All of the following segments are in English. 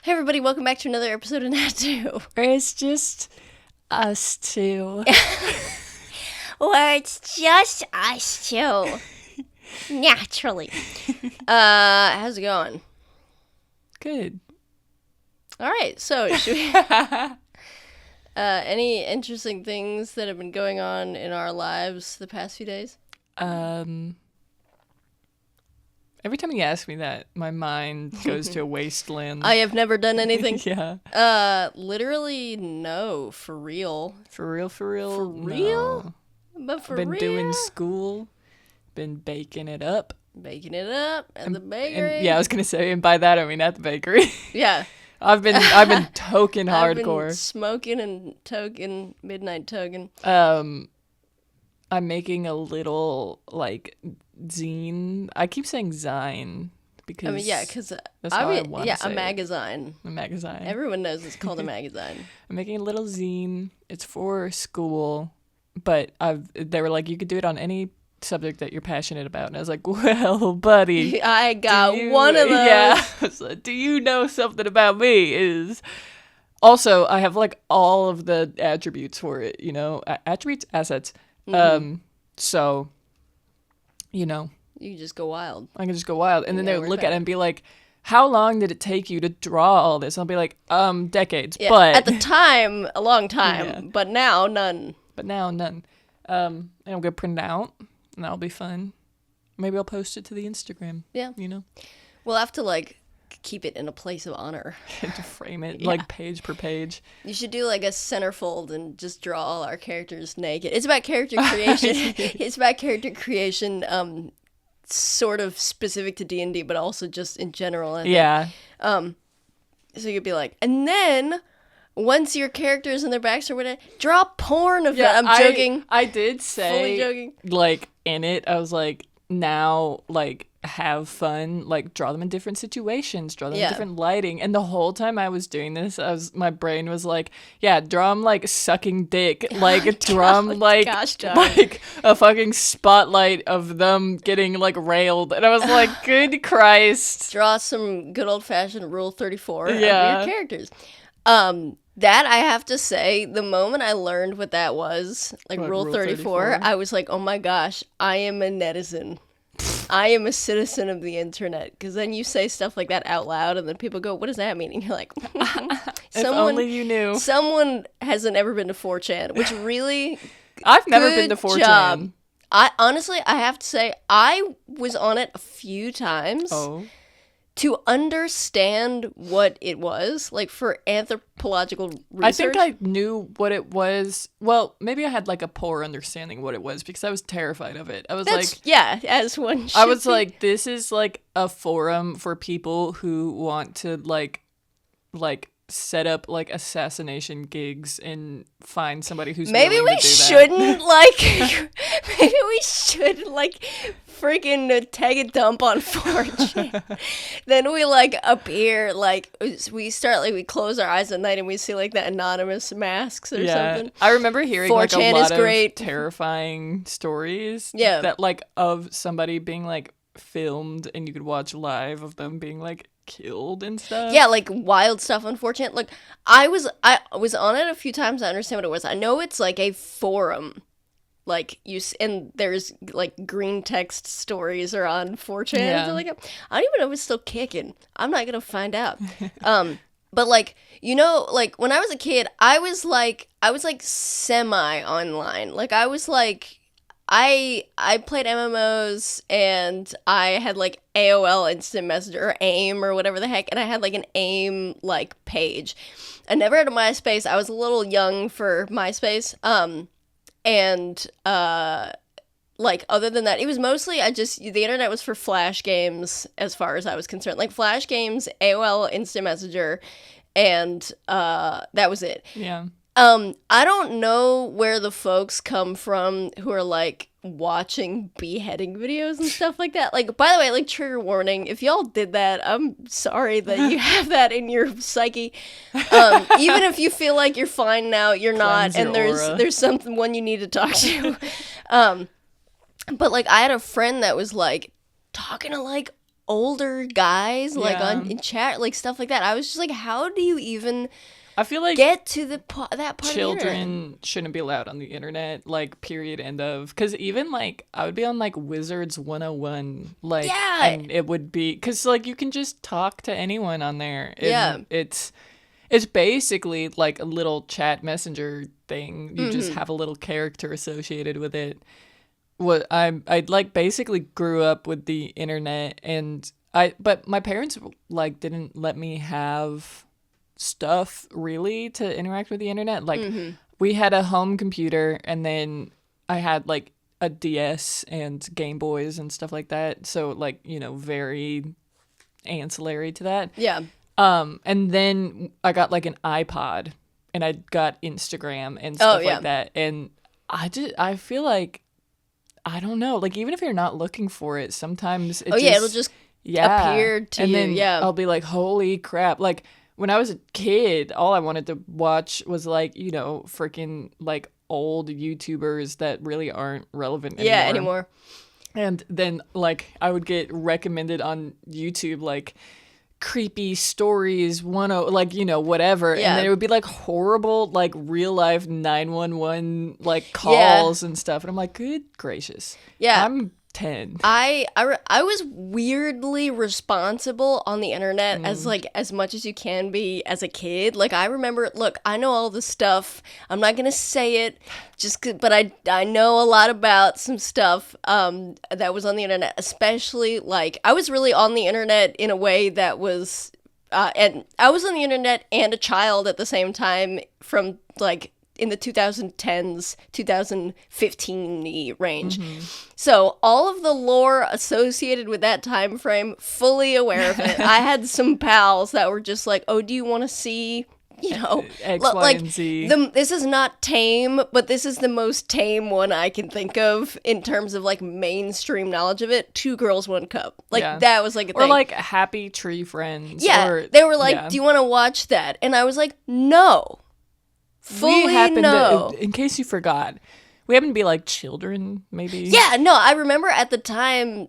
Hey everybody, welcome back to another episode of Nat 2. Or it's just us two. Or it's just us two. Naturally. How's it going? Good. Alright, so should we... any interesting things that have been going on in our lives the past few days? Every time you ask me that, my mind goes to a wasteland. I have never done anything. Yeah. Literally, no. For real. For real? For real? No. But for I've been real? doing school. Been baking it up. Baking it up at the bakery. And, yeah, I was gonna say, and by that I mean at the bakery. Yeah. I've been toking hardcore. I've been smoking and toking, midnight toking. I'm making a little, like, zine. I keep saying zine because I mean, yeah, because that's how I want to say a magazine. A magazine. Everyone knows it's called a magazine. I'm making a little zine. It's for school, but they were like, you could do it on any subject that you're passionate about, and I was like, well, buddy, I got one of those. Yeah. I was like, do you know something about me? Also, I have like all of the attributes for it. You know, attributes, assets. Mm-hmm. So, you know, you can just go wild. I can just go wild, and then they would look at it and be like, how long did it take you to draw all this? And I'll be like, decades. Yeah, but at the time, a long time. Yeah. But now, none. And I'm gonna print it out, and that'll be fun. Maybe I'll post it to the Instagram. Yeah. You know, we'll have to like keep it in a place of honor. To frame it like page per page. You should do like a centerfold and just draw all our characters naked. It's about character creation. It's about character creation. Sort of specific to D&D, but also just in general. I think. Yeah. So you'd be like, and then once your characters and their backs or whatever, draw porn of that. I'm joking. I did say, fully joking. Like in it, I was like, now like have fun, like draw them in different situations, draw them in different lighting. And the whole time I was doing this, my brain was like, yeah, draw them like sucking dick, like draw them like a fucking spotlight of them getting like railed. And I was like, good Christ. Draw some good old fashioned Rule 34 of your characters. That I have to say, the moment I learned what that was, like Rule 34, I was like, oh my gosh, I am a netizen. I am a citizen of the internet. Because then you say stuff like that out loud, and then people go, what does that mean? And you're like, if only you knew. Someone hasn't ever been to 4chan, which really, I've never been to 4chan. Job. I have to say, I was on it a few times. Oh. To understand what it was, like for anthropological research. I think I knew what it was. Well, maybe I had like a poor understanding what it was because I was terrified of it. I was as one should I was be. like, this is like a forum for people who want to like set up like assassination gigs and find somebody who's maybe willing we to do shouldn't that. Maybe we should like freaking take a dump on 4chan. Then we like appear like we close our eyes at night and we see like the anonymous masks or something. I remember hearing like a lot of terrifying stories that like of somebody being like filmed and you could watch live of them being like killed and stuff. Yeah, like wild stuff on 4chan. Like I was on it a few times. I understand what it was. I know it's like a forum. Like and there's like green text stories are on 4chan. Yeah. Like, I don't even know if it's still kicking. I'm not gonna find out. But like, you know, like when I was a kid, I was like semi online. Like I was like, I played MMOs and I had like AOL Instant Messenger or AIM or whatever the heck, and I had like an AIM like page. I never had a MySpace. I was a little young for MySpace. And like other than that, it was mostly the internet was for Flash games as far as I was concerned. Like Flash games, AOL Instant Messenger, and that was it. Yeah. I don't know where the folks come from who are like watching beheading videos and stuff like that. Like, by the way, like trigger warning, if y'all did that, I'm sorry that you have that in your psyche. Even if you feel like you're fine now, you're not, and there's someone you need to talk to. But like I had a friend that was like talking to like older guys like Yeah. on in chat, like stuff like that. I was just like, how do you even I feel like get to that part of the internet? children shouldn't be allowed on the internet, like, period, end of. Because even, like, I would be on, like, Wizards 101, like, Yeah. and it would be, because, like, you can just talk to anyone on there. And Yeah. it's basically like a little chat messenger thing. You just Mm-hmm. have a little character associated with it. I like basically grew up with the internet, and but my parents like didn't let me have stuff really to interact with the internet. Like we had a home computer, and then I had like a DS and Game Boys and stuff like that. So like, you know, very ancillary to that. Yeah. And then I got like an iPod, and I got Instagram and stuff yeah. like that. And I feel like, I don't know, like even if you're not looking for it, sometimes It'll just appear to and you. then Yeah. I'll be like, holy crap. Like when I was a kid, all I wanted to watch was like, you know, freaking like old YouTubers that really aren't relevant anymore. Yeah, anymore. And then like I would get recommended on YouTube like creepy stories, like, you know, whatever. Yeah. And then it would be like horrible like real life 911 like calls and stuff. And I'm like, good gracious. Yeah. I'm 10. I was weirdly responsible on the internet as like as much as you can be as a kid. Like I remember, look, I know all this stuff. I'm not gonna say it, but I know a lot about some stuff that was on the internet. Especially like I was really on the internet in a way that was, and I was on the internet and a child at the same time from like in the 2010s, 2015 range. So all of the lore associated with that time frame, fully aware of it. I had some pals that were just like, oh, do you want to see, you know, X, Y, like and Z. this is not tame, but this is the most tame one I can think of in terms of like mainstream knowledge of it. 2 Girls, 1 Cup. Like that was like a thing. Or like Happy Tree Friends. Yeah, or, they were like, yeah. do you want to watch that? And I was like, no. Fully We happened no. to, in case you forgot, we happen to be like children, maybe. Yeah, no, I remember at the time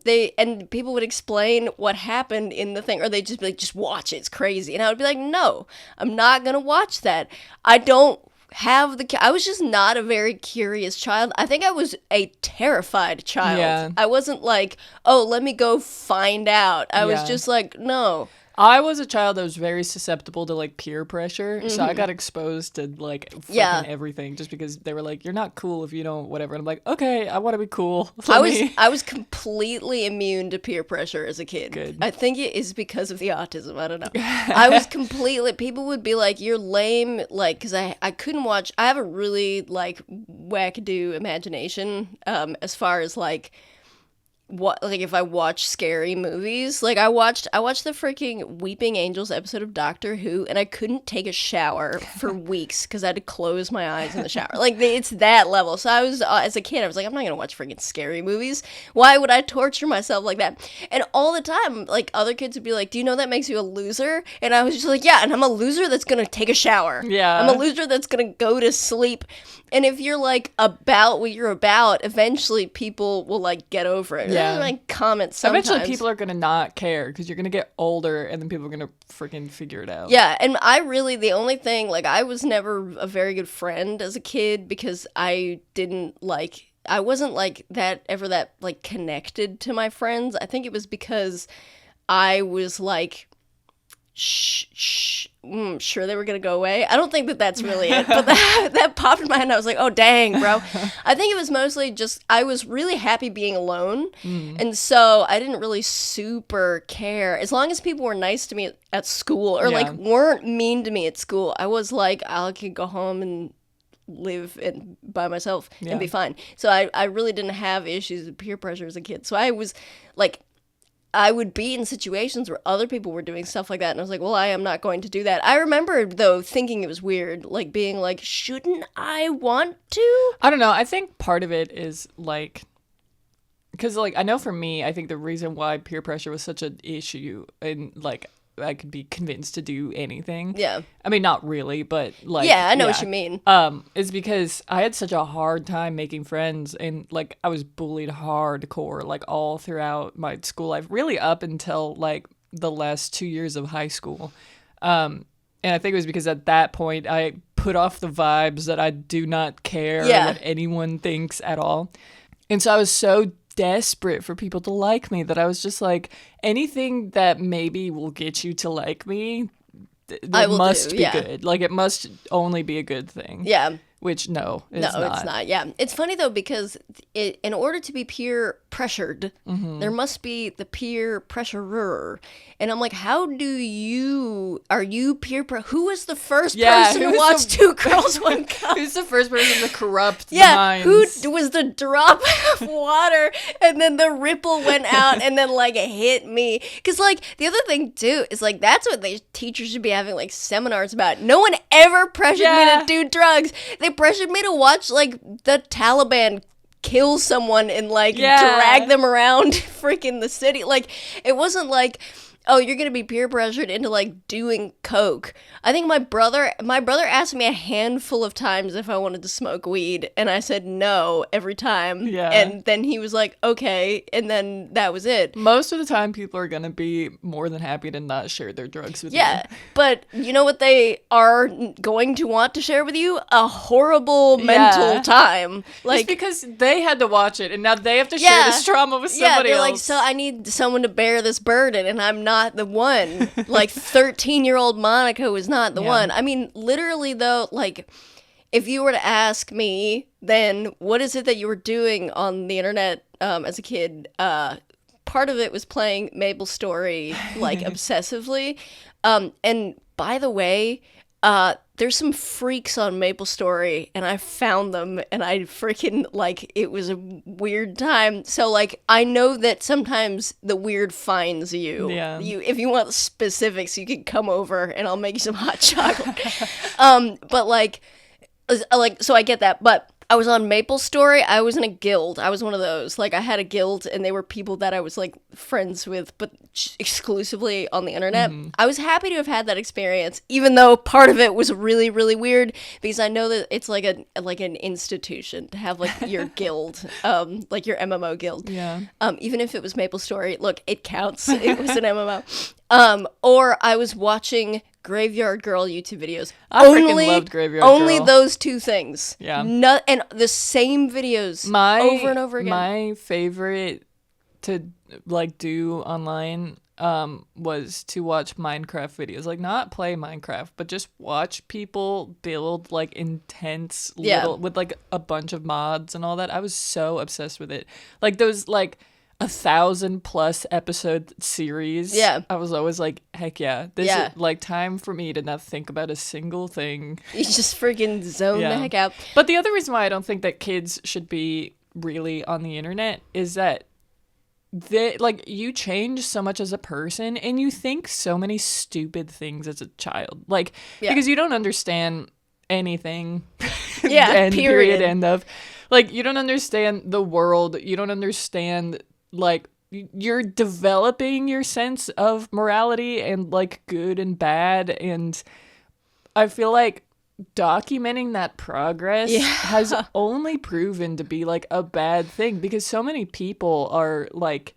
people would explain what happened in the thing, or they'd just be like, just watch it, it's crazy. And I would be like, no, I'm not gonna watch that. I don't have I was just not a very curious child. I think I was a terrified child. Yeah. I wasn't like, oh, let me go find out. I was just like, no. I was a child that was very susceptible to like peer pressure, so I got exposed to like freaking everything just because they were like, "You're not cool if you don't whatever." And I'm like, "Okay, I want to be cool." I was completely immune to peer pressure as a kid. Good. I think it is because of the autism. I don't know. I was completely. People would be like, "You're lame," like because I couldn't watch. I have a really like wackadoo imagination as far as like. What like if I watch scary movies, like I watched the freaking Weeping Angels episode of Doctor Who, and I couldn't take a shower for weeks because I had to close my eyes in the shower. Like it's that level. So I was as a kid, I was like, I'm not gonna watch freaking scary movies. Why would I torture myself like that? And all the time, like other kids would be like, do you know that makes you a loser? And I was just like, yeah, and I'm a loser that's gonna take a shower. Yeah, I'm a loser that's gonna go to sleep. And if you're like about what you're about, eventually people will like get over it. Yeah. Like comment sometimes. Eventually people are gonna not care because you're gonna get older, and then people are gonna freaking figure it out. Yeah, and the only thing, like I was never a very good friend as a kid because I wasn't like that like connected to my friends. I think it was because I was like sure they were gonna go away. I don't think that's really it, but that popped in my head and I was like, oh dang, bro. I think it was mostly just I was really happy being alone, and so I didn't really super care as long as people were nice to me at school or like weren't mean to me at school. I was like, I could go home and live by myself and be fine. So I really didn't have issues with peer pressure as a kid. So I was like, I would be in situations where other people were doing stuff like that, and I was like, well, I am not going to do that. I remember, though, thinking it was weird, like being like, shouldn't I want to? I don't know. I think part of it is like, because like I know for me, I think the reason why peer pressure was such an issue, and like I could be convinced to do anything. Yeah. I mean, not really, but like, yeah, I know what you mean. It's because I had such a hard time making friends, and like I was bullied hardcore, like all throughout my school life, really up until like the last 2 years of high school. And I think it was because at that point I put off the vibes that I do not care what anyone thinks at all. And so I was so desperate for people to like me that I was just like, anything that maybe will get you to like me, it must be good. Like, it must only be a good thing. Yeah. Which, no, it's not. Yeah. It's funny, though, because in order to be peer pressured, there must be the peer pressurer. And I'm like, are you peer who was the first person to watch Two Girls, One Cup? Who's the first person to corrupt the minds? Who was the drop of water and then the ripple went out and then, like, it hit me? Because, like, the other thing, too, is, like, that's what the teachers should be having, like, seminars about. No one ever pressured me to do drugs. They pressured me to watch, like, the Taliban kill someone and, like, drag them around freaking the city. Like, it wasn't like, oh, you're gonna be peer pressured into, like, doing coke. I think my brother asked me a handful of times if I wanted to smoke weed, and I said no every time. Yeah. And then he was like, okay, and then that was it. Most of the time, people are gonna be more than happy to not share their drugs with you. Yeah, but you know what they are going to want to share with you? A horrible mental time. Like, it's because they had to watch it, and now they have to share this trauma with somebody else. Like, so I need someone to bear this burden, and I'm not the one. Like, 13-year-old Monica was not the one. I mean, literally, though, like, if you were to ask me, then what is it that you were doing on the internet as a kid? Part of it was playing Mabel's Story, like, obsessively. And by the way, there's some freaks on Maple Story, and I found them, and I freaking, like, it was a weird time. So, like, I know that sometimes the weird finds you. Yeah. If you want specifics, you can come over, and I'll make you some hot chocolate. But, like, so I get that, but I was on Maple Story. I was in a guild. I was one of those. Like, I had a guild, and they were people that I was, like, friends with, but exclusively on the internet. I was happy to have had that experience, even though part of it was really, really weird, because I know that it's like an institution to have, like, your guild, like your MMO guild. Yeah. Even if it was Maple Story, look, it counts. It was an MMO. Or I was watching Graveyard Girl YouTube videos. I freaking loved Graveyard Girl. Only those two things. Yeah. And the same videos over and over again. My favorite to, like, do online was to watch Minecraft videos. Like, not play Minecraft, but just watch people build, like, intense little, with, like, a bunch of mods and all that. I was so obsessed with it. Like, those, like, 1,000+ episode series. Yeah. I was always like, heck yeah. This is, like, time for me to not think about a single thing. You just freaking zone the heck out. But the other reason why I don't think that kids should be really on the internet is that you change so much as a person, and you think so many stupid things as a child. Like, because you don't understand anything. Period. End of. Like, you don't understand the world. You don't understand, like, you're developing your sense of morality and, like, good and bad. And I feel like documenting that progress has only proven to be, like, a bad thing, because so many people are, like,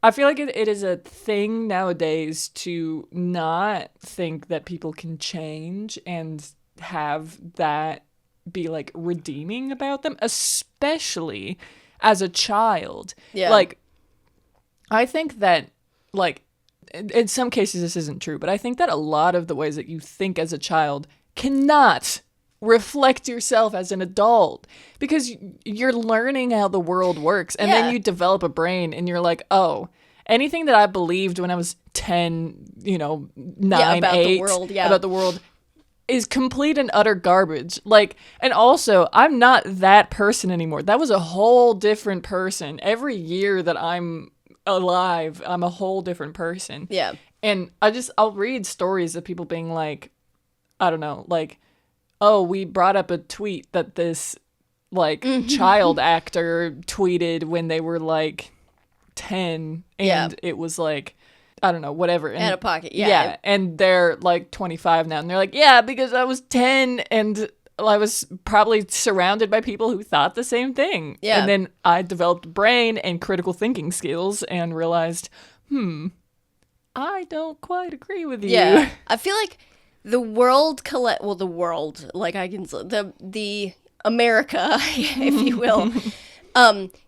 I feel like it is a thing nowadays to not think that people can change and have that be, like, redeeming about them, especially as a child. Yeah. Like, I think that, like, in some cases this isn't true, but I think that a lot of the ways that you think as a child cannot reflect yourself as an adult, because you're learning how the world works, and then you develop a brain, and you're like, oh, anything that I believed when I was 10, 9, about 8, the world, about the world is complete and utter garbage. Like, and also, I'm not that person anymore. That was a whole different person. Every year that I'm alive, I'm a whole different person. Yeah. And I'll read stories of people being like, I don't know, like, oh, we brought up a tweet that this, like, child actor tweeted when they were, like, 10, and it was like, I don't know, whatever. And, out of pocket. Yeah. And they're like 25 now. And they're like, yeah, because I was 10 and I was probably surrounded by people who thought the same thing. Yeah. And then I developed brain and critical thinking skills and realized, I don't quite agree with you. Yeah. I feel like the world the world, like I can the America, if you will,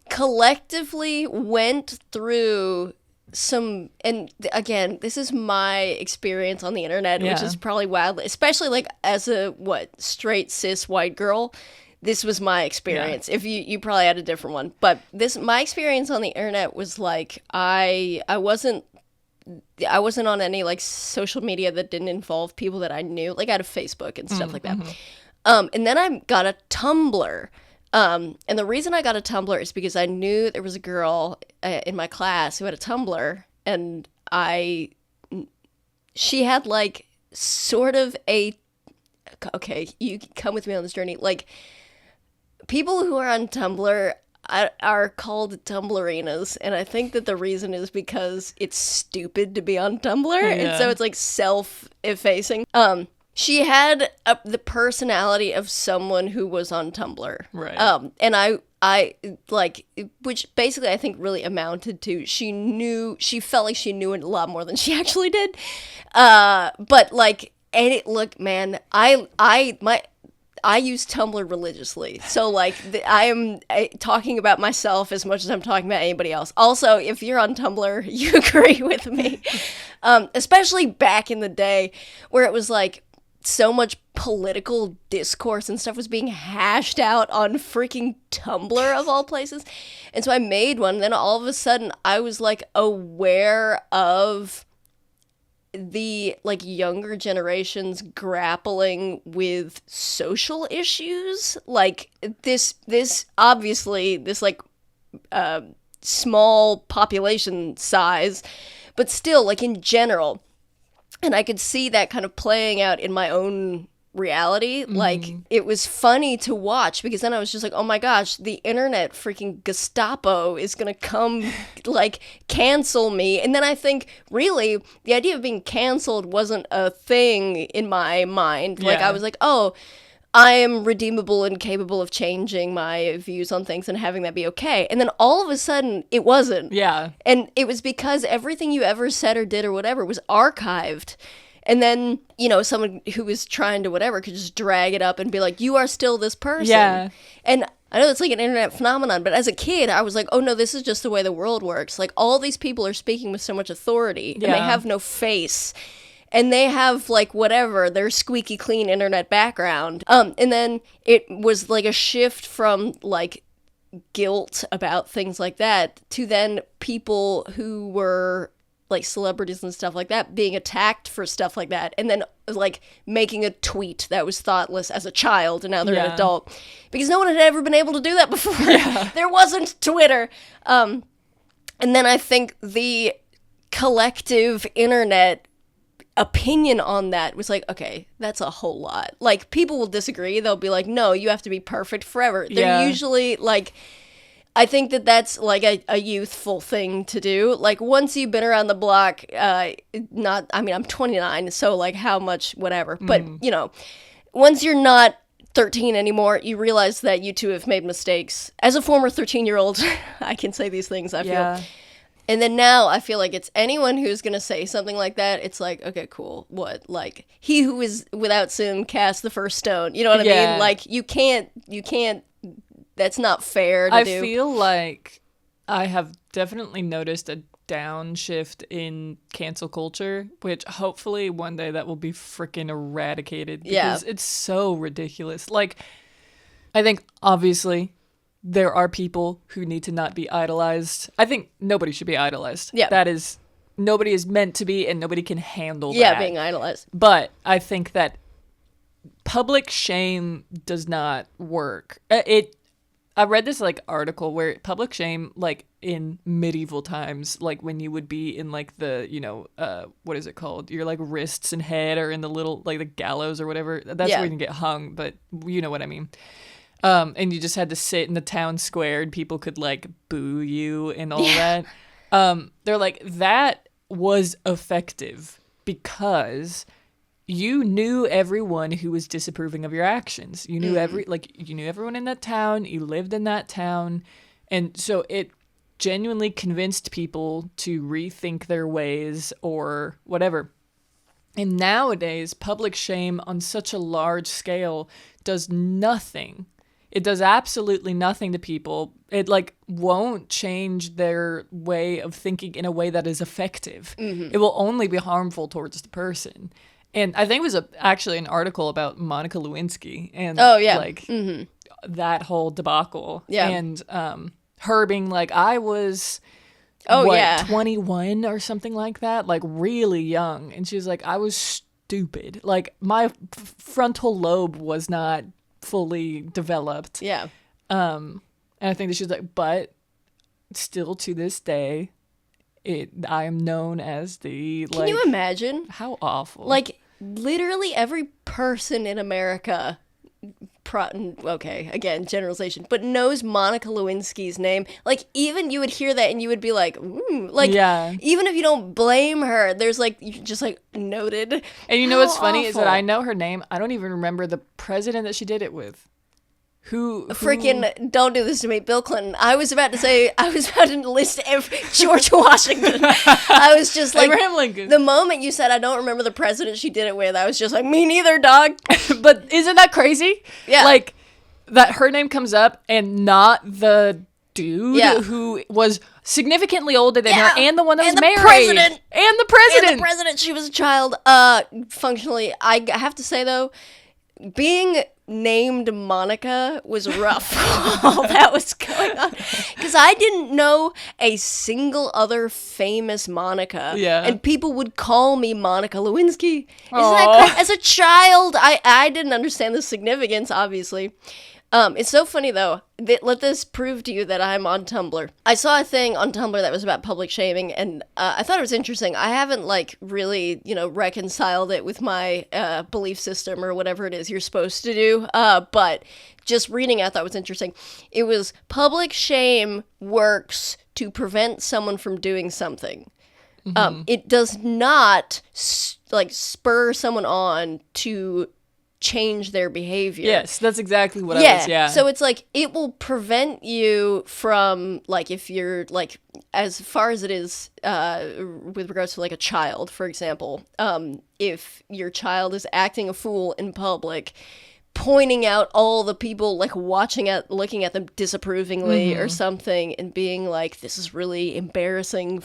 collectively went through some, and again, this is my experience on the internet, which is probably wild, especially like as a straight cis white girl. This was my experience. If you probably had a different one, but my experience on the internet was like I wasn't on any like social media that didn't involve people that I knew. Like I had a Facebook and stuff like that. And then I got a Tumblr. And the reason I got a Tumblr is because I knew there was a girl in my class who had a Tumblr, and she had like sort of okay, you come with me on this journey. Like people who are on Tumblr are called Tumblrinas, and I think that the reason is because it's stupid to be on Tumblr, and so it's like self-effacing. She had the personality of someone who was on Tumblr, right? And I like, which basically I think really amounted to she felt like she knew a lot more than she actually did, but like, and it looked, man, I use Tumblr religiously. So, like, I am talking about myself as much as I'm talking about anybody else. Also, if you're on Tumblr, you agree with me. Especially back in the day where it was, like, so much political discourse and stuff was being hashed out on freaking Tumblr, of all places. And so I made one. And then all of a sudden, I was, like, aware of the like younger generations grappling with social issues, like this obviously this like small population size, but still like in general. And I could see that kind of playing out in my own reality. Like it was funny to watch, because then I was just like, oh my gosh, the internet freaking Gestapo is gonna come like cancel me. And then I think really the idea of being canceled wasn't a thing in my mind. Like I was like, oh, I am redeemable and capable of changing my views on things and having that be okay. And then all of a sudden it wasn't. Yeah. And it was because everything you ever said or did or whatever was archived. And then, you know, someone who was trying to whatever could just drag it up and be like, you are still this person. Yeah. And I know it's like an internet phenomenon, but as a kid, I was like, oh no, this is just the way the world works. Like all these people are speaking with so much authority and they have no face. And they have like whatever, their squeaky clean internet background. And then it was like a shift from like guilt about things like that to then people who were like celebrities and stuff like that being attacked for stuff like that, and then like making a tweet that was thoughtless as a child, and now they're an adult, because no one had ever been able to do that before. There wasn't Twitter. And then I think the collective internet opinion on that was like, okay, that's a whole lot. Like people will disagree, they'll be like, no, you have to be perfect forever. They're usually like, I think that that's like a youthful thing to do. Like once you've been around the block, I'm 29, so like how much, whatever. But, you know, once you're not 13 anymore, you realize that you too have made mistakes. As a former 13-year-old, I can say these things, I feel. And then now I feel like it's anyone who's going to say something like that, it's like, okay, cool. What? Like, he who is without sin cast the first stone. You know what I mean? Like, you can't, that's not fair to do. I feel like I have definitely noticed a downshift in cancel culture, which hopefully one day that will be freaking eradicated, because it's so ridiculous. Like, I think obviously there are people who need to not be idolized. I think nobody should be idolized. Yeah. That is, nobody is meant to be, and nobody can handle that. Yeah, being idolized. But I think that public shame does not work. I read this like article where public shame, like in medieval times, like when you would be in like the, you know, what is it called? Your like wrists and head are in the little, like the gallows or whatever. That's where you can get hung, but you know what I mean. And you just had to sit in the town square and people could like boo you and all that. They're like, that was effective because you knew everyone who was disapproving of your actions. You knew you knew everyone in that town. You lived in that town. And so it genuinely convinced people to rethink their ways or whatever. And nowadays, public shame on such a large scale does nothing. It does absolutely nothing to people. It won't change their way of thinking in a way that is effective. It will only be harmful towards the person. And I think it was actually an article about Monica Lewinsky and that whole debacle. Yeah. And her being like, I was 21 or something like that, like really young. And she was like, I was stupid. Like my frontal lobe was not fully developed. Yeah. And I think that she was like, but still to this day, I am known as the Can you imagine? How awful. Like literally every person in America, okay, again, generalization, but knows Monica Lewinsky's name. Like even you would hear that and you would be like, ooh, like even if you don't blame her, there's just noted. And you know what's funny is that I know her name. I don't even remember the president that she did it with. Who freaking don't do this to me, Bill Clinton. I was about to list George Washington. I was just like, Abraham Lincoln. The moment you said I don't remember the president she did it with, I was just like, me neither, dog. But isn't that crazy? Yeah. Like that her name comes up and not the dude who was significantly older than her and the one that was married. And the president. She was a child. Functionally, I have to say though, being named Monica was rough. All that was going on, because I didn't know a single other famous Monica. Yeah, and people would call me Monica Lewinsky. Isn't that crazy? As a child, I didn't understand the significance. Obviously, it's so funny though. Let this prove to you that I'm on Tumblr. I saw a thing on Tumblr that was about public shaming, and I thought it was interesting. I haven't really, reconciled it with my belief system or whatever it is you're supposed to do. But just reading it, I thought it was interesting. It was public shame works to prevent someone from doing something. It does not spur someone on to change their behavior. Yes, that's exactly what I was, yeah. So it's it will prevent you from, if you're, as far as it is with regards to, a child, for example, if your child is acting a fool in public, pointing out all the people, looking at them disapprovingly or something and being like, this is really embarrassing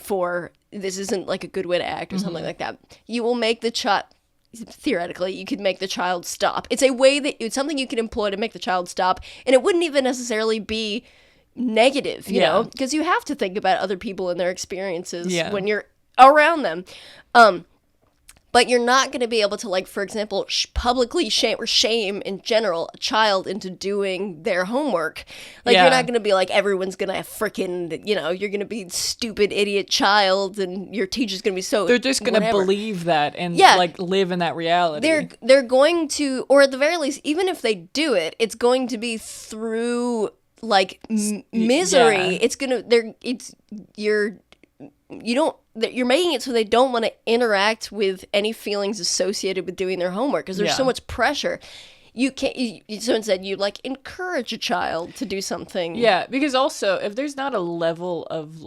this isn't, a good way to act or something like that, you will make the child... Theoretically, you could make the child stop. It's a way it's something you can employ to make the child stop, and it wouldn't even necessarily be negative, you know, because you have to think about other people and their experiences when you're around them. But you're not going to be able to, for example, publicly shame in general a child into doing their homework. You're not going to be everyone's going to freaking, you're going to be stupid idiot child and your teacher's going to be so... They're just going to believe that and, live in that reality. They're going to, or at the very least, even if they do it, it's going to be through, misery. It's going to... You're making it so they don't want to interact with any feelings associated with doing their homework because there's so much pressure. You can't. So instead, you encourage a child to do something. Yeah, because also if there's not a level of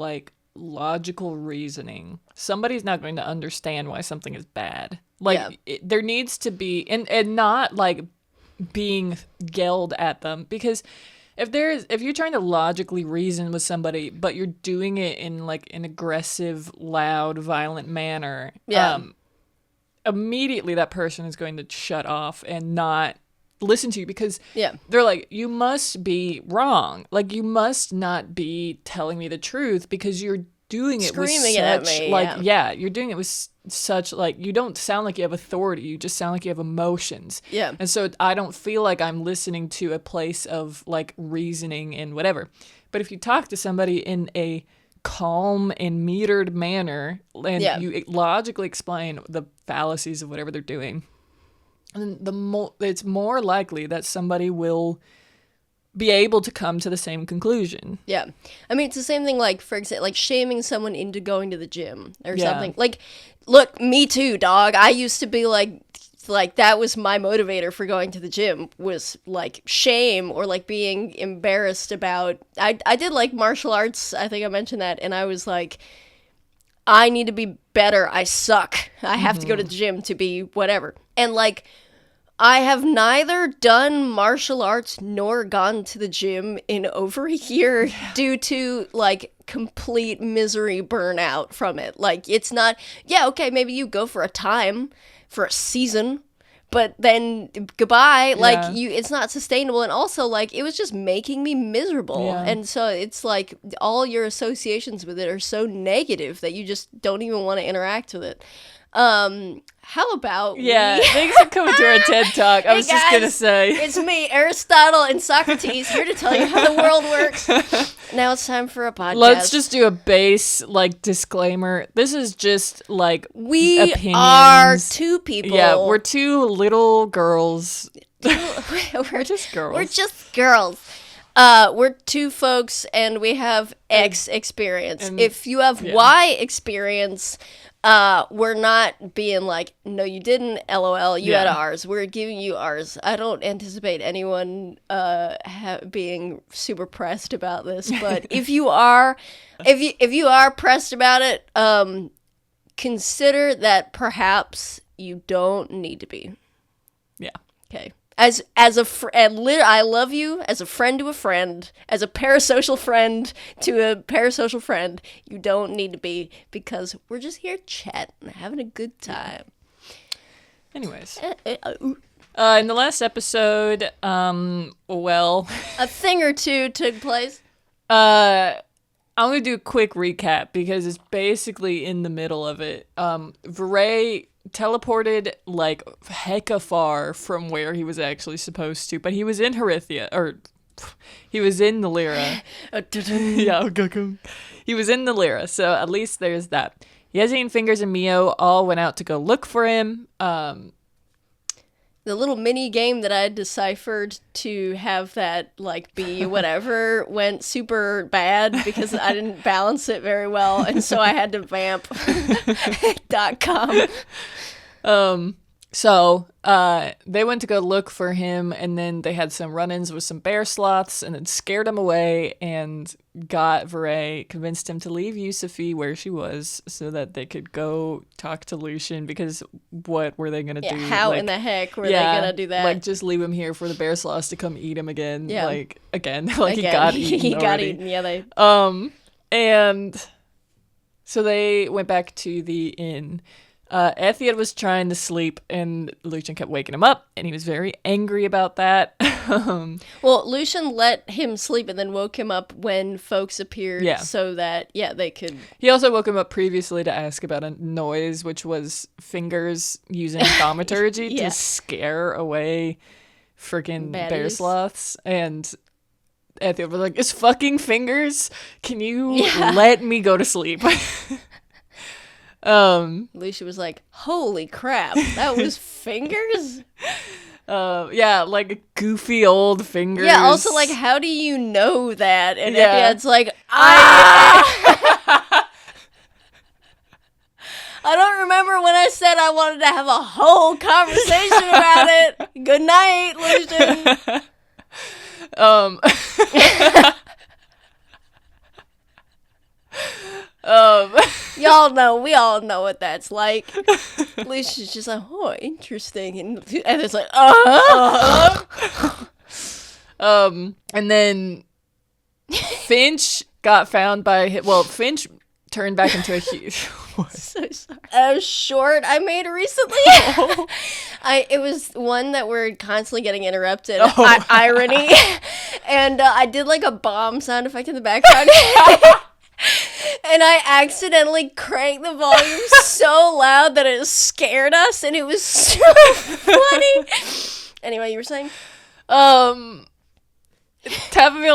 logical reasoning, somebody's not going to understand why something is bad. There needs to be and not being yelled at them, because if you're trying to logically reason with somebody, but you're doing it in an aggressive, loud, violent manner, immediately that person is going to shut off and not listen to you, because they're like, you must be wrong. You must not be telling me the truth because you're doing it screaming with such, at me. you're doing it with such you don't sound like you have authority, you just sound like you have emotions. And so I don't feel like I'm listening to a place of reasoning and whatever. But if you talk to somebody in a calm and metered manner and you logically explain the fallacies of whatever they're doing, and it's more likely that somebody will be able to come to the same conclusion. Yeah. I mean, it's the same thing, like, for example, like shaming someone into going to the gym or something. Like, look, me too, dog. I used to be like that was my motivator for going to the gym, was like shame or like being embarrassed about, I did like martial arts. I think I mentioned that. And I was like, I need to be better. I suck. I have to go to the gym to be whatever. And like, I have neither done martial arts nor gone to the gym in over a year due to, like, complete misery burnout from it. Like, it's not, okay, maybe you go for a time, for a season, but then goodbye. Like, it's not sustainable. And also, like, it was just making me miserable. Yeah. And so it's like all your associations with it are so negative that you just don't even want to interact with it. How about thanks for coming to our TED Talk. I was just gonna say, it's me, Aristotle and Socrates, here to tell you how the world works. Now it's time for a podcast. Let's just do a base, like, disclaimer. This is just, like, we opinions. are two people. Yeah, we're two little girls. We're just girls. We're just girls. We're two folks, and we have X experience. And if you have Y experience, we're not being like, no, you didn't, LOL, you had ours. We're giving you ours. I don't anticipate anyone being super pressed about this, but if you are pressed about it, consider that perhaps you don't need to be. Yeah. Okay. As I love you as a friend to a friend, as a parasocial friend to a parasocial friend. You don't need to be, because we're just here chatting, having a good time. Anyways, in the last episode, well, a thing or two took place. I'm gonna do a quick recap because it's basically in the middle of it. Vahrae teleported like hecka far from where he was actually supposed to, but he was in Harithia, or he was in Naleera. He was in Naleera, so at least there's that. Yezzy, Fingers, and Mio all went out to go look for him. The little mini game that I had deciphered to have that, like, be whatever went super bad because I didn't balance it very well, and so I had to vamp .com. So they went to go look for him, and then they had some run-ins with some bear sloths, and then scared him away, and got Vahrae, convinced him to leave Yusufi where she was, so that they could go talk to Lucian, because what were they gonna do? How in the heck were they gonna do that? Like, just leave him here for the bear sloths to come eat him again. Yeah. Like, again. Like, again. He got eaten. Yeah, they... And so they went back to the inn. Ethiad was trying to sleep, and Lucian kept waking him up, and he was very angry about that. Well, Lucian let him sleep and then woke him up when folks appeared, so that, they could... He also woke him up previously to ask about a noise, which was Fingers using thaumaturgy to scare away freaking bear sloths, and Ethiad was like, it's fucking Fingers? Can you let me go to sleep? Lucia was like, holy crap, that was Fingers? Like a goofy old Fingers. Yeah, also, like, how do you know that? And Ethiad's like, I don't remember when I said I wanted to have a whole conversation about it. Good night, Lucian. We all know what that's like. Lucia's just like, oh, interesting. And it's like, and then Finch got found by, Finch turned back into a huge... So sorry. A short I made recently. It was one that we're constantly getting interrupted. Irony. And I did like a bomb sound effect in the background. And I accidentally cranked the volume so loud that it scared us, and it was so funny. Anyway, you were saying? Tabamil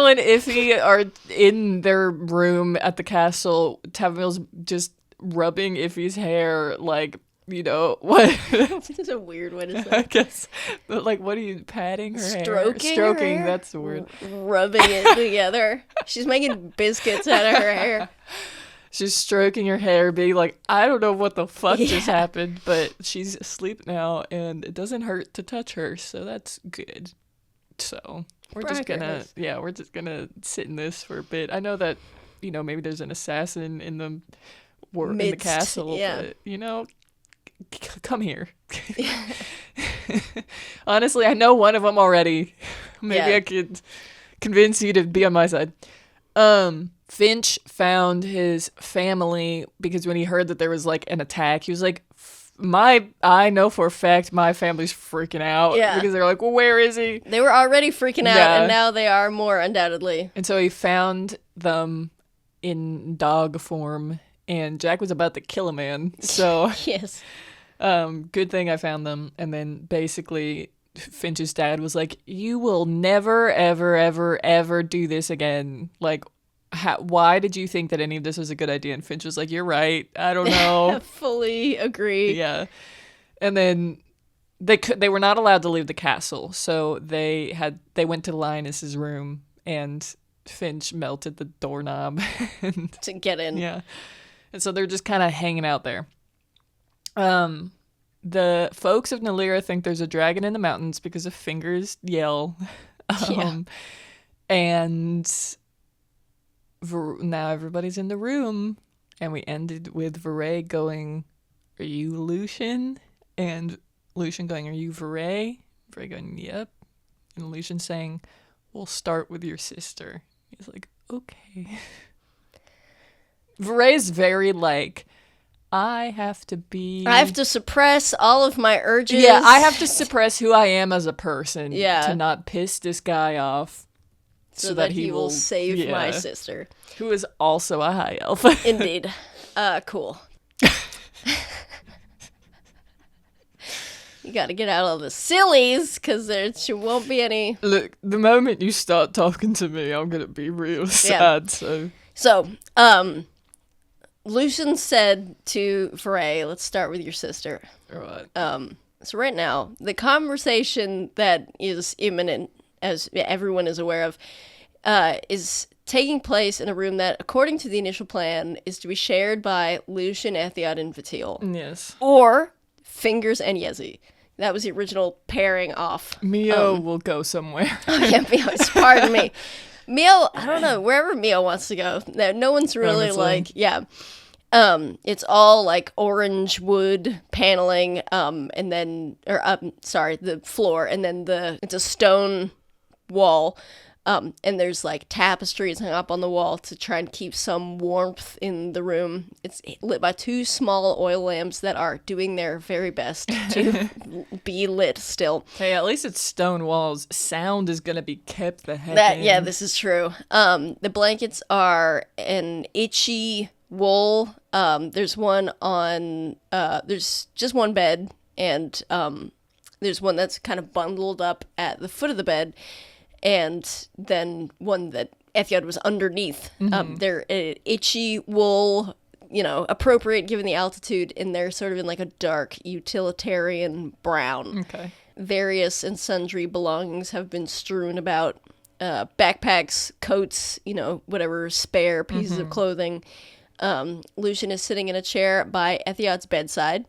and Iffy are in their room at the castle. Tabamil's just rubbing Iffy's hair, like, you know, what? This is a weird way to say I it. guess, but like, what are you patting her hair? Stroking her Stroking, hair? that's the word. Rubbing it together. She's making biscuits out of her hair. She's stroking her hair, being like, I don't know what the fuck just Yeah. happened, but she's asleep now, and it doesn't hurt to touch her, so that's good. So we're just gonna, Progress. we're just gonna sit in this for a bit. I know that, you know, maybe there's an assassin in the in the Midst, castle, yeah. but you know, come here. Honestly, I know one of them already. Maybe Yeah. I could convince you to be on my side. Finch found his family because when he heard that there was like an attack, he was like, I know for a fact my family's freaking out. Yeah. Because they're like, well, where is he? They were already freaking out, Yeah. and now they are more, undoubtedly. And so he found them in dog form, and Jack was about to kill a man. So, Yes. good thing I found them. And then basically Finch's dad was like, you will never, ever, ever, ever do this again. Like, why did you think that any of this was a good idea? And Finch was like, you're right. I don't know. I fully agree. Yeah. And then they were not allowed to leave the castle. So they went to Linus's room, and Finch melted the doorknob and To get in. yeah. And so they're just kind of hanging out there. The folks of Naleera think there's a dragon in the mountains because of Fingers yell. Yeah. And now everybody's in the room, and we ended with Vahrae going, are you Lucian? And Lucian going, are you Vahrae? Vahrae going, yep. And Lucian saying, we'll start with your sister. He's like, okay. Vahrae's very like, I have to suppress all of my urges. Yeah, I have to suppress who I am as a person Yeah. to not piss this guy off. So that he will save my yeah, sister. who is also a high elf. Indeed. Cool. You gotta get out all the sillies, because there won't be any. Look, the moment you start talking to me, I'm gonna be real sad. So, Lucian said to Vahrae, let's start with your sister. Right. So right now, the conversation that is imminent, as everyone is aware of, is taking place in a room that, according to the initial plan, is to be shared by Lucian, Ethiad, and Vatil. Yes. Or Fingers and Yezi. That was the original pairing off. Mio will go somewhere. Oh, yeah, Mio. Pardon me. Mio, I don't know, wherever Mio wants to go. No one's really Honestly. like, yeah. It's all like orange wood paneling, and then, the floor, and then it's a stone wall, and there's like tapestries hung up on the wall to try and keep some warmth in the room. It's lit by 2 small oil lamps that are doing their very best to be lit still. Hey, at least it's stone walls. Sound is gonna be kept the heck in. Yeah, this is true. The blankets are an itchy wool. There's one on, there's just one bed, and there's one that's kind of bundled up at the foot of the bed, and then one that Ethiad was underneath. They're itchy wool, appropriate given the altitude, and they're sort of in like a dark utilitarian brown. Okay. Various and sundry belongings have been strewn about, backpacks, coats, whatever spare pieces of clothing. Lucian is sitting in a chair by Ethiad's bedside.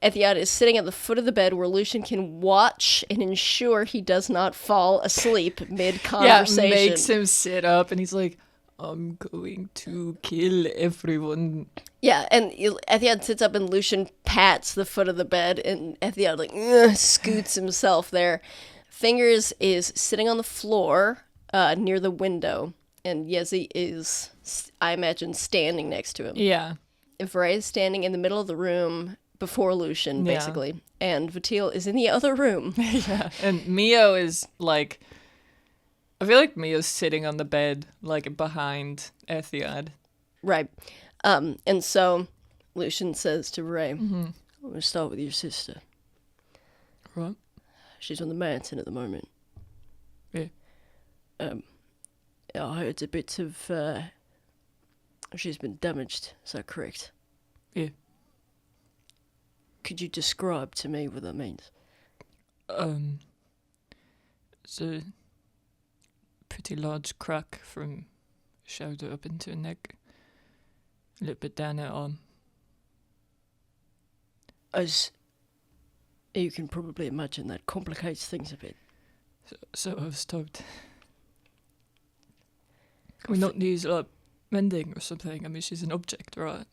Ethiad is sitting at the foot of the bed where Lucian can watch and ensure he does not fall asleep mid-conversation. Yeah, makes him sit up, and he's like, I'm going to kill everyone. Yeah, and Ethiad sits up and Lucian pats the foot of the bed, and Ethiad scoots himself there. Fingers is sitting on the floor near the window, and Yezi is, I imagine, standing next to him. Yeah. Vahrae is standing in the middle of the room before Lucian, basically, and Vatil is in the other room. Yeah, and Mio is like, I feel like Mio's sitting on the bed, like behind Ethiad. Right. And so Lucian says to Vahrae, I'm going to start with your sister. Right. She's on the mountain at the moment. Yeah. I heard a bit of, she's been damaged. Is that correct? Yeah. Could you describe to me what that means? It's a pretty large crack from shoulder up into her neck, a little bit down her arm. As you can probably imagine, that complicates things a bit. So I was told. Can we not use like mending or something? I mean, she's an object, right?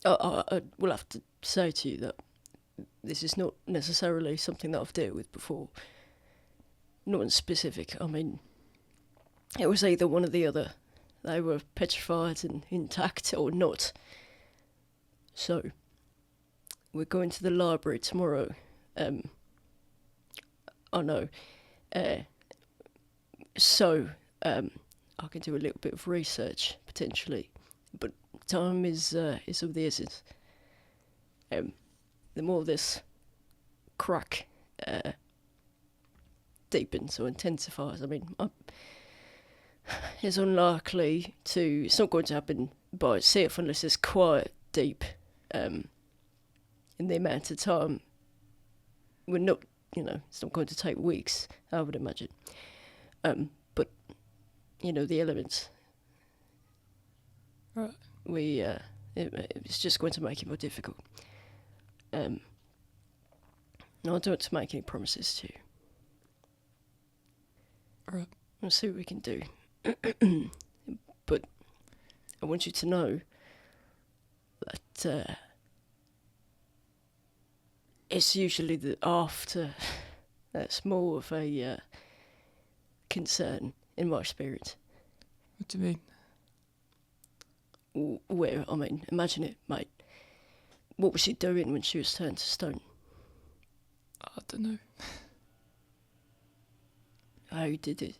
I will have to say to you that this is not necessarily something that I've dealt with before. Not in specific. I mean, it was either one or the other. They were petrified and intact or not. So, we're going to the library tomorrow. I know. So, I can do a little bit of research, potentially. But time is of the essence. The more this crack deepens or intensifies, I mean, it's unlikely to... It's not going to happen by itself unless it's quite deep in the amount of time. We're not, it's not going to take weeks, I would imagine. But, the elements... Right. It's just going to make it more difficult. No, I don't want to make any promises to you. Right. We'll see what we can do. But I want you to know that it's usually the after that's more of a concern in my experience. What do you mean? Where, I mean, imagine it, mate. What was she doing when she was turned to stone? I don't know. How did it?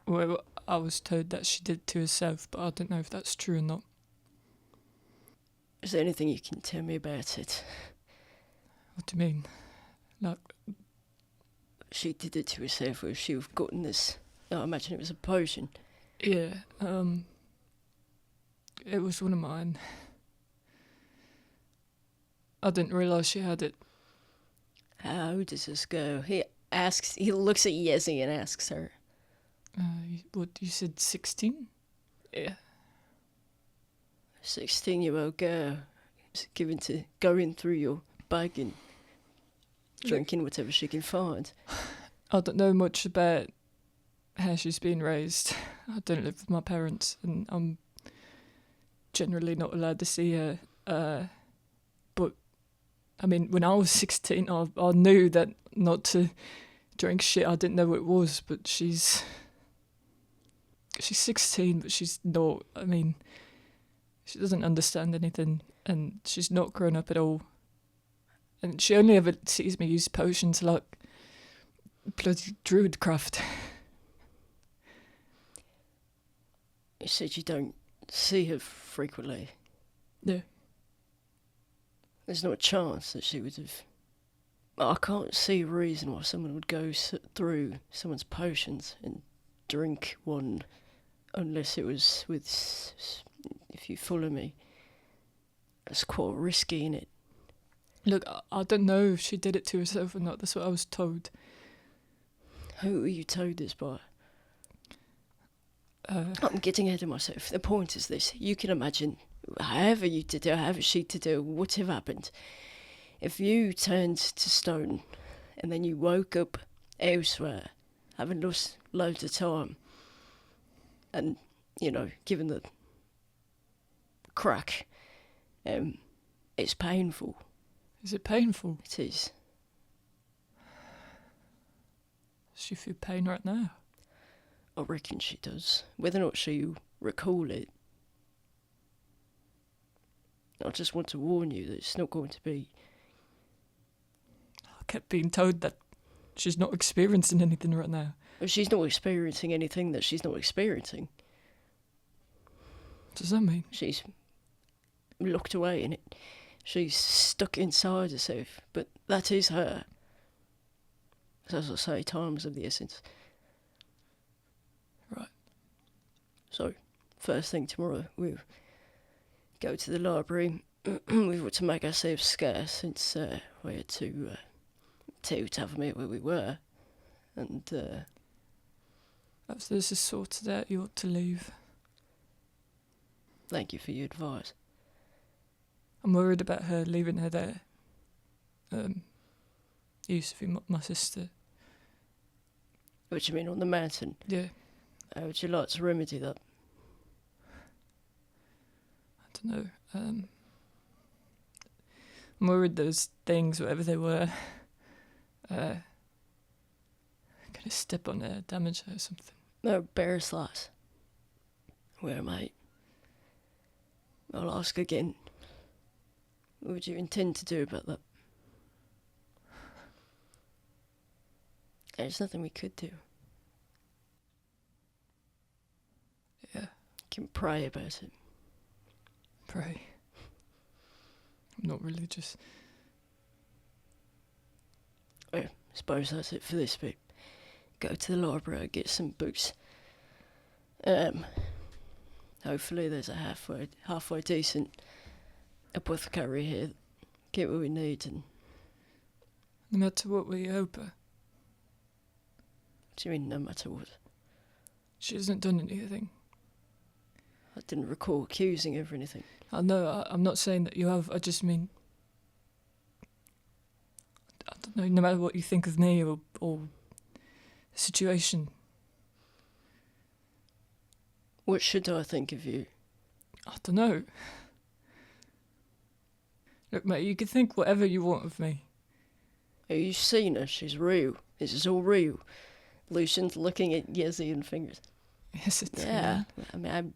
Well, I was told that she did it to herself, but I don't know if that's true or not. Is there anything you can tell me about it? What do you mean? Like, she did it to herself, or she have gotten this... I imagine it was a potion. yeah, it was one of mine. I didn't realise she had it. How does this go? He looks at Yezi and asks her. What, you said 16? Yeah. 16-year-old girl is going through your bag and drinking whatever she can find. I don't know much about how she's been raised. I don't live with my parents, and I'm generally not allowed to see her. But, I mean, when I was 16, I knew that not to drink shit. I didn't know what it was, but she's 16, but she's not. I mean, she doesn't understand anything, and she's not grown up at all. And she only ever sees me use potions like bloody druidcraft. You said you don't see her frequently. Yeah. There's not a chance that she would have... I can't see a reason why someone would go through someone's potions and drink one unless it was with... If you follow me, it's quite risky, innit? Look, I don't know if she did it to herself or not. That's what I was told. Who are you told this by? I'm getting ahead of myself. The point is this. You can imagine, however you did it, however she did it, whatever happened. If you turned to stone and then you woke up elsewhere, having lost loads of time, and, given the crack, it's painful. Is it painful? It is. Does she feel pain right now? I reckon she does. Whether or not she recall it. I just want to warn you that it's not going to be... I kept being told that she's not experiencing anything right now. She's not experiencing anything that she's not experiencing. What does that mean? She's locked away in it. She's stuck inside herself. But that is her. As I say, time's of the essence. Right. So, first thing tomorrow, we'll go to the library. We've got to make ourselves scarce since we had to have a meet where we were. And after this is sorted out, you ought to leave. Thank you for your advice. I'm worried about her, leaving her there. Used to be my sister. What do you mean, on the mountain? Yeah. How would you like to remedy that? I don't know. I'm worried those things, whatever they were, gonna step on her, damage her or something. No, bear slice. Well, mate, I'll ask again. What would you intend to do about that? There's nothing we could do. Yeah. You can pray about it. Pray. I'm not religious. Well, I suppose that's it for this bit. Go to the library, get some books. Hopefully there's a halfway decent apothecary here. Get what we need, and No matter what we owe her, what do you mean, no matter what? she hasn't done anything. I didn't recall accusing her of anything. I know, I'm not saying that you have, I just mean, I don't know, no matter what you think of me or the situation. What should I think of you? I don't know. Look, mate, you can think whatever you want of me. Have you seen her? She's real. This is all real. Lucian's looking at Yezi and fingers. Yes, it's Yeah, I mean,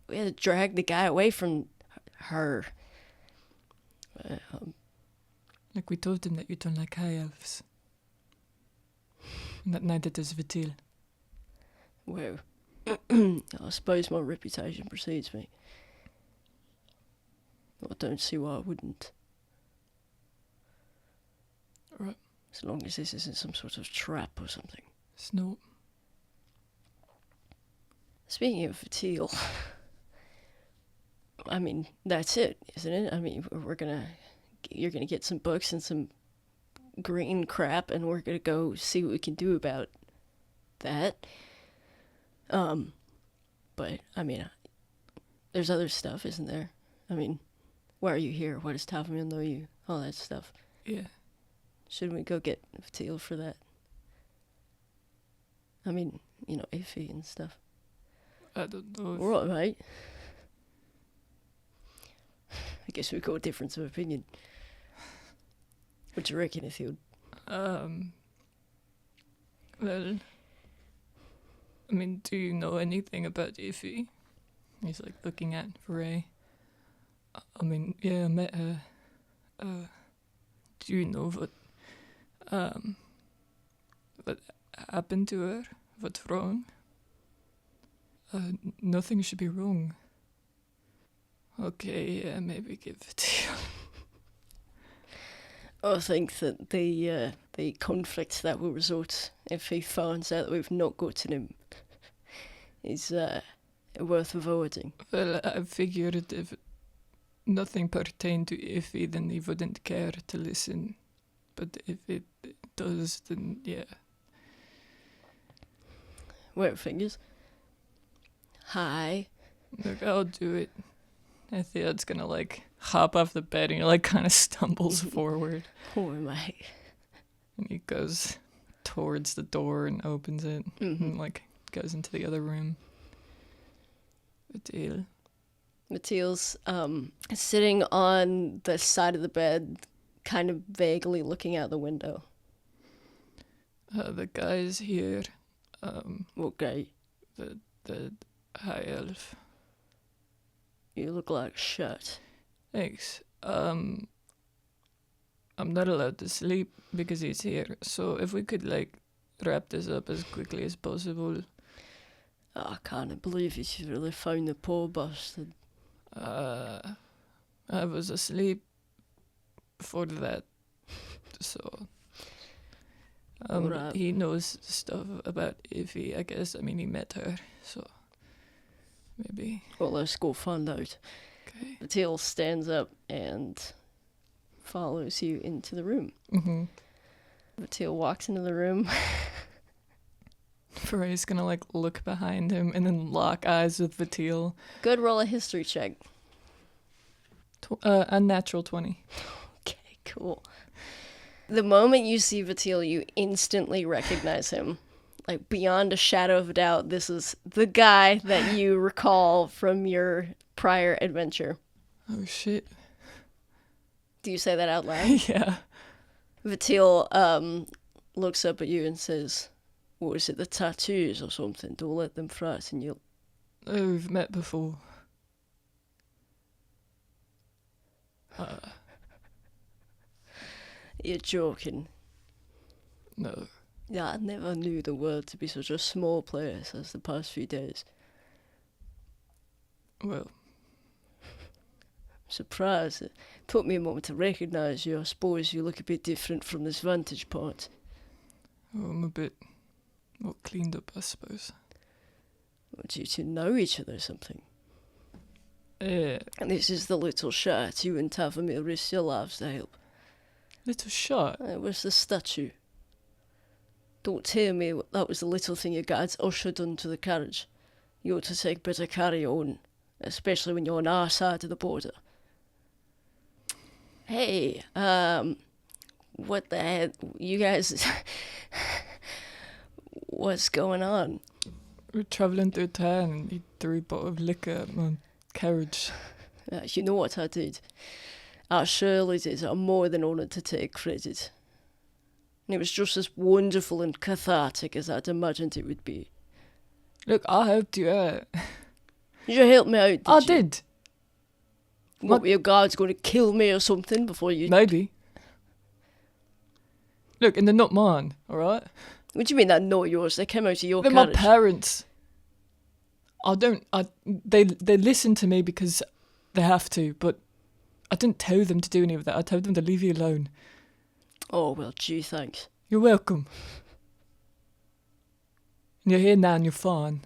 we had to drag the guy away from her. Like we told him that you don't like high elves. And that neither does Vitil. Well, I suppose my reputation precedes me. I don't see why I wouldn't. Right. As long as this isn't some sort of trap or something. It's not. Speaking of Vitil, I mean, that's it, isn't it? I mean, you're gonna get some books and some green crap, and we're gonna go see what we can do about that. But I mean, there's other stuff, isn't there? I mean, why are you here? Why does Tavamil know you? All that stuff. Yeah. Shouldn't we go get Vitil for that? I mean, Iffy and stuff. I don't know. We're all right. I guess we've got a difference of opinion. What do you reckon, Ithiel? Well, I mean, do you know anything about Iffy? He's like looking at Vahrae. I mean, yeah, I met her. Do you know what happened to her? What's wrong? Nothing should be wrong. Okay, yeah, maybe give it to you. I think that the conflict that will result if he finds out that we've not gotten him is worth avoiding. Well, I figured if nothing pertained to Iffy, then he wouldn't care to listen. But if it does, then yeah. Well, fingers. Hi. Look, I'll do it. Ethiad's gonna like hop off the bed and he like kind of stumbles forward. Poor mate. And he goes towards the door and opens it and like goes into the other room. Vitil. Matil's sitting on the side of the bed, kind of vaguely looking out the window. The guy's here. What guy? The high elf. You look like shit. Thanks. I'm not allowed to sleep because he's here. So if we could like wrap this up as quickly as possible. I can't believe you really found the poor bastard. I was asleep for that. So Right. he knows stuff about Iffy, I guess. I mean, he met her, so Maybe. Well, let's go find out. Okay. Vahrae stands up and follows you into the room. Mm-hmm. Vahrae walks into the room. Vahrae's gonna like look behind him and then lock eyes with Vahrae. Good, roll a history check. A natural 20. Okay, cool. The moment you see Vahrae, you instantly recognize him. Like, beyond a shadow of a doubt, this is the guy that you recall from your prior adventure. Oh shit. Do you say that out loud? Yeah. Vahrae looks up at you and says, "What is it, the tattoos or something? Don't let them frighten you." Oh, we've met before. You're joking. No. Yeah, I never knew the world to be such a small place as the past few days. Well, Surprised. It took me a moment to recognise you. I suppose you look a bit different from this vantage point. I'm a bit more cleaned up, I suppose. Do you two know each other or something? And And this is the little shirt you and Tavamir risked your lives to help. little shot. It was the statue. Don't tell me that was the little thing your guides ushered onto the carriage. You ought to take better care of your own, especially when you're on our side of the border. Hey, what the heck? You guys, what's going on? We're travelling through town and he threw a bottle of liquor at my carriage. You know what I did? I surely did. I'm more than honoured to take credit. And it was just as wonderful and cathartic as I'd imagined it would be. Look, I helped you out. Did you help me out? I you? did. What, were your guards going to kill me or something before you... Maybe. Look, and they're not mine, alright? What do you mean they're not yours? They came out of your They're carriage. my parents. They listen to me because they have to, but I didn't tell them to do any of that. I told them to leave you alone. Oh, well, gee, thanks. You're welcome. And you're here now and you're fine.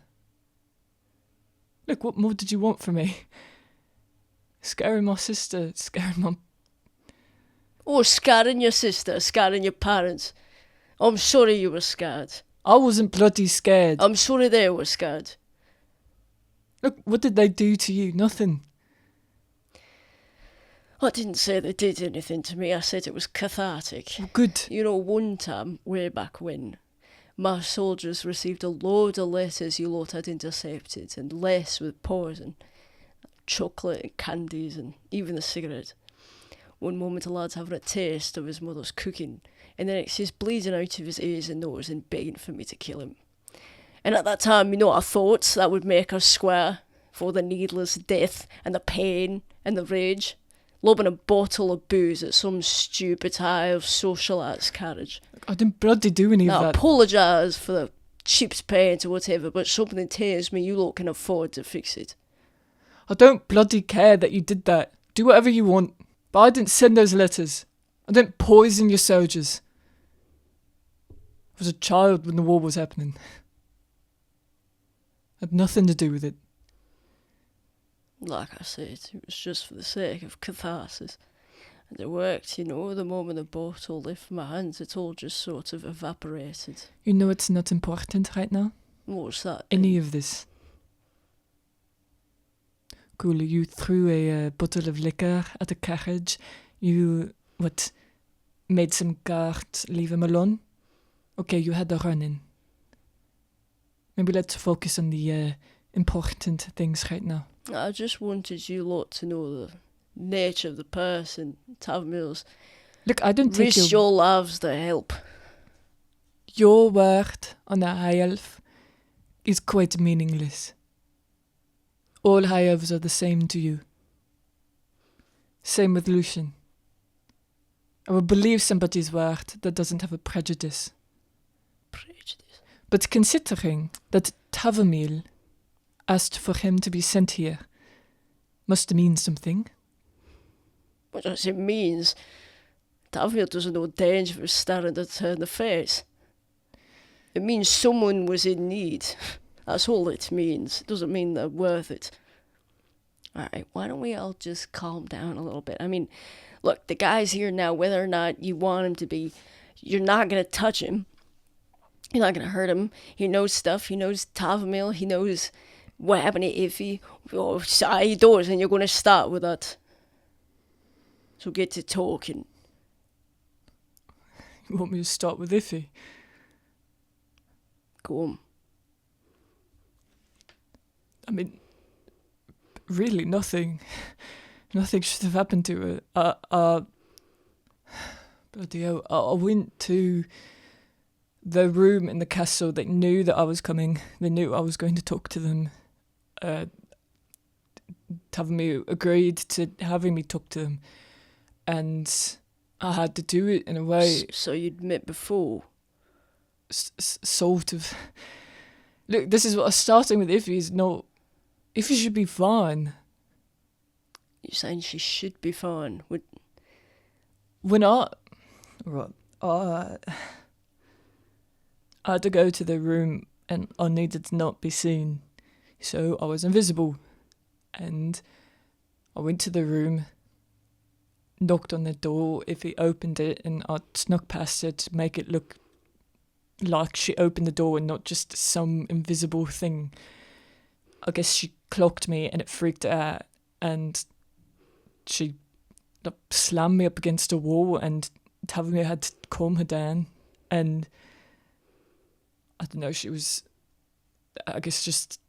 Look, what more did you want from me? Scaring my sister, scaring my... Oh, scaring your sister, scaring your parents. I'm sorry you were scared. I wasn't bloody scared. I'm sorry they were scared. Look, what did they do to you? Nothing. I didn't say they did anything to me. I said it was cathartic. Good. You know, one time, way back when, my soldiers received a load of letters you lot had intercepted, and less with poison. Chocolate and candies and even a cigarette. One moment a lad's having a taste of his mother's cooking, and the next he's bleeding out of his ears and nose and begging for me to kill him. And at that time, you know what I thought? That would make us square for the needless death and the pain and the rage. Lobbing a bottle of booze at some stupid high of socialite's carriage. I didn't bloody do any Now, of I that. apologise for the ship's paint or whatever, but something tells me you lot can afford to fix it. I don't bloody care that you did that. Do whatever you want. But I didn't send those letters. I didn't poison your soldiers. I was a child when the war was happening. I had nothing to do with it. Like I said, it was just for the sake of catharsis. And it worked, you know. The moment the bottle left my hands, it all just sort of evaporated. You know it's not important right now? What's that? Any of this. Cool, you threw a bottle of liquor at a carriage. You, made some guards leave him alone? Okay, you had a run-in. Maybe let's focus on the important things right now. I just wanted you lot to know the nature of the person, Tavmills. Look, I don't take Risk your lives to help. Your word on a high elf is quite meaningless. All high elves are the same to you. Same with Lucian. I will believe somebody's word that doesn't have a prejudice. Prejudice. But considering that Tavamil asked for him to be sent here, must mean something. What does it mean? Tavmil doesn't know danger of staring at her in the face. It means someone was in need. That's all it means. It doesn't mean they're worth it. Alright, why don't we all just calm down a little bit? I mean, look, the guy's here now, whether or not you want him to be. You're not gonna touch him. You're not gonna hurt him. He knows stuff. He knows Tavamil. He knows what happened to Iffy. Oh, he does, and you're gonna start with that. So get to talking. You want me to start with Iffy? Go on. I mean, really nothing. Nothing should have happened to her. Bloody hell. I went to the room in the castle. They knew that I was coming. They knew I was going to talk to them. Tavamil agreed to having me talk to them. And I had to do it in a way. So you'd met before? Sort of. Look, this is what I was starting with. Iffy is not. Iffy should be fine. You're saying she should be fine? When right, I had to go to the room and I needed to not be seen, so I was invisible. And I went to the room, knocked on the door. Iffy opened it, and I snuck past it to make it look like she opened the door and not just some invisible thing. I guess she clocked me and it freaked her out, and she slammed me up against a wall, and Tavamir had to calm her down. And I don't know, she was, I guess, just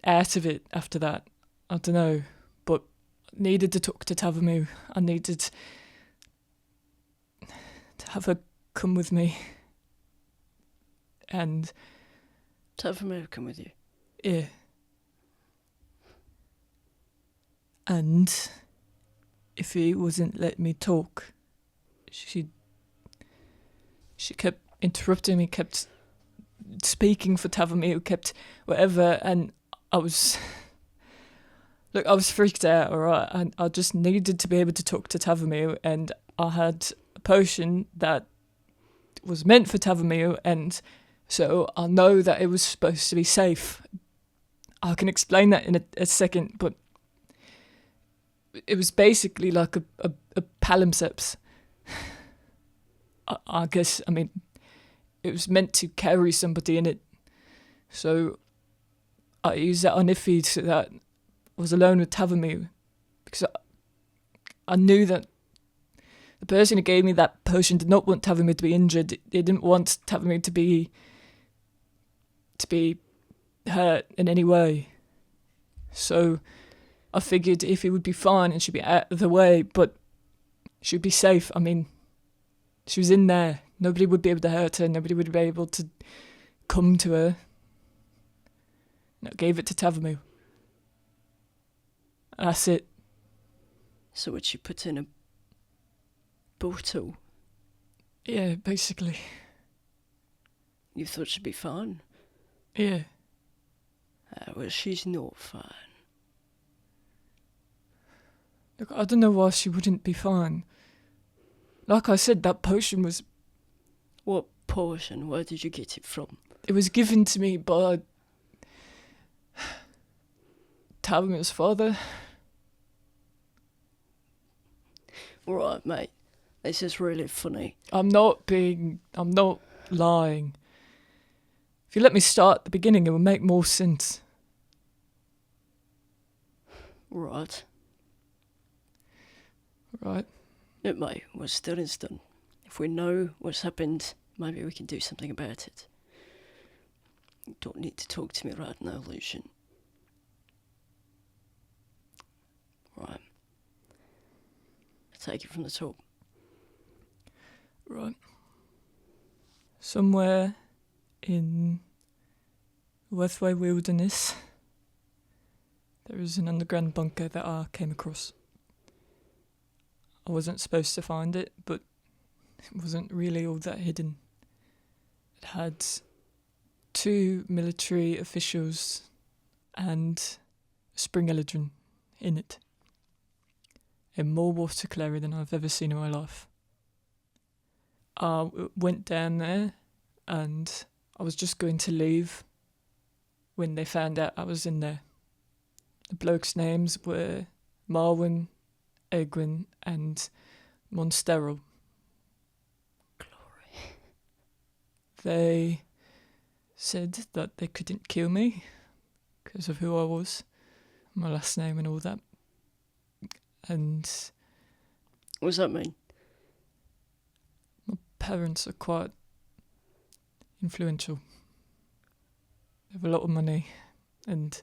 out of it after that. I don't know, but I needed to talk to Tavamir. I needed to have her come with me. And Tavamir come with you? Yeah. And if he wasn't letting me talk, she kept interrupting me, kept speaking for Tavamir, kept whatever, and I was freaked out, alright, and I just needed to be able to talk to Tavamir, and I had a potion that was meant for Tavamir, and so I know that it was supposed to be safe. I can explain that in a second, but it was basically like a palimpsests. I guess, I mean, it was meant to carry somebody in it. So I used that on Iffy so that I was alone with Tavamir, because I knew that the person who gave me that potion did not want Tavamir to be injured. They didn't want Tavamir to be hurt in any way. So I figured Iffy would be fine and she'd be out of the way, but she'd be safe. I mean, she was in there. Nobody would be able to hurt her. Nobody would be able to come to her. And I gave it to Tavamir. That's it. So what, she put in a bottle? Yeah, basically. You thought she'd be fine? Yeah. Well, she's not fine. Look, I don't know why she wouldn't be fine. Like I said, that potion was... What potion? Where did you get it from? It was given to me by Tavamir's father. Right, mate. This is really funny. I'm not lying. If you let me start at the beginning, it will make more sense. Right. Right. Look, mate, what's done is done. If we know what's happened, maybe we can do something about it. You don't need to talk to me right now, Lucian. Right. I'll take it from the top. Right. Somewhere in Westway Wilderness, there is an underground bunker that I came across. I wasn't supposed to find it, but it wasn't really all that hidden. It had 2 military officials and a spring eldrin in it. And more water clearer than I've ever seen in my life. I went down there and I was just going to leave when they found out I was in there. The blokes' names were Marwyn, Egwin, and Monstero. Glory. They said that they couldn't kill me because of who I was, my last name and all that. And What does that mean? my parents are quite influential. They have a lot of money and...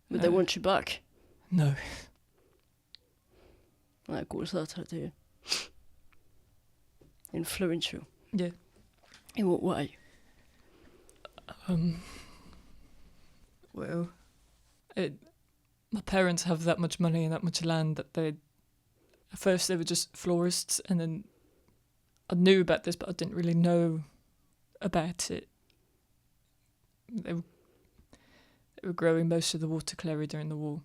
But they want you back. No. Like, what's that idea? Influential. Yeah. In what way? Well, my parents have that much money and that much land that at first they were just florists, and then I knew about this, but I didn't really know about it. They were growing most of the water clary during the war.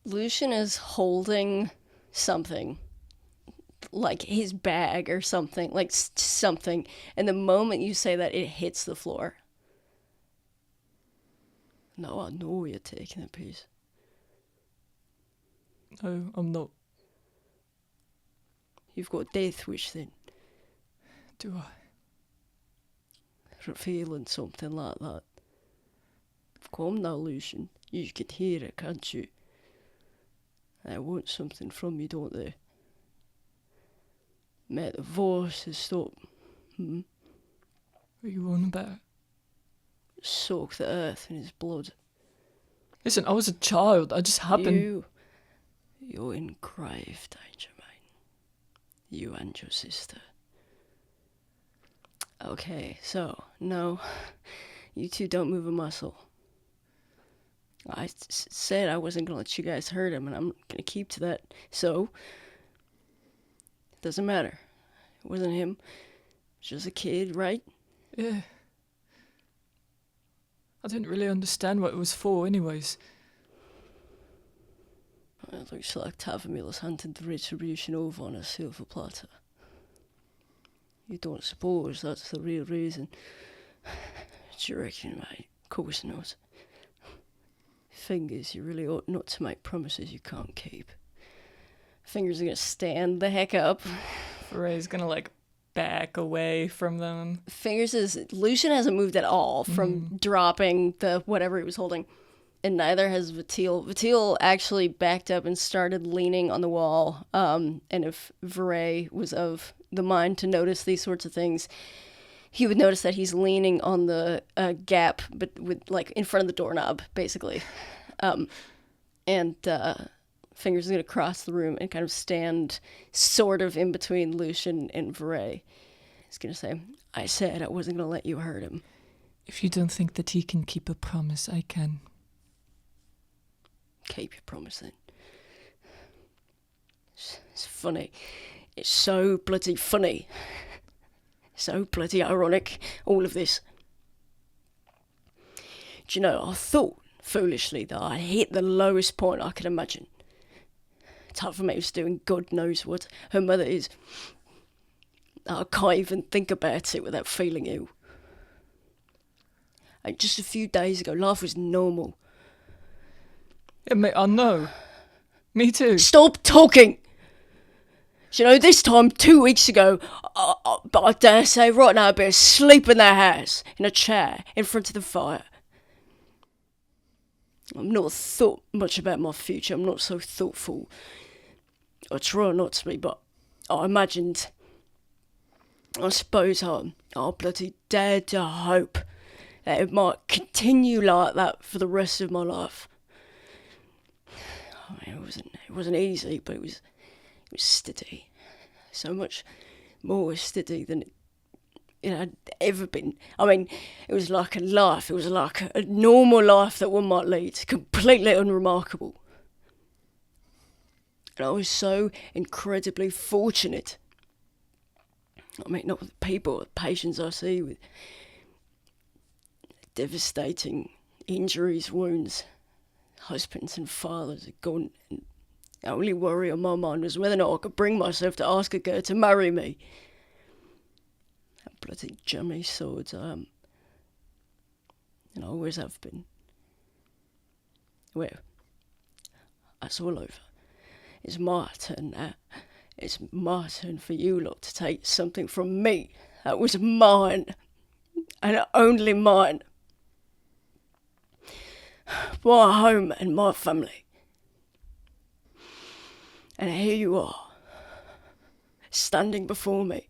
Lucian is holding something, like his bag or something, like something, and the moment you say that, it hits the floor. No, I know you're taking a piece. No, I'm not. You've got a death wish then. Do I? For feeling something like that. Come now, Lucian. You can hear it, can't you? They want something from you, don't they? Make the voices stop. What are you on about? Soak the earth in his blood. Listen, I was a child. I just happened... You're in grave danger, mate. You and your sister. Okay, so, no. You two don't move a muscle. I said I wasn't going to let you guys hurt him, and I'm going to keep to that. So, it doesn't matter. It wasn't him. It was just a kid, right? Yeah. I didn't really understand what it was for anyways. It looks like Tavermilla's handed the retribution over on a silver platter. You don't suppose that's the real reason? Do you reckon, mate? Of course not. Fingers, you really ought not to make promises you can't keep. Fingers are gonna stand the heck up. Vahrae's gonna, back away from them. Lucian hasn't moved at all from dropping the whatever he was holding. And neither has Vatil. Vatil actually backed up and started leaning on the wall. And if Vahrae was of the mind to notice these sorts of things, he would notice that he's leaning on the gap, but with in front of the doorknob, basically. Fingers is going to cross the room and kind of stand sort of in between Lucian and Vahrae. He's going to say, I said I wasn't going to let you hurt him. If you don't think that he can keep a promise, I can. Keep your promise then. It's funny. It's so bloody funny. So bloody ironic, all of this. Do you know, I thought, foolishly, that I hit the lowest point I could imagine. Tavermilla's doing God knows what. Her mother is. I can't even think about it without feeling ill. And just a few days ago, life was normal. Yeah, mate, I know. Me too. Stop talking! You know, this time, 2 weeks ago, but I dare say right now I'd be asleep in their house, in a chair, in front of the fire. I've not thought much about my future. I'm not so thoughtful. I try not to be, but I imagined... I suppose I bloody dared to hope that it might continue like that for the rest of my life. I mean, it wasn't easy, but it was steady. So much more steady than it had ever been. I mean, it was like a life. It was like a normal life that one might lead. Completely unremarkable. And I was so incredibly fortunate. I mean, not with the people, the patients I see with devastating injuries, wounds. Husbands and fathers are gone. And the only worry on my mind was whether or not I could bring myself to ask a girl to marry me. That bloody jummy swords I am. and I always have been. Well, that's all over. It's my turn now. It's my turn for you lot to take something from me that was mine, and only mine. My home and my family. And here you are, standing before me.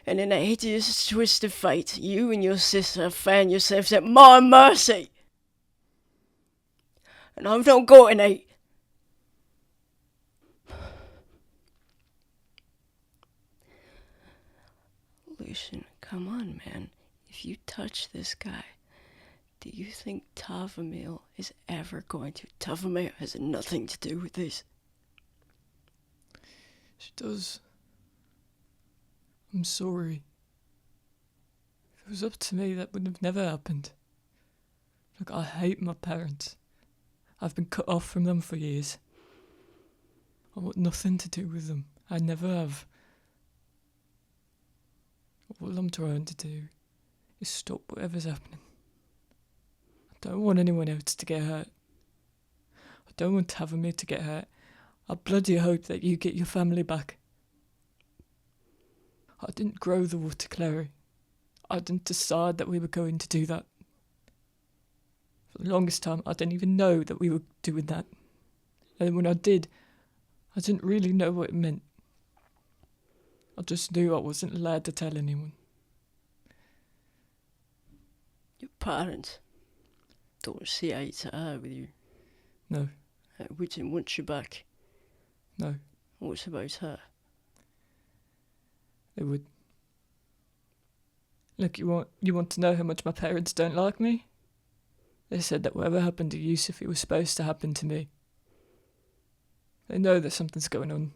And in a hideous twist of fate, you and your sister have found yourselves at my mercy. And I've not got any. Lucian, come on, man. If you touch this guy, do you think Tavamil is ever going to? Tavamil has nothing to do with this. She does. I'm sorry. If it was up to me, that would have never happened. Look, I hate my parents. I've been cut off from them for years. I want nothing to do with them. I never have. All I'm trying to do is stop whatever's happening. I don't want anyone else to get hurt. I don't want Tavamir to get hurt. I bloody hope that you get your family back. I didn't grow the water clary. I didn't decide that we were going to do that. For the longest time, I didn't even know that we were doing that. And when I did, I didn't really know what it meant. I just knew I wasn't allowed to tell anyone. Your parents don't see eye to eye with you. No. We didn't want you back. No. What's about her? They would. Look, you want to know how much my parents don't like me? They said that whatever happened to Yusuf, it was supposed to happen to me. They know that something's going on.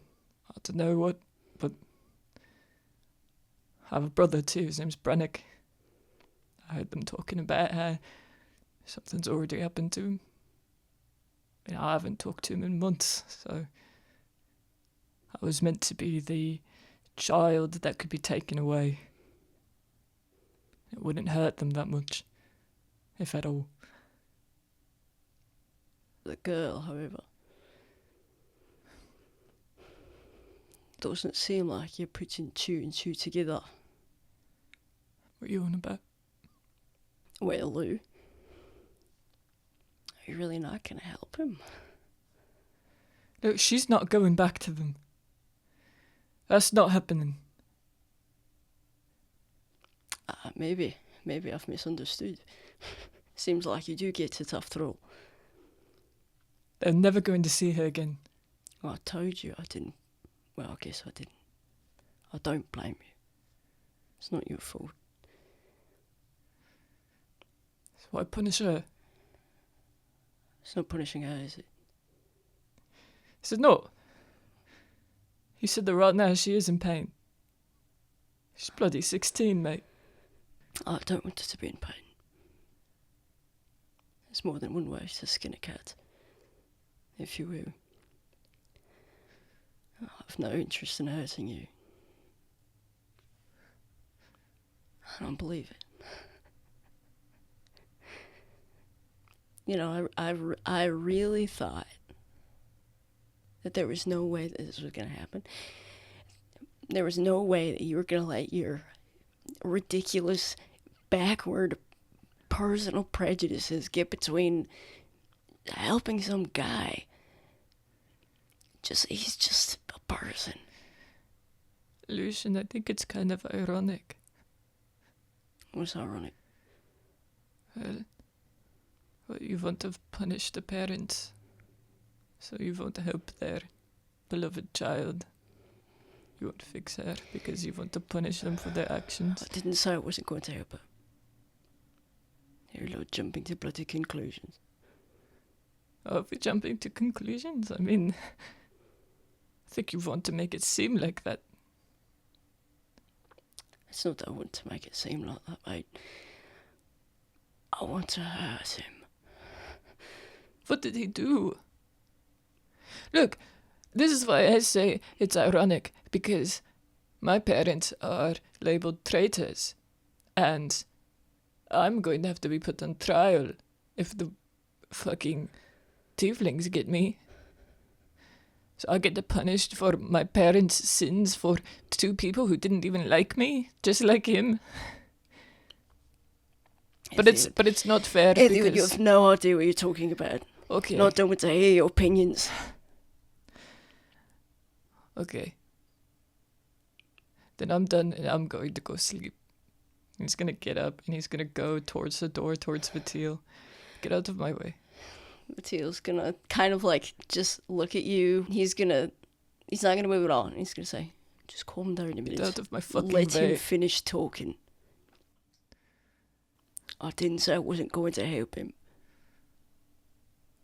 I don't know what, but I have a brother too, his name's Brannick. I heard them talking about how something's already happened to him. I haven't talked to him in months, so I was meant to be the child that could be taken away. It wouldn't hurt them that much, if at all. The girl, however, doesn't seem like you're putting two and two together. What are you on about? Well, Lou, are you really not going to help him? Look, she's not going back to them. That's not happening. Maybe I've misunderstood. Seems like you do get it after all. They're never going to see her again. I told you I didn't. Well, I guess I didn't. I don't blame you. It's not your fault. So why punish her? It's not punishing her, is it? He said, no. He said that right now she is in pain. She's bloody 16, mate. I don't want her to be in pain. There's more than one way to skin a cat, if you will. I've no interest in hurting you. I don't believe it. You know, I really thought that there was no way that this was going to happen. There was no way that you were going to let your ridiculous, backward, personal prejudices get between helping some guy. He's just a person. Lucian, I think it's kind of ironic. What's ironic? Well, you want to punish the parents, so you want to help their beloved child. You want to fix her because you want to punish them for their actions. I didn't say I wasn't going to help her. You're not jumping to bloody conclusions. Oh, if we're jumping to conclusions, I mean, I think you want to make it seem like that. It's not that I want to make it seem like that, mate. I want to hurt him. What did he do? Look, this is why I say it's ironic, because my parents are labelled traitors, and I'm going to have to be put on trial if the fucking tieflings get me. So I get punished for my parents' sins for 2 people who didn't even like me, just like him. But it's not fair Edward, because you have no idea what you're talking about. okay. Not don't want to hear your opinions. Okay. Then I'm done and I'm going to go sleep. He's gonna get up and he's gonna go towards the door, towards Vatil. Get out of my way. Vatil's gonna kind of like just look at you. He's not gonna move at all. He's gonna say, just calm down a minute. Get out of my fucking Let way. him finish talking. I didn't say I wasn't going to help him.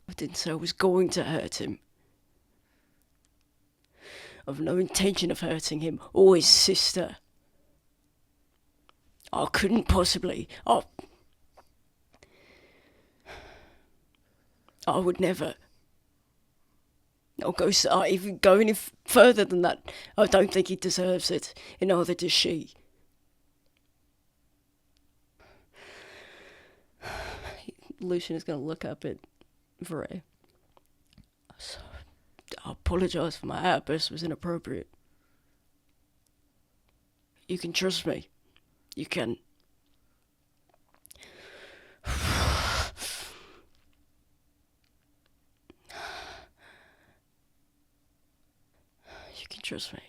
I didn't say I was going to hurt him. I've no intention of hurting him or his sister. I couldn't possibly. I would never. I'll even go any further than that. I don't think he deserves it, and neither does she. Lucian is going to look up at Vahrae. So, I apologise for my outburst. It was inappropriate. You can trust me. You can. You can trust me.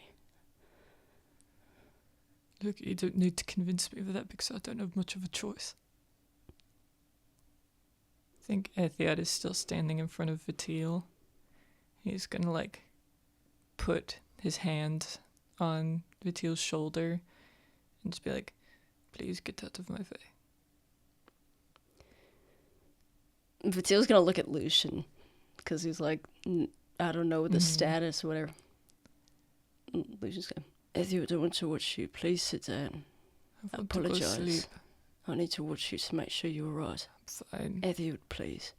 Look, you don't need to convince me of that because I don't have much of a choice. I think Ethiad is still standing in front of Vatil. He's gonna like put his hand on Vatil's shoulder and just be like, please get out of my way. Vatil's going to look at Lucian because he's like, I don't know the status or whatever. Lucian's going, Ethiad, I don't want to watch you. Please sit down. I apologise. I need to watch you to make sure you're right. Fine. Ethiad, please.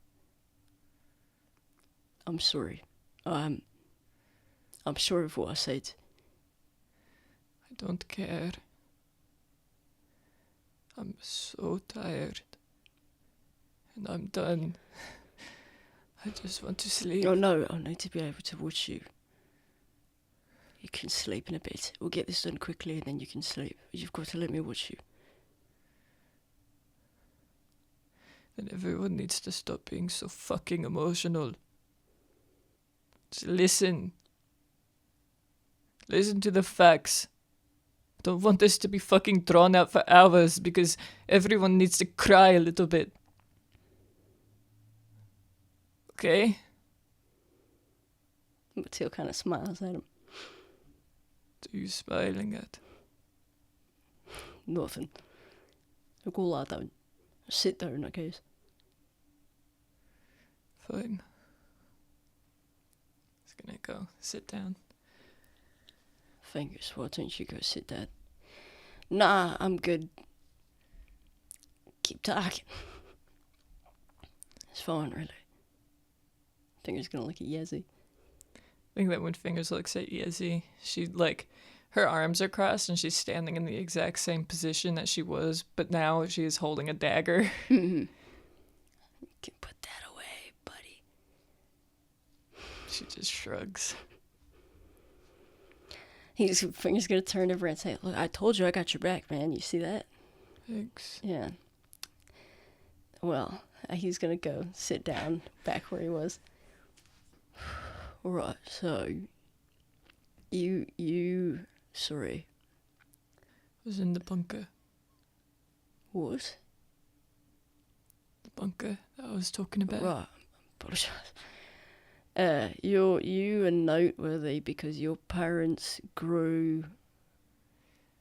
I'm sorry. I'm sorry for what I said. I don't care. I'm so tired. And I'm done. I just want to sleep. Oh no, I need to be able to watch you. You can sleep in a bit. We'll get this done quickly and then you can sleep. You've got to let me watch you. And everyone needs to stop being so fucking emotional. Just listen. Listen to the facts. Don't want this to be fucking drawn out for hours because everyone needs to cry a little bit. Okay? Vatil kind of smiles at him. What are you smiling at? Nothing. I'll go lie down. Sit down, I guess. Fine. He's gonna go sit down. Fingers, why don't you go sit down? Nah, I'm good. Keep talking. It's fine, really. Fingers gonna look at Yezi. I think that when Fingers looks at Yezi, she like her arms are crossed and she's standing in the exact same position that she was, but now she is holding a dagger. You can put that away, buddy. She just shrugs. Fingers gonna turn over and say, "Look, I told you I got your back, man. You see that?" Thanks. Yeah. Well, he's gonna go sit down back where he was. Alright, so sorry. I was in the bunker. What? The bunker that I was talking about. Right, apologise. You are noteworthy because your parents grew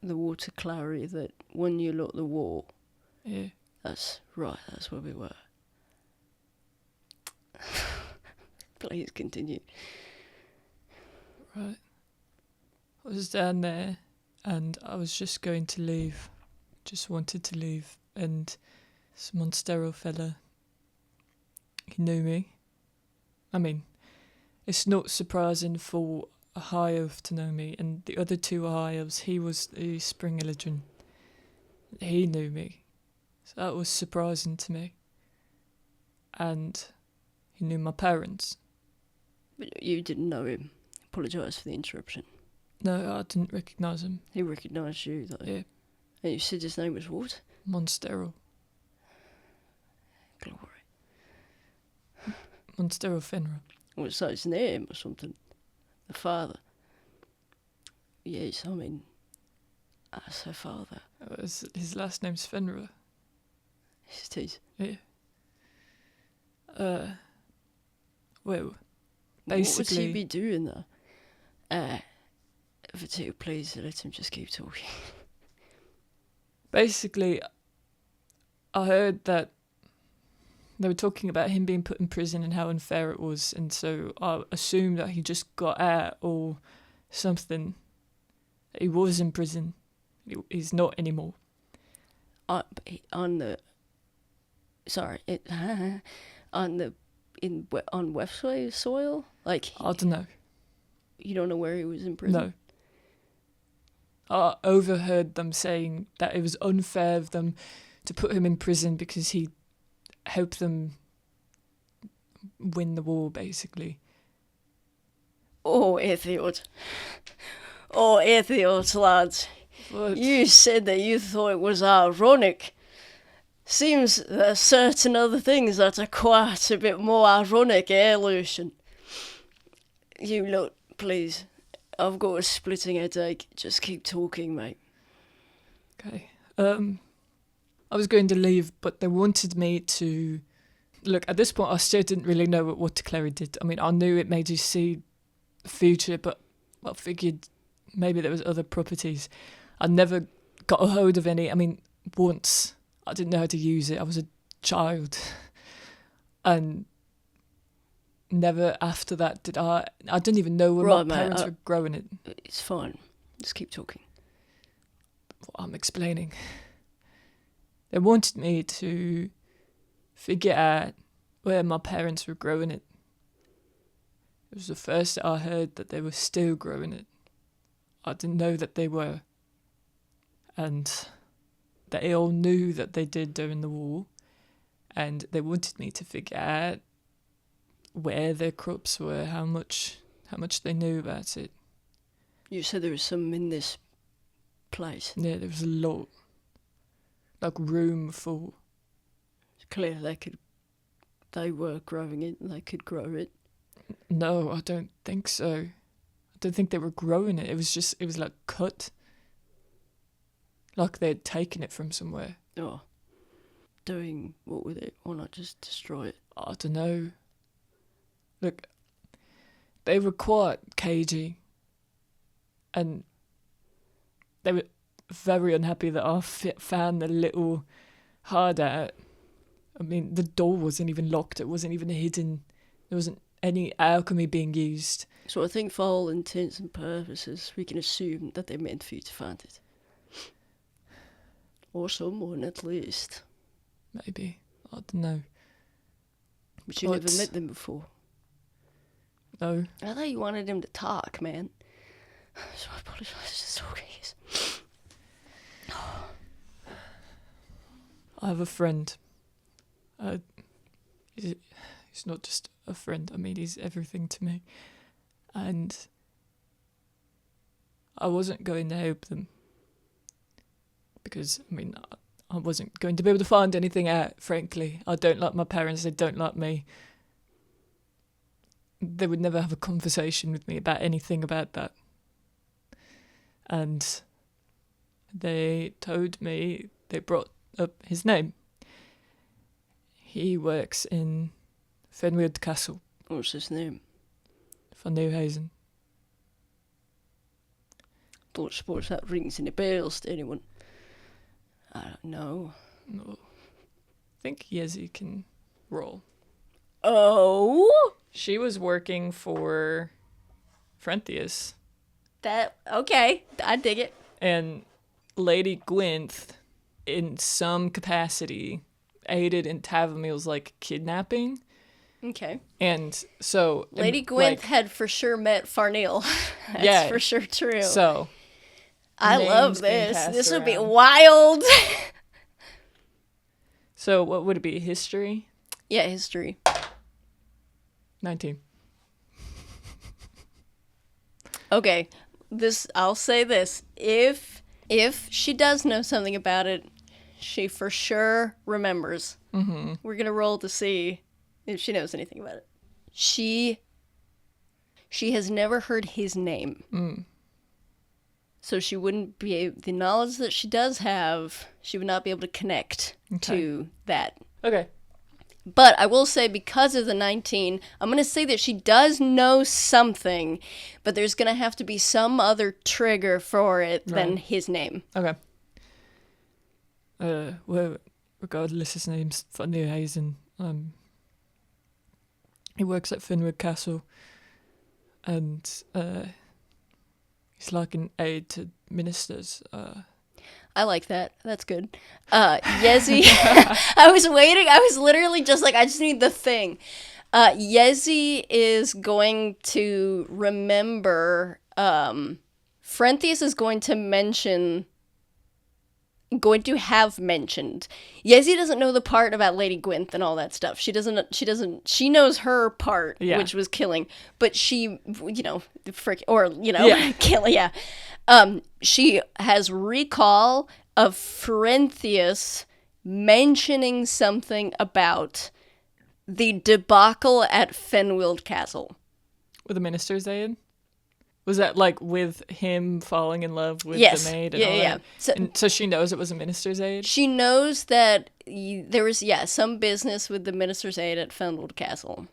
the water clary that won you lot the war. Yeah. That's right, that's where we were. Please continue. Right. I was down there and I was just going to leave. Just wanted to leave. And this Monstero fella, he knew me. I mean, it's not surprising for a high elf to know me. And the other 2 high elves, he was the Spring Illigen. He knew me. So that was surprising to me. And he knew my parents. But you didn't know him. Apologise for the interruption. No, I didn't recognise him. He recognised you, though. Yeah. And you said his name was what? Monstero. Glory. Monstero Fenra. Was that his name or something? The father. Yes, I mean, as her father. His last name's Fenra. It is. Yeah. Well, What would basically... he be doing there? For two, please let him just keep talking. Basically, I heard that they were talking about him being put in prison and how unfair it was, and so I assumed that he just got out or something. He was in prison. He's not anymore. On Westway soil? Like, I don't know. you don't know where he was in prison? No. I overheard them saying that it was unfair of them to put him in prison because he helped them win the war, basically. Oh, idiot. Oh, idiot, lads. But You said that you thought it was ironic. Seems there's certain other things that are quite a bit more ironic, Lucian? You look, please. I've got a splitting headache. Just keep talking, mate. okay. I was going to leave, but they wanted me to... Look, at this point, I still didn't really know what Declare did. I mean, I knew it made you see the future, but I figured maybe there was other properties. I never got a hold of any. I mean, once I didn't know how to use it. I was a child. And never after that did I didn't even know when Right, my mate, parents were growing it. It's fine. Just keep talking. What I'm explaining. They wanted me to figure out where my parents were growing it. It was the first that I heard that they were still growing it. I didn't know that they were. And they all knew that they did during the war. And they wanted me to figure out where their crops were, how much they knew about it. You said there was some in this place. Yeah, there was a lot. Like room full. It's clear they were growing it and they could grow it. No, I don't think so. I don't think they were growing it. It was like cut. Like they'd taken it from somewhere. Oh. Doing what with it? Why not just destroy it? I don't know. Look, they were quite cagey. And they were very unhappy that I found the little hard out. I mean, the door wasn't even locked. It wasn't even hidden. There wasn't any alchemy being used. So I think for all intents and purposes, we can assume that they meant for you to find it. Or someone, at least. Maybe. I don't know. But you never met them before. No. I thought you wanted him to talk, man. So I apologise, it's okay. I have a friend. He's not just a friend. I mean, he's everything to me. And I wasn't going to help them. Because, I mean, I wasn't going to be able to find anything out, frankly. I don't like my parents. They don't like me. They would never have a conversation with me about anything about that. And they told me, they brought up his name. He works in Fenweird Castle. What's his name? Van Nieuwhuizen. Don't suppose that rings any bells to anyone. I don't know. No. I think Yezi can roll. Oh? She was working for Frenthius. Okay, I dig it. And Lady Gwynth, in some capacity, aided in Tavamil's, like, kidnapping. Okay. And so... Lady Gwynth like, had for sure met Farneel. That's yeah, for sure true. So... I love names being this. passed This would be around. wild. So what would it be? History? Yeah, history. 19. Okay, I'll say this. If she does know something about it, she for sure remembers. Mm-hmm. We're gonna roll to see if she knows anything about it. She has never heard his name. Mm. So she wouldn't be the knowledge that she does have, she would not be able to connect to that. Okay. But I will say, because of the 19, I'm going to say that she does know something, but there's going to have to be some other trigger for it than his name. Okay. Well, regardless, his name's Fenrir Hazen. He works at Fenra Castle, and he's like an aide to ministers. I like that. That's good. Yezi, I was waiting. I was literally just like, I just need the thing. Yezi is going to remember. Frenthius is going to have mentioned. Yezi doesn't know the part about Lady Gwynth and all that stuff. She knows her part, which was killing, but she, kill, yeah. She has recall of Frenthius mentioning something about the debacle at Fenwild Castle. With the minister's aid? Was that like with him falling in love with the maid? And all that? So she knows it was a minister's aid? She knows that there was, some business with the minister's aid at Fenwild Castle.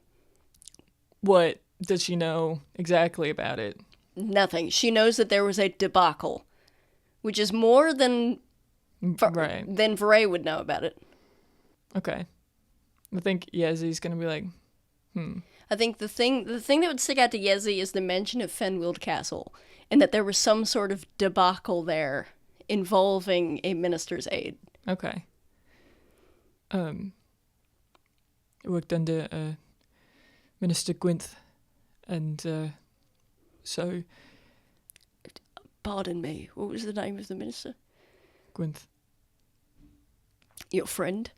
What does she know exactly about it? Nothing. She knows that there was a debacle, which is more than Vahrae would know about it. Okay. I think Yezi's going to be like, I think the thing that would stick out to Yezi is the mention of Fenwild Castle, and that there was some sort of debacle there involving a minister's aid. Okay. I worked under Minister Gwynth, and so... Pardon me, what was the name of the minister? Gwynth. Your friend?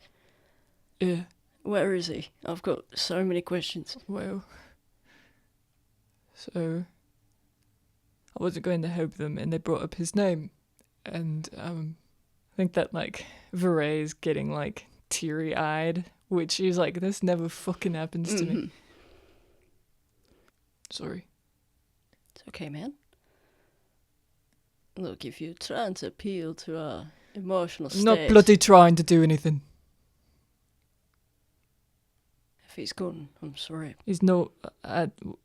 Yeah. Where is he? I've got so many questions. Well, so I wasn't going to help them, and they brought up his name, and I think that like Vahrae is getting like teary-eyed, which she's like, this never fucking happens to me. Sorry. It's okay, man. Look, if you're trying to appeal to our emotional state... Not bloody trying to do anything. If he's gone, I'm sorry. He's no...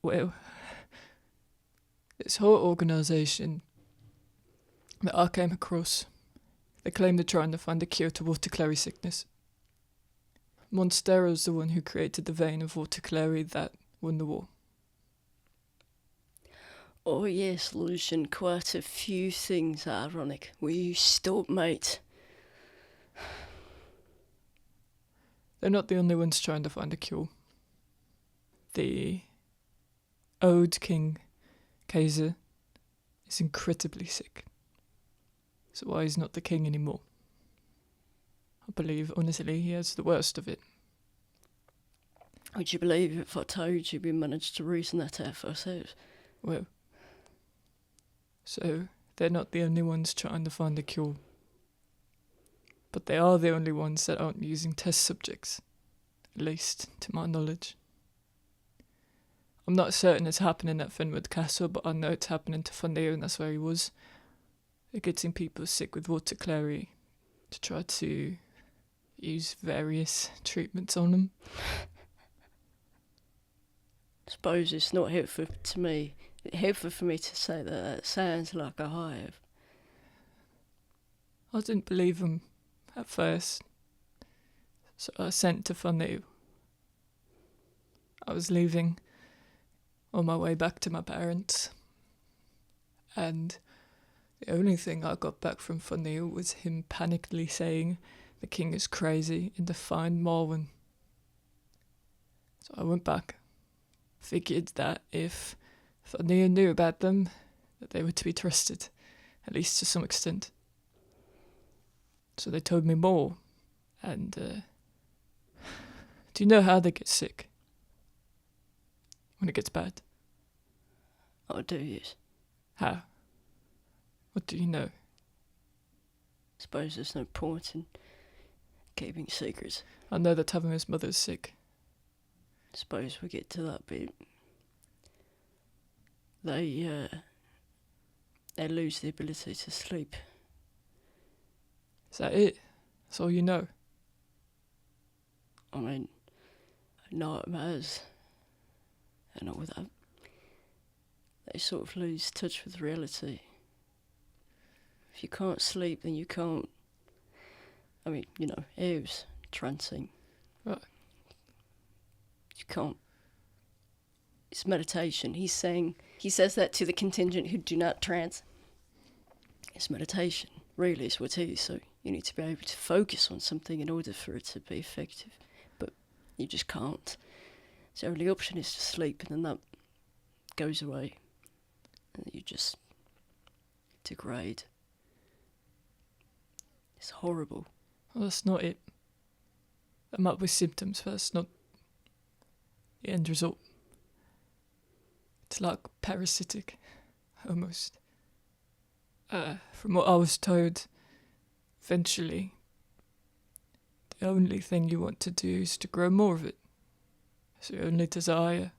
well... This whole organisation that I came across, they claim they're trying to find a cure to water-clary sickness. Monstero's the one who created the vein of water-clary that won the war. Oh yes, Lucian, quite a few things ironic. Will you stop, mate? They're not the only ones trying to find a cure. The old King, Kaiser, is incredibly sick. So why he's not the king anymore? I believe, honestly, he has the worst of it. Would you believe if I told you we managed to reason that out for ourselves? Well, so they're not the only ones trying to find a cure. But they are the only ones that aren't using test subjects, at least to my knowledge. I'm not certain it's happening at Fenwood Castle, but I know it's happening to Fenrir, and that's where he was. They're getting people sick with water-clary to try to use various treatments on them. I suppose it's not helpful for me to say that sounds like a hive. I didn't believe him at first, so I sent to Fenrir. I was leaving on my way back to my parents, and the only thing I got back from Fenrir was him panically saying the king is crazy and to find Marwyn. So I went back, figured that if Fenrir knew about them, that they were to be trusted, at least to some extent. So they told me more, and Do you know how they get sick? When it gets bad? I do, yes. How? What do you know? Suppose there's no point in keeping secrets. I know that Taverner's mother's sick. Suppose we get to that bit. They lose the ability to sleep. Is that it? That's all you know? I mean, I know it matters. And all that. They sort of lose touch with reality. If you can't sleep, then you can't. I mean, you know, Eve's trancing. Right. You can't. It's meditation. He says that to the contingent who do not trance. It's meditation, really, is what it is. So you need to be able to focus on something in order for it to be effective. But you just can't. So the only option is to sleep, and then that goes away. And you just degrade. It's horrible. Well, that's not it. I'm up with symptoms, but that's not the end result. It's like parasitic, almost. From what I was told, eventually, the only thing you want to do is to grow more of it. It's your only desire.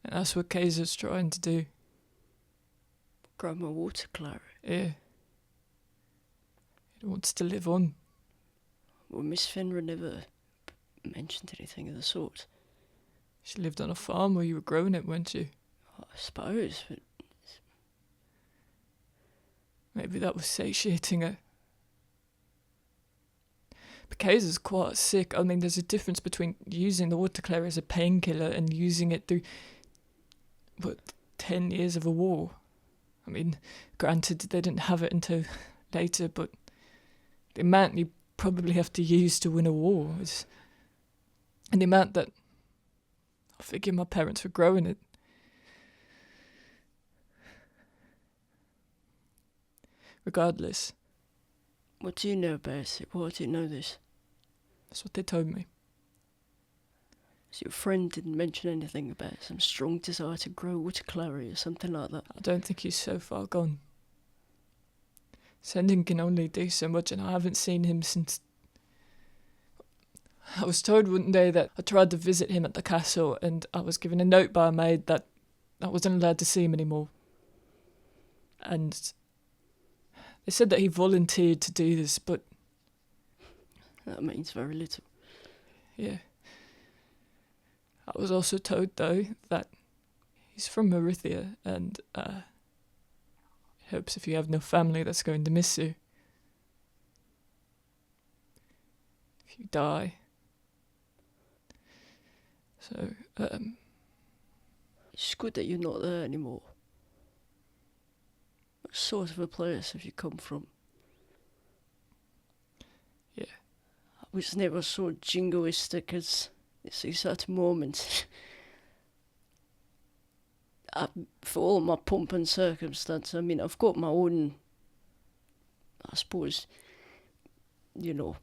And that's what Kaiser's trying to do. Grow more water, Clara. Yeah. He wants to live on. Well, Miss Fenra never mentioned anything of the sort. She lived on a farm where you were growing it, weren't you? I suppose, but Maybe that was satiating her. But Kaiser's quite sick. I mean, there's a difference between using the water clear as a painkiller and using it through, 10 years of a war. I mean, granted, they didn't have it until later, but the amount you probably have to use to win a war is... And the amount that... I figure my parents were growing it. Regardless, what do you know about it? Why do you know this? that's what they told me. So your friend didn't mention anything about some strong desire to grow water clary or something like that? I don't think he's so far gone. Sending can only do so much, and I haven't seen him since... I was told one day that I tried to visit him at the castle, and I was given a note by a maid that I wasn't allowed to see him anymore. And they said that he volunteered to do this, but... That means very little. Yeah. I was also told, though, that he's from Marithia, and it helps if you have no family that's going to miss you. If you die. So, It's good that you're not there anymore. What sort of a place have you come from? Yeah. I was never so jingoistic as this exact moment. For all my pomp and circumstance, I mean, I've got my own, I suppose, you know,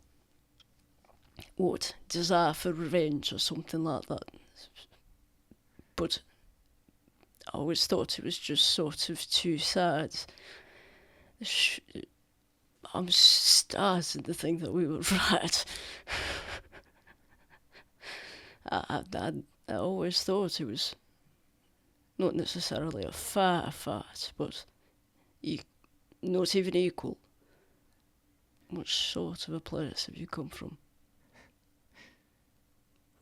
what, desire for revenge or something like that. But I always thought it was just sort of two sides. I'm starting to think that we were right. I always thought it was not necessarily a fair fight, but not even equal. What sort of a place have you come from?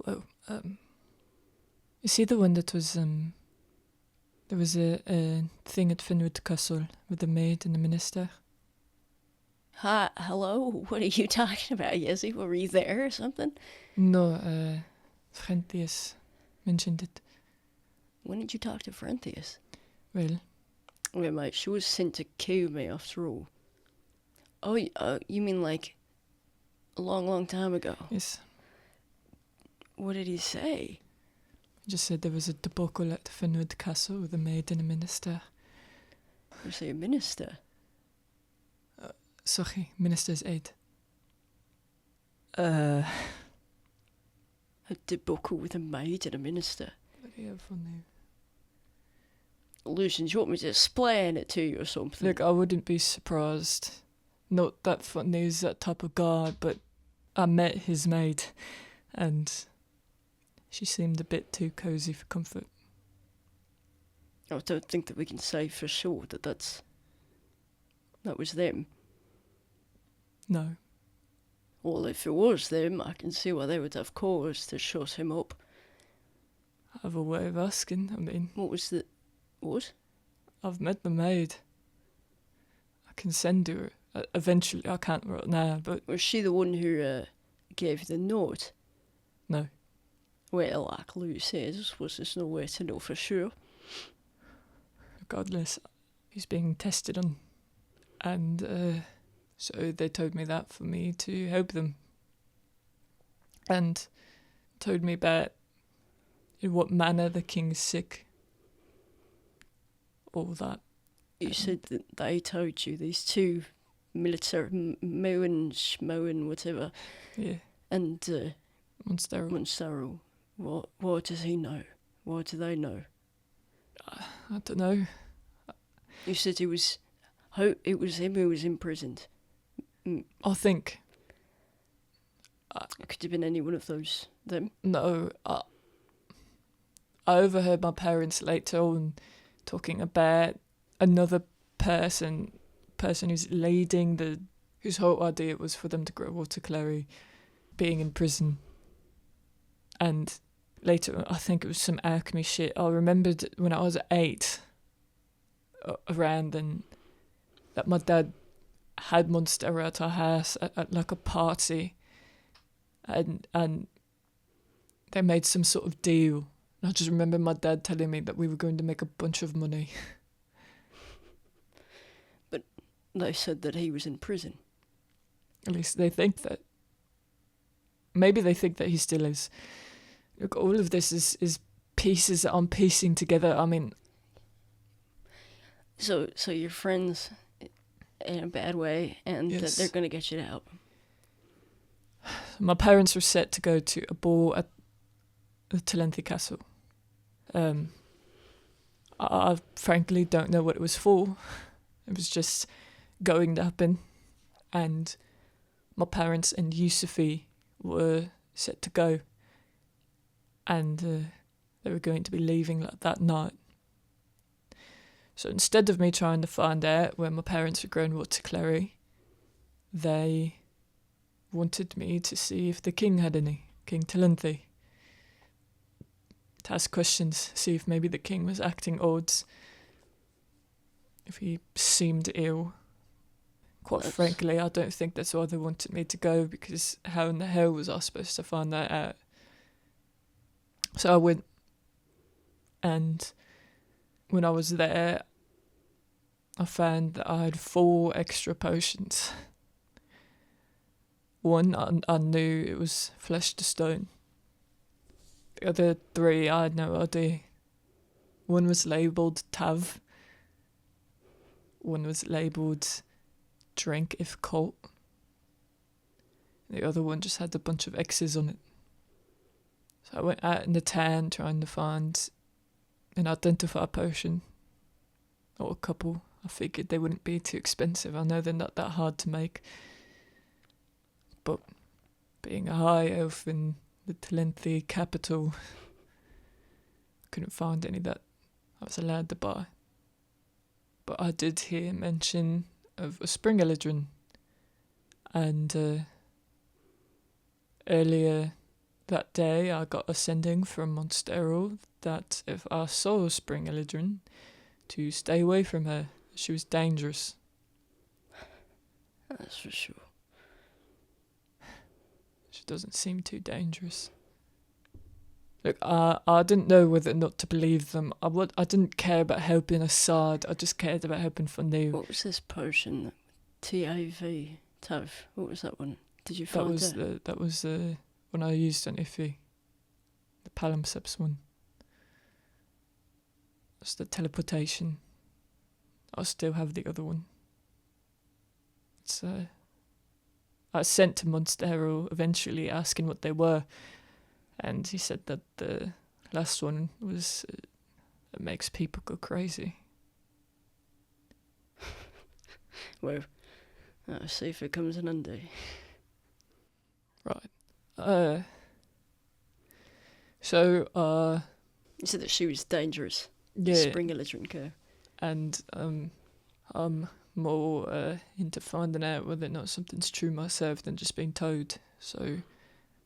well, you see the one that was, there was a thing at Fenwood Castle with the maid and the minister? Hi, hello, what are you talking about, Yezi? Were you there or something? No, Frentius mentioned it. When did you talk to Frentius? Well, Wait, mate, she was sent to kill me after all. Oh, you mean like a long, long time ago? yes, What did he say? he just said there was a debacle at Fenwood Castle with a maid and a minister. Was he a minister? Sorry, minister's aide. Have A debacle with a maid and a minister. Bloody hell funny. Lucian, do you want me to explain it to you or something? Look, I wouldn't be surprised. Not that Funny's that type of guy, but I met his maid, and she seemed a bit too cosy for comfort. I don't think that we can say for sure that was them. No. Well, if it was them, I can see why they would have cause to shut him up. I have a way of asking. I mean, What? I've met the maid. I can send her. Eventually, I can't right now, but... Was she the one who gave you the note? No. Well, like Lou says, there's no way to know for sure. Regardless, he's being tested on. And so they told me that for me to help them. And told me about in what manner the king is sick. All that. You said that they told you, these two military, Moen, whatever. Yeah. And Monstero. What does he know? What do they know? I don't know. You said it was him who was imprisoned. I think. It could have been any one of them. No, I overheard my parents later on talking about another person who's whose whole idea was for them to grow waterclary, being in prison. And later, I think it was some alchemy shit. I remembered when I was 8, around then, that my dad had Monstera at our house at like a party, and they made some sort of deal. And I just remember my dad telling me that we were going to make a bunch of money. But they said that he was in prison. At least they think that. Maybe they think that he still is. Look, all of this is pieces that I'm piecing together. I mean... So your friends in a bad way, and yes. That they're going to get you out. My parents were set to go to a ball at the Telenthi Castle. I frankly don't know what it was for. It was just going to happen. And my parents and Yusufi were set to go. And they were going to be leaving like that night. So instead of me trying to find out where my parents were growing waterclary, they wanted me to see if the king had any, King Telenthi. To ask questions, see if maybe the king was acting odds, if he seemed ill. Quite frankly, I don't think that's why they wanted me to go, because how in the hell was I supposed to find that out? So I went, and when I was there, I found that I had 4 extra potions. One, I knew it was flesh to stone. The other 3, I had no idea. One was labelled Tav. One was labelled Drink if caught. The other one just had a bunch of X's on it. So I went out in the town trying to find an identify potion. Or a couple. I figured they wouldn't be too expensive. I know they're not that hard to make. But being a high elf in the Telenthi capital, I couldn't find any that I was allowed to buy. But I did hear mention of a spring eladrin. And earlier that day I got a sending from Monstero that if I saw a spring eladrin, to stay away from her. She was dangerous. That's for sure. She doesn't seem too dangerous. Look, I didn't know whether or not to believe them. I didn't care about helping Assad. I just cared about helping Fanu. What was this potion? TAV? TAV? What was that one? Did you find that? That was the one I used on Iffy. The palimpsests one. That's the teleportation. I still have the other one. It's I sent to Monstero eventually asking what they were, And he said that the last one was it makes people go crazy. Well, I'll see if it comes in handy. Right. So, You said that she was dangerous. yeah, Spring illiterate care. and I'm more into finding out whether or not something's true myself than just being told. So,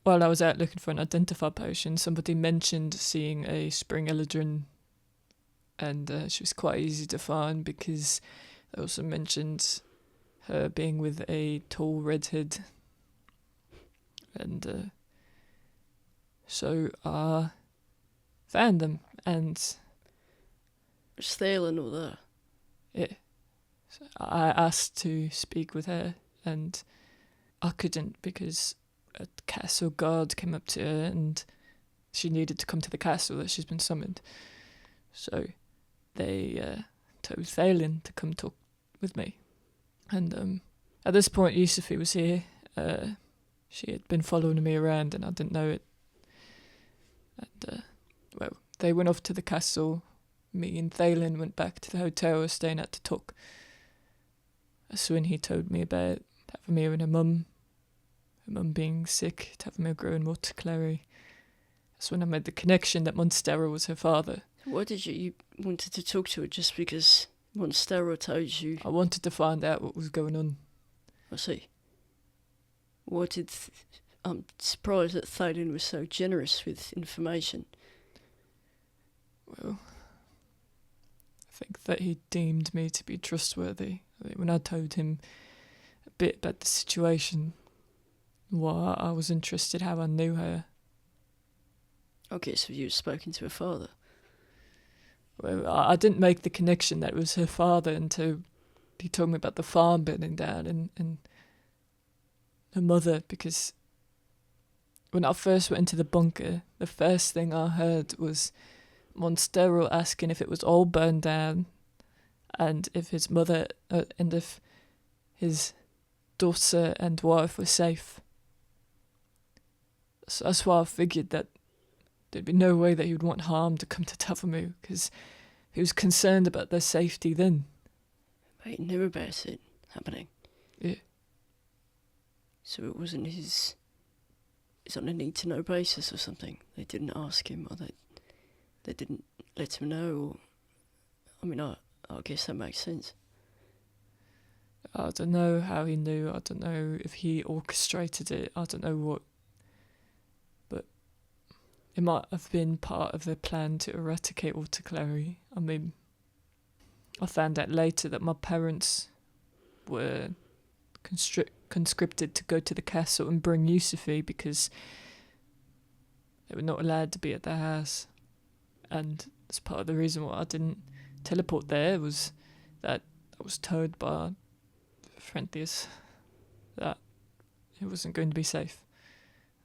while I was out looking for an identify potion, somebody mentioned seeing a spring eladrin, and she was quite easy to find because they also mentioned her being with a tall redhead. And so I found them, and Stealing all that. yeah, so I asked to speak with her, and I couldn't because a castle guard came up to her and she needed to come to the castle that she's been summoned. So they told Thalen to come talk with me. And at this point, Yusufi was here. She had been following me around and I didn't know it. And, well, they went off to the castle. Me and Thalen went back to the hotel I was staying at to talk. That's when he told me about Tavamir and her mum being sick, Tavamir growing water clary. That's when I made the connection that Monstera was her father. Why did you wanted to talk to her just because Monstera told you? I wanted to find out what was going on. I see. I'm surprised that Thaden was so generous with information. Well, I think that he deemed me to be trustworthy. When I told him a bit about the situation, why I was interested how I knew her. Okay, so you've spoken to her father. Well, I didn't make the connection that it was her father until he told me about the farm burning down and her mother, because when I first went into the bunker, the first thing I heard was Monstero asking if it was all burned down and if his mother and if his daughter and wife were safe. So that's why I figured that there'd be no way that he would want harm to come to Tavamu, because he was concerned about their safety then. But he knew about it happening. Yeah. So it wasn't his... It's on a need-to-know basis or something. They didn't ask him, or they didn't let him know. Or, I mean, I guess that makes sense. I don't know how he knew. I don't know if he orchestrated it. I don't know what. But it might have been part of their plan to eradicate Autoclary. I mean, I found out later that my parents were conscripted to go to the castle and bring Yusufi because they were not allowed to be at their house. And that's part of the reason why I didn't teleport there, was that I was told by Frenthius that it wasn't going to be safe,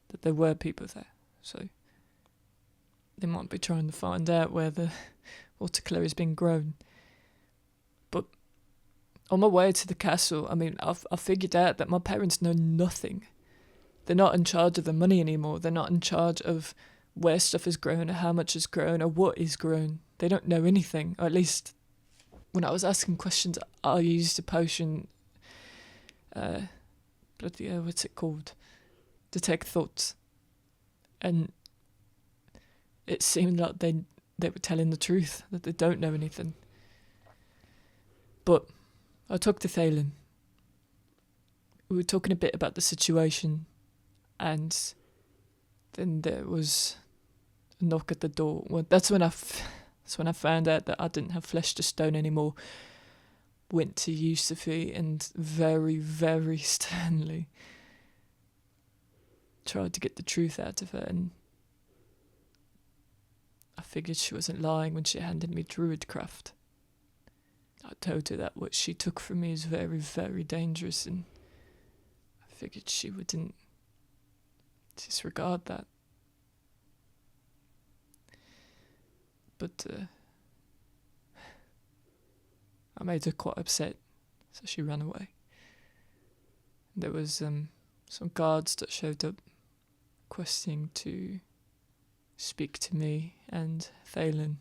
that there were people there. So they might be trying to find out where the waterclare is being grown. But on my way to the castle, I mean, I figured out that my parents know nothing. They're not in charge of the money anymore. They're not in charge of where stuff is grown or how much is grown or what is grown. They don't know anything. Or at least when I was asking questions, I used a potion, what's it called? Detect thoughts. And it seemed like they were telling the truth, that they don't know anything. But I talked to Thalen. We were talking a bit about the situation, and then there was a knock at the door. Well, that's when I found out that I didn't have flesh to stone anymore. Went to Yusufi and very, very sternly tried to get the truth out of her, and I figured she wasn't lying when she handed me Druidcraft. I told her that what she took from me is very, very dangerous, and I figured she wouldn't disregard that. But I made her quite upset, so she ran away. There was some guards that showed up requesting to speak to me and Thalen.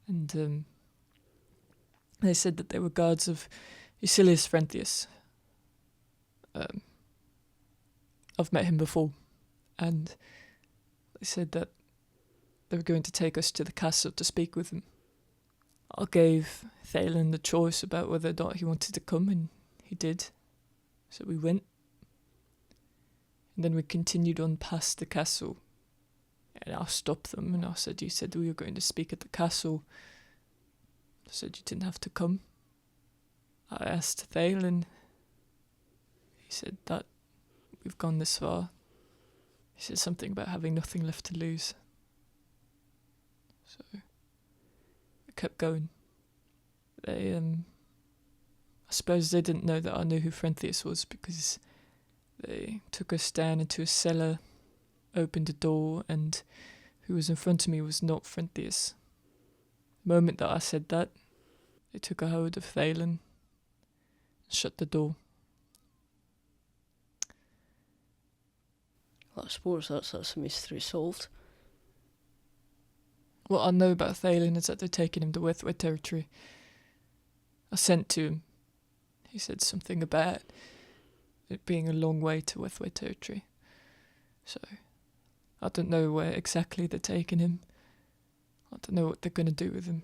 And they said that they were guards of Eucilius Frenthius. I've met him before, and they said that they were going to take us to the castle to speak with him. I gave Thalen the choice about whether or not he wanted to come, and he did. So we went. And then we continued on past the castle. And I stopped them and I said, "You said we were going to speak at the castle." I said, "You didn't have to come." I asked Thalen. He said that we've gone this far. He said something about having nothing left to lose. So we kept going. They, I suppose they didn't know that I knew who Frenthius was, because they took us down into a cellar, opened a door, and who was in front of me was not Frenthius. The moment that I said that, they took a hold of Thalen and shut the door. I suppose that's a mystery solved. What I know about Thalen is that they're taking him to Wethway territory. I sent to him. He said something about it being a long way to Wethway territory. So, I don't know where exactly they're taking him. I don't know what they're going to do with him.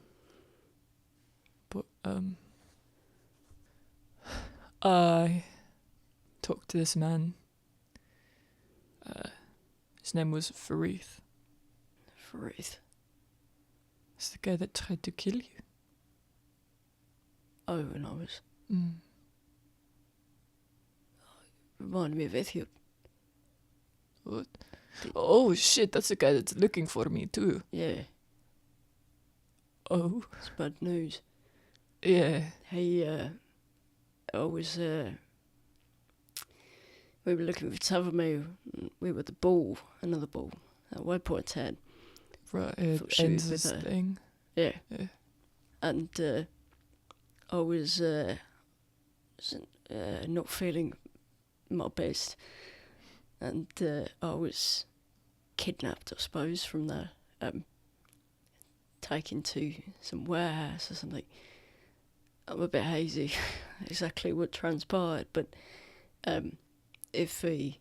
But, I talked to this man. His name was Farith. Farith. It's the guy that tried to kill you. Oh, and I was... Mm. Reminded me of Ethiop. What? Oh shit, that's the guy that's looking for me too. Yeah, Oh. it's bad news. Yeah. He, I was, we were looking for Tavamir. We were the ball, another ball, at Waypoint 10. Right, it Thought she ends was this with her. thing. Yeah. Yeah. And, I was, not feeling my best. And, I was kidnapped, I suppose, from the, taken to some warehouse or something. I'm a bit hazy exactly what transpired, but if he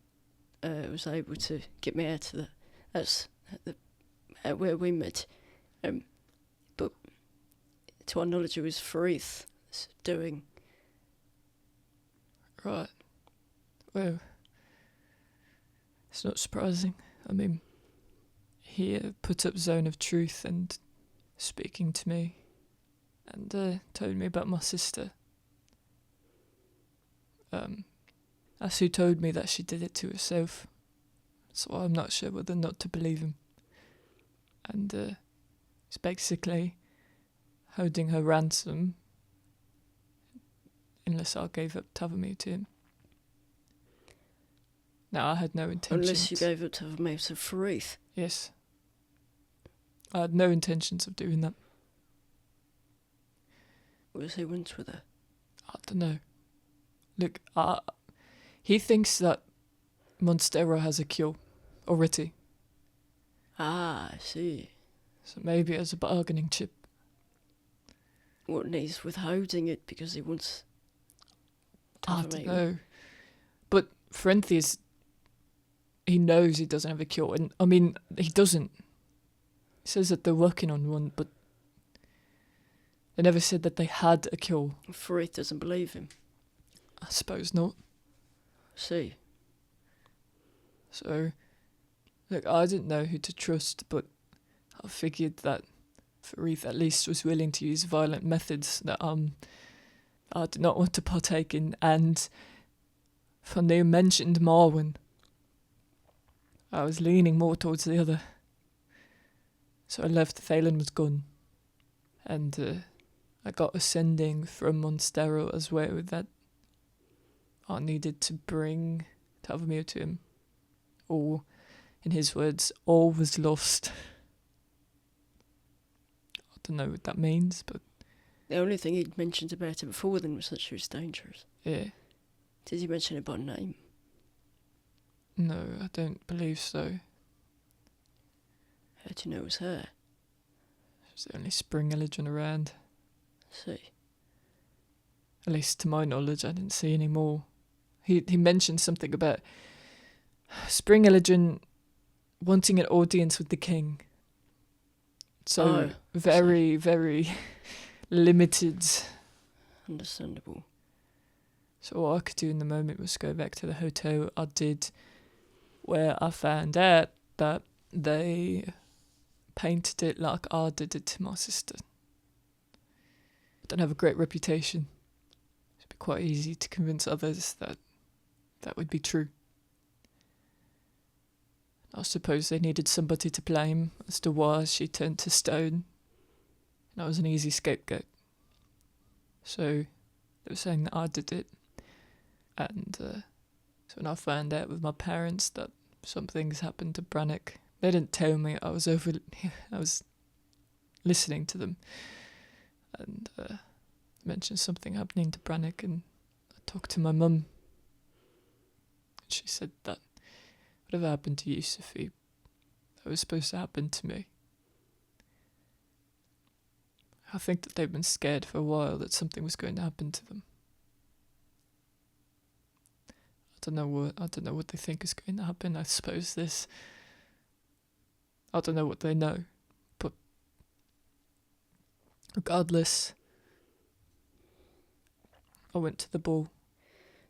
was able to get me out to where we met, but to our knowledge it was Farith doing. Right. Well, it's not surprising. I mean, he put up Zone of Truth and speaking to me, and told me about my sister. As who told me that she did it to herself, so I'm not sure whether or not to believe him. And he's basically holding her ransom unless I gave up Tavamir to him. Now, I had no intentions. Unless you gave up Tavamir to Farith. Yes. I had no intentions of doing that. Was he once with her? I don't know. Look, he thinks that Monstera has a cure already. Ah, I see. So maybe as a bargaining chip. What, and he's withholding it because he wants I Tavamir? don't know. But Frenthius, he knows he doesn't have a cure. And I mean, he doesn't. He says that they're working on one, but they never said that they had a cure. Farith doesn't believe him. I suppose not. I see. So, look, I didn't know who to trust, but I figured that Farith at least was willing to use violent methods that I did not want to partake in, and when they mentioned Marwyn, I was leaning more towards the other. So I left. Thalen was gone, and I got a sending from Monstero as well that I needed to bring Tavamir to him, or, in his words, all was lost. I don't know what that means, but The only thing he'd mentioned about it before then was that she was dangerous. yeah. Did he mention it by name? No, I don't believe so. How do you know it was her? It's the only spring illigen around. See. At least to my knowledge, I didn't see any more. He mentioned something about spring illigen wanting an audience with the king. So very, very limited. Understandable. So what I could do in the moment was go back to the hotel I did, where I found out that they painted it like I did it to my sister. I don't have a great reputation. It'd be quite easy to convince others that that would be true. I suppose they needed somebody to blame as to why she turned to stone. And I was an easy scapegoat. So they were saying that I did it. And so when I found out with my parents that some things happened to Brannock, they didn't tell me. I was listening to them. And mentioned something happening to Brannock, and I talked to my mum. And she said that whatever happened to you, Sophie, that was supposed to happen to me. I think that they've been scared for a while that something was going to happen to them. I don't know what they think is going to happen. I suppose I don't know what they know, but regardless, I went to the ball.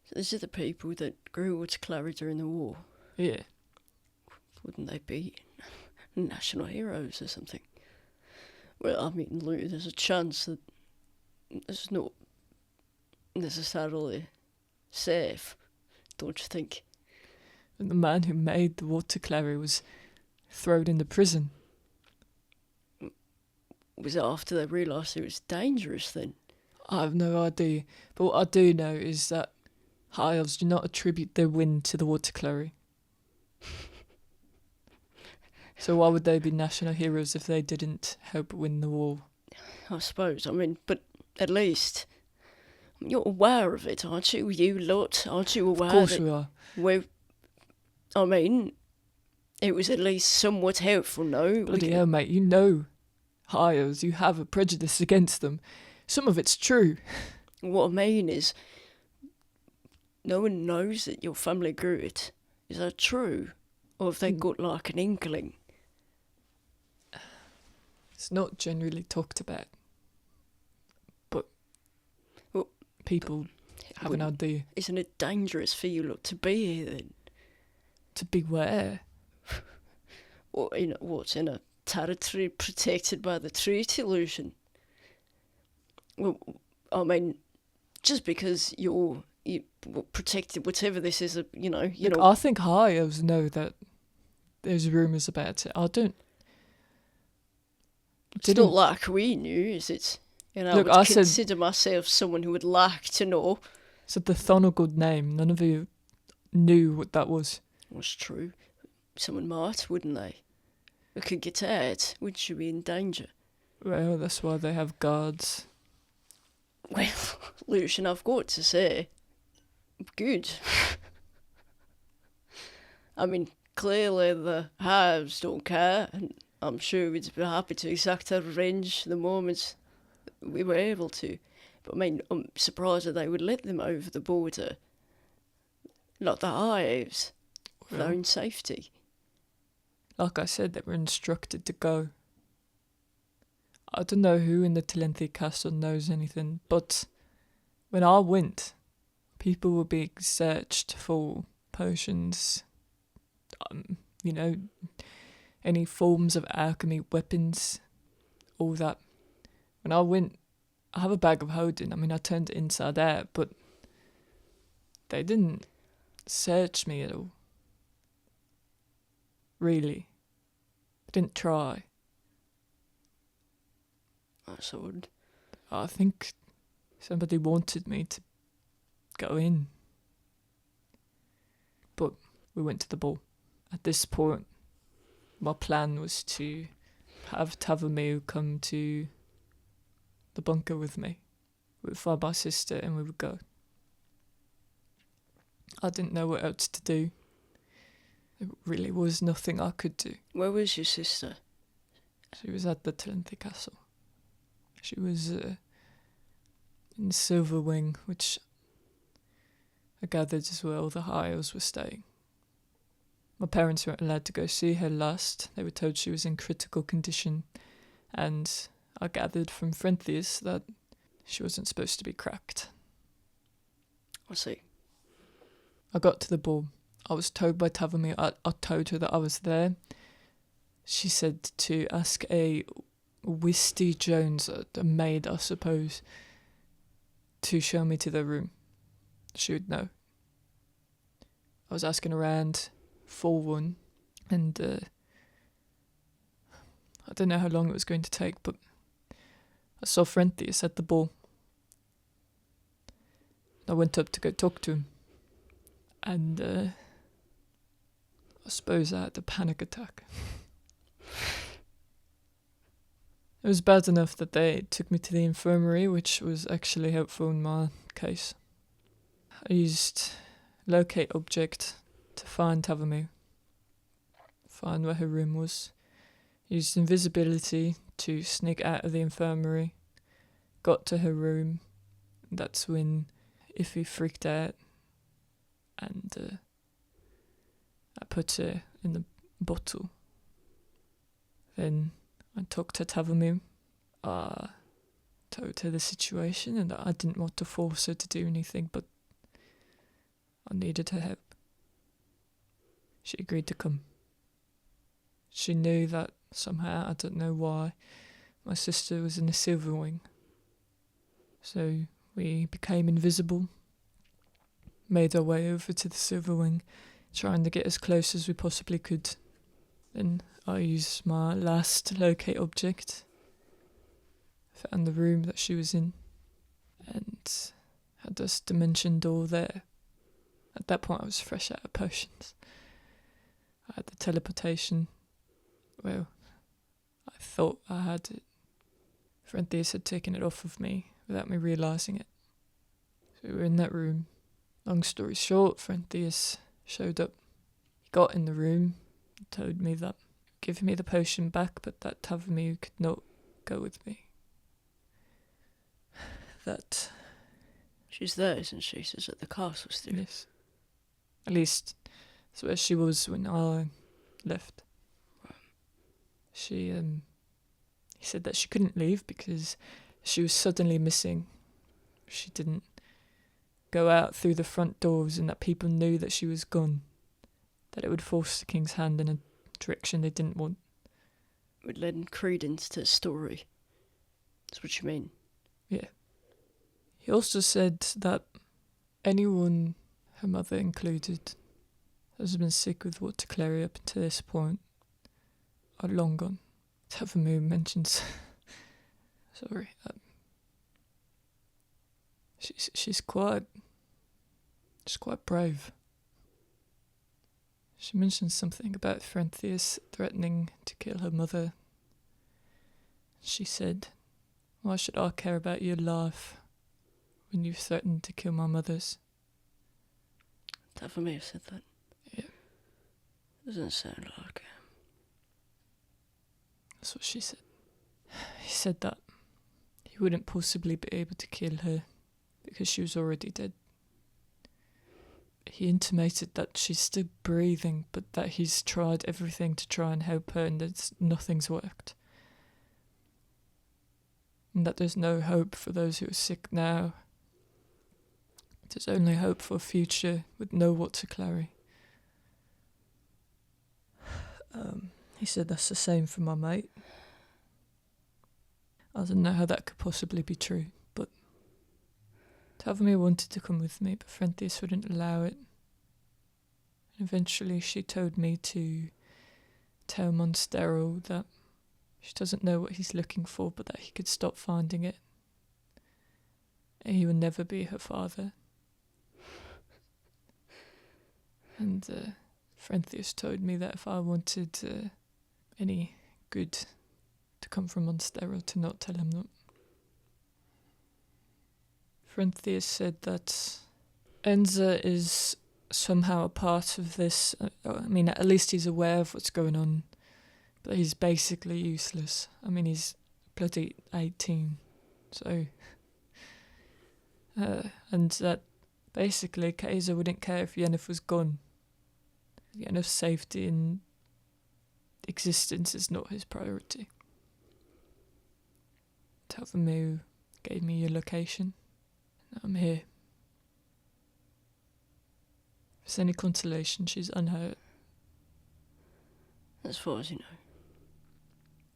So these are the people that grew water clary during the war. Yeah. Wouldn't they be national heroes or something? Well, I mean, look, there's a chance that it's not necessarily safe, don't you think? And the man who made the water clary was thrown into prison. Was it after they realised it was dangerous then? I have no idea. But what I do know is that high elves do not attribute their win to the water clary. So why would they be national heroes if they didn't help win the war? I suppose. I mean, but at least you're aware of it, aren't you? You lot, aren't you aware? Of course we are. I mean, it was at least somewhat helpful, no? Bloody hell, mate, you know high elves, you have a prejudice against them. Some of it's true. What I mean is, no one knows that your family grew it. Is that true? Or have they got like an inkling? It's not generally talked about. But well, people have an idea. Isn't it dangerous for you lot to be here then? To be where? Or in a territory protected by the treaty illusion? Well, I mean, just because you protected whatever this is, Look, I think high elves know that there's rumours about it. I don't. It's not like we knew, is it? Look, I would consider myself someone who would like to know. Said the Thonogod name. None of you knew what that was. That's true. Someone might, wouldn't they? We could get out. Would you be in danger? Well, that's why they have guards. Well, Lucian, I've got to say, good. I mean, clearly the hives don't care, and I'm sure we'd be happy to exact our revenge the moment we were able to. But I mean, I'm surprised that they would let them over the border. Not the hives, for their own safety. Like I said, they were instructed to go. I don't know who in the Telenthi castle knows anything, but when I went, people were being searched for potions, any forms of alchemy, weapons, all that. When I went, I have a bag of holding. I mean, I turned it inside out, but they didn't search me at all. Really. They didn't try. That's odd. I think somebody wanted me to go in. But we went to the ball. At this point, my plan was to have Tavameu come to the bunker with me. We would find my sister and we would go. I didn't know what else to do. There really was nothing I could do. Where was your sister? She was at the Trente Castle. She was in the Silver Wing, which I gathered is where all the High Elves were staying. My parents weren't allowed to go see her last. They were told she was in critical condition, and I gathered from Frenthius that she wasn't supposed to be cracked. I see. I got to the ball. I was told by Tavamir, I told her that I was there. She said to ask a Wisty Jones, a maid, I suppose, to show me to their room. She would know. I was asking around for one, and I don't know how long it was going to take, but I saw Frenthius at the ball. I went up to go talk to him, and I suppose I had a panic attack. It was bad enough that they took me to the infirmary, which was actually helpful in my case. I used locate object to find Tavamir, find where her room was. Used invisibility to sneak out of the infirmary. Got to her room. That's when Iffy freaked out, and I put her in the bottle. Then I talked to Tavamir. I told her the situation and that I didn't want to force her to do anything, but I needed her help. She agreed to come. She knew that somehow, I don't know why, my sister was in the Silver Wing. So we became invisible, made our way over to the Silver Wing, trying to get as close as we possibly could. Then I used my last locate object, found the room that she was in, and had this dimension door there. At that point I was fresh out of potions. I had the teleportation. Well, I thought I had it. Frenthius had taken it off of me without me realising it. So we were in that room. Long story short, Frenthius showed up. He got in the room, told me that give me the potion back, but that Tavamir could not go with me. That... She's there, isn't she? She's at the castle still. Yes. At least that's where she was when I left. He said that she couldn't leave because she was suddenly missing. She didn't go out through the front doors, and that people knew that she was gone. That it would force the king's hand in a direction they didn't want. It would lend credence to the story. That's what you mean? Yeah. He also said that anyone, her mother included, has been sick with water Clary up to this point are long gone. Tavamir mentions... Sorry. She's quite brave. She mentions something about Frenthius threatening to kill her mother. She said, "Why should I care about your life when you threatened to kill my mother's?" Tavamir said that. Yeah. Doesn't sound like it. That's what she said. He said that he wouldn't possibly be able to kill her because she was already dead. He intimated that she's still breathing, but that he's tried everything to try and help her and that nothing's worked. And that there's no hope for those who are sick now. There's only hope for a future with no water Clary. He said that's the same for my mate. I don't know how that could possibly be true, but Tavamir wanted to come with me, but Frenthius wouldn't allow it. And eventually she told me to tell Monstero that she doesn't know what he's looking for, but that he could stop finding it. And he would never be her father. And Frenthius told me that if I wanted any good to come from Monstero, to not tell him that. Frenthius said that Enza is somehow a part of this. I mean, at least he's aware of what's going on But he's basically useless. I mean, he's bloody 18. So... and that basically Kaiser wouldn't care if Yennefer was gone. Yennefer's safety and existence is not his priority. Tavamir gave me your location. I'm here. If there's any consolation, she's unhurt. As far as you know.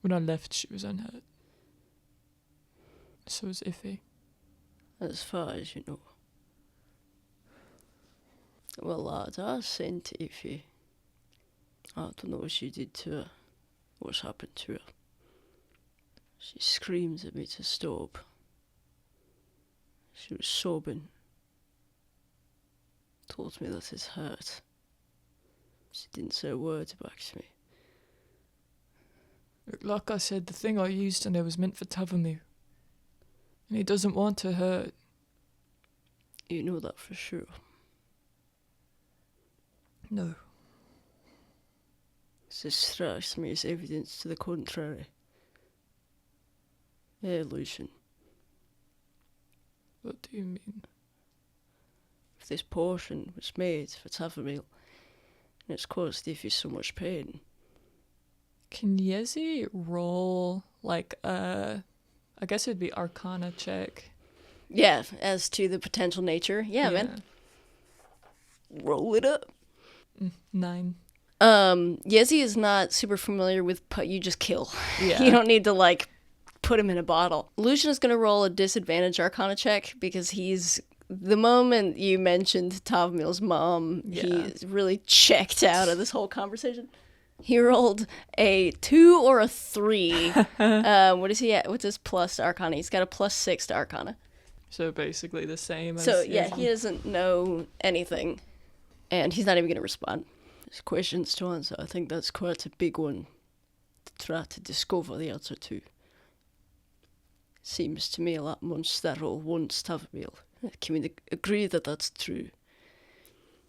When I left, she was unhurt. So was Iffy. As far as you know. Well, lad, I sent Iffy. I don't know what she did to her. What's happened to her. She screamed at me to stop. She was sobbing. Told me that it hurt. She didn't say a word back to me. Like I said, the thing I used on her was meant for Tavamir. And he doesn't want her hurt. You know that for sure. No. This strikes me as evidence to the contrary. Yeah, Lucian. What do you mean? If this potion was made for Tavamir, and it's caused Iffy so much pain. Can Yezi roll, like, I guess it'd be Arcana check. Yeah, as to the potential nature. Yeah, man. Roll it up. 9. Yezi is not super familiar with you just kill. Yeah. You don't need to, like, put him in a bottle. Lucian is going to roll a disadvantage Arcana check because he's... The moment you mentioned Tavmil's mom, he's really checked out of this whole conversation. He rolled a 2 or a 3. What is he at? What's his plus to Arcana? He's got a +6 to Arcana. So basically the same as... So, yeah, he doesn't know anything. And he's not even going to respond. There's questions to answer. I think that's quite a big one to try to discover the answer to. Seems to me like Monstero wants Tavamir. Can we agree that that's true?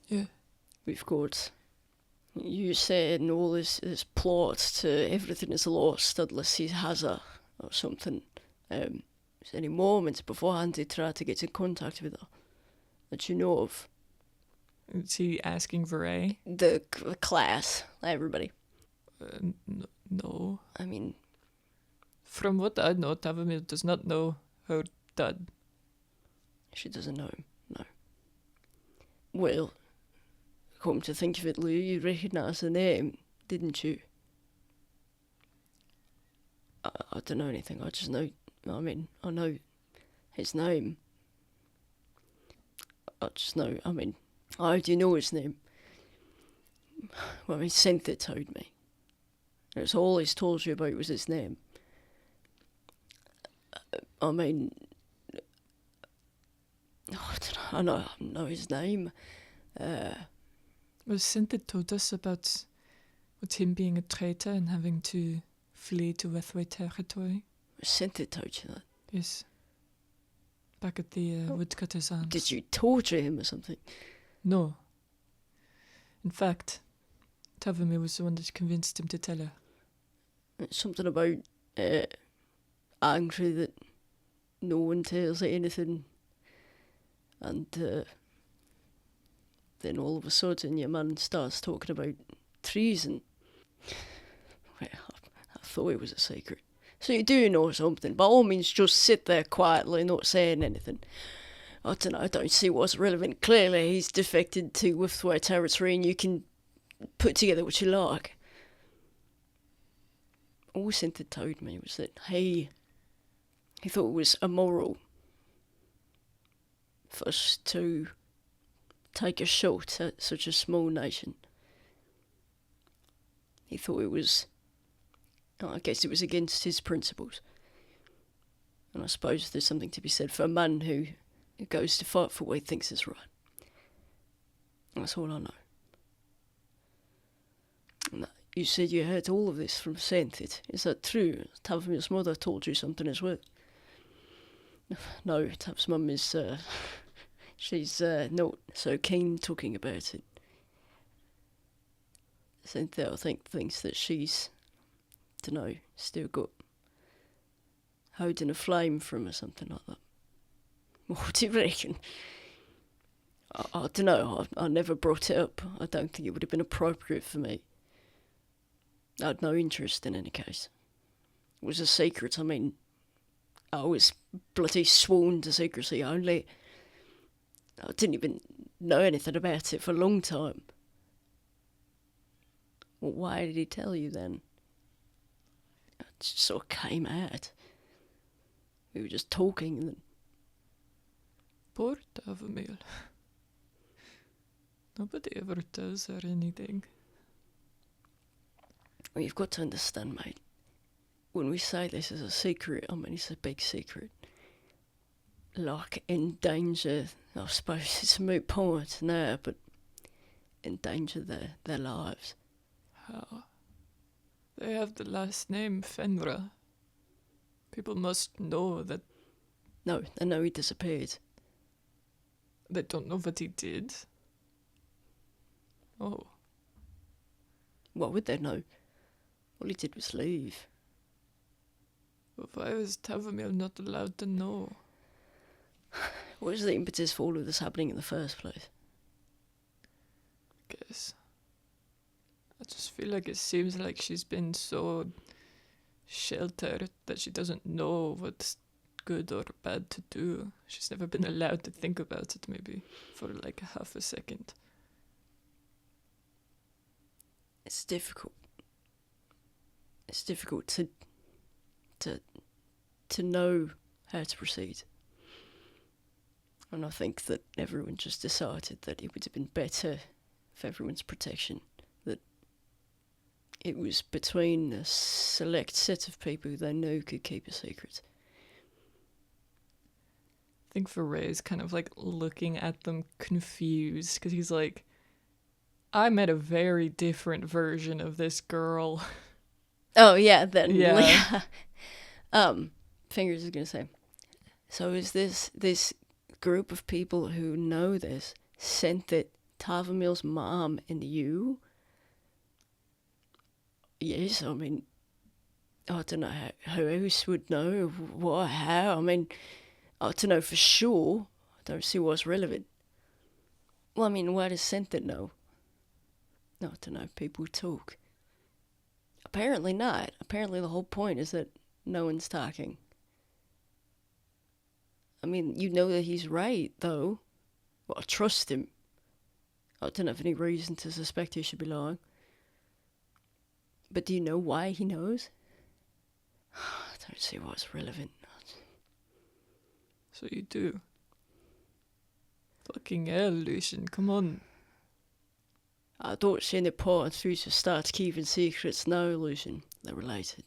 Yeah. We've got... You said all this plot to everything is lost unless he has her or something. There's any moments beforehand he tried to get in contact with her that you know of? Is he asking Vahrae? The class, everybody. No. I mean... From what I know, Tavamir does not know her dad. She doesn't know him, no. Well... Come to think of it, Lou, you recognised the name, didn't you? I don't know anything, I just know, I know his name. How do you know his name? Well, Cynthia told me. That's all he's told you about was his name. I know his name. Well, Cynthia told us about him being a traitor and having to flee to Vahrae territory. Cynthia told you that? Yes. Back at the woodcutter's arms. Did you torture him or something? No. In fact, Tavamir was the one that convinced him to tell her. Something about angry that no one tells her anything. And then all of a sudden your man starts talking about treason. Well, I thought it was a secret. So you do know something. By all means, just sit there quietly, not saying anything. I don't know, I don't see what's relevant. Clearly, he's defected to Vahrae territory and you can put together what you like. All Cynthia told me was that he thought it was immoral for us to take a shot at such a small nation. He thought it was, I guess it was against his principles. And I suppose there's something to be said for a man who goes to fight for what he thinks is right. That's all I know. And you said you heard all of this from Cynthia. Is that true? Tavmir's mother told you something as well? No, Tav's mum is... She's not so keen talking about it. Cynthia, I think, thinks that she's dunno, still got holding a flame from or something like that. What do you reckon? I don't know. I never brought it up. I don't think it would have been appropriate for me. I had no interest in any case. It was a secret. I mean, I was bloody sworn to secrecy only. I didn't even know anything about it for a long time. Well, why did he tell you then? It just sort of came out. We were just talking and then... Poor Tavamil. Nobody ever tells her anything. Well, you've got to understand, mate. When we say this is a secret, I mean it's a big secret. Like, in danger, I suppose it's a moot point now, but in danger their lives. How? They have the last name Fenra. People must know that. No, they know he disappeared. They don't know what he did. Oh. What would they know? All he did was leave. Why was Tavamil not allowed to know? What was the impetus for all of this happening in the first place? Guess. I just feel like it seems like she's been so sheltered that she doesn't know what's good or bad to do. She's never been allowed to think about it, maybe, for like half a second. It's difficult. It's difficult to know how to proceed. And I think that everyone just decided that it would have been better for everyone's protection, that it was between a select set of people who they knew could keep a secret. I think Vahrae's kind of like looking at them confused because he's like, I met a very different version of this girl. Oh yeah, then Yeah. Fingers is gonna say. So is this group of people who know this sent it Tavamil's mom and you? Yes, I mean, I don't know how else would know what, how. I mean, I don't know for sure. I don't see what's relevant. Well, I mean, why does sent it know? No, I don't know. People talk. Apparently not. Apparently the whole point is that no one's talking. I mean, you know that he's right, though. Well, I trust him. I don't have any reason to suspect he should be lying. But do you know why he knows? I don't see what's relevant. So you do. Fucking hell, Lucian, come on. I don't see any point for you to start keeping secrets now, Lucian. They're related.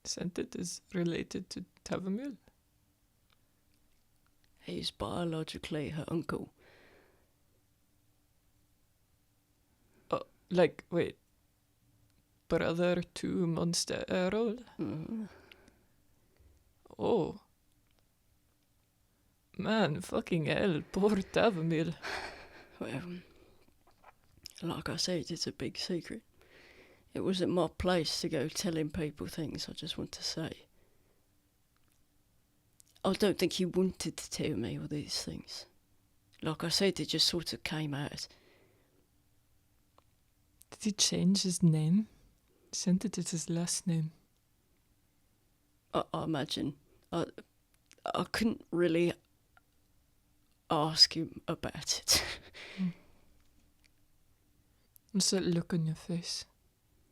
Sentit is related to Tavamil. He's biologically her uncle. Oh, like, wait. Brother to Monster Earl? Mm-hmm. Oh. Man, fucking hell, poor Tavamil. Well, like I said, it's a big secret. It wasn't my place to go telling people things, I just want to say. I don't think he wanted to tell me all these things. Like I said, it just sort of came out. Did he change his name? Sentit is his last name. I imagine. I couldn't really ask him about it. What's that look on your face?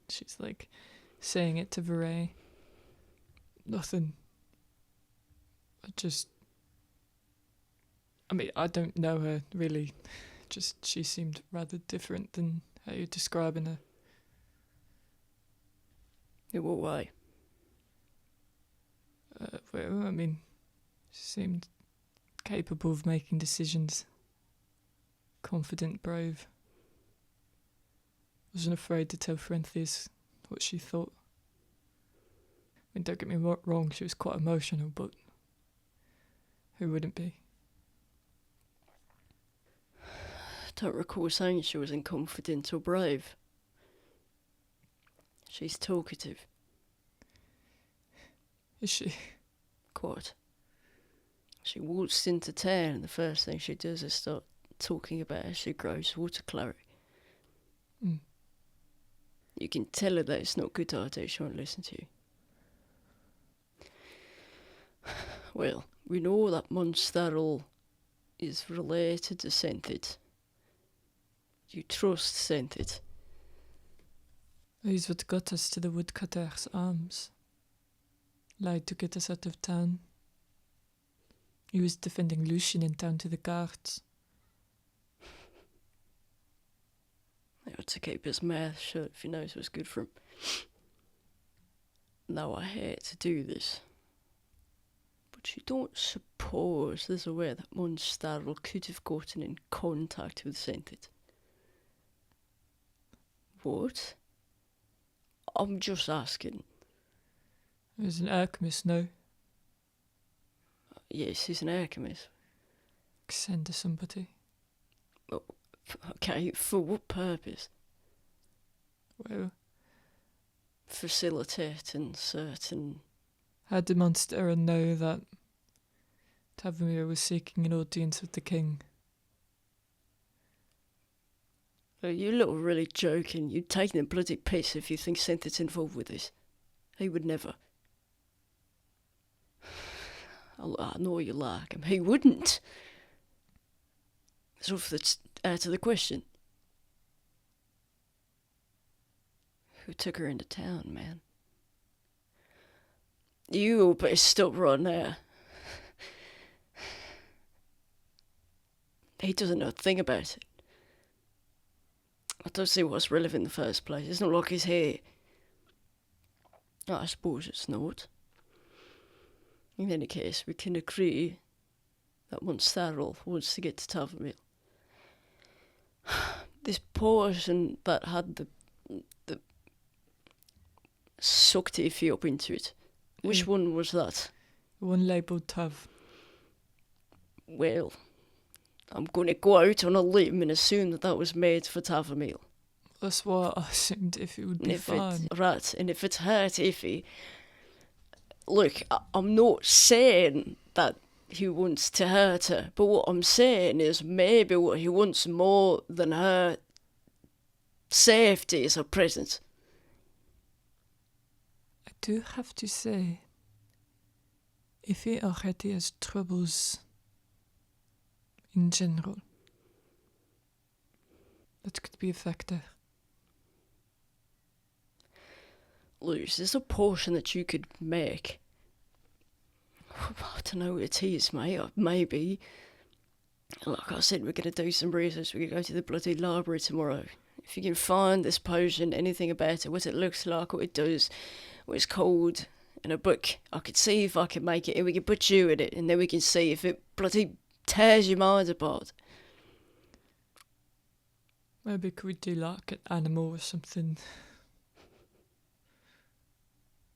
She's like saying it to Vahrae. Nothing. I mean, I don't know her really. Just she seemed rather different than how you're describing her. In what way? Well, I mean, she seemed capable of making decisions. Confident, brave. Wasn't afraid to tell Frenthius what she thought. I mean, don't get me wrong, she was quite emotional, but who wouldn't be? I don't recall saying she was incompetent or brave. She's talkative. Is she? Quite. She waltzed into town and the first thing she does is start talking about how she grows waterclary. Mm. You can tell her that it's not a good idea, she won't listen to you. Well, we know that Monsterl is related to Senthid. You trust Senthid. He's what got us to the woodcutter's arms. Lied to get us out of town. He was defending Lucian in town to the guards. He ought to keep his mouth shut if he knows what's good for him. Now I hate to do this, but you don't suppose there's a way that Monsterl could have gotten in contact with Senthid? What? I'm just asking. He's an alchemist, no? Yes, he's an alchemist. Send to somebody. Okay, for what purpose? Well, Facilitating certain... how did Monstera know that Tavamir was seeking an audience with the king? You little really joking. You're taking a bloody piss if you think Senthid's involved with this. He would never. I know you like him. He wouldn't. So that's out of the question. Who took her into town, man? You better stop right now. He doesn't know a thing about it. I don't see what's relevant in the first place. It's not like he's here. I suppose it's not. In any case, we can agree that Monsterl wants to get to Tavamir. This poison that had the sucked Iffy up into it. Which one was that? One labelled Tav. Well, I'm going to go out on a limb and assume that was made for Tavamir. That's what I assumed if it would be fine. Right, and if it's hurt Iffy... Look, I'm not saying that he wants to hurt her, but what I'm saying is maybe what he wants more than her safety is her presence. I do have to say, if he already has troubles in general, that could be a factor. Luz, there's a portion that you could make. I don't know what it is, mate. Maybe. Like I said, we're going to do some research. We're going to go to the bloody library tomorrow. If you can find this potion, anything about it, what it looks like, what it does, what it's called, in a book, I could see if I can make it, and we can put you in it, and then we can see if it bloody tears your mind apart. Maybe could we do like an animal or something?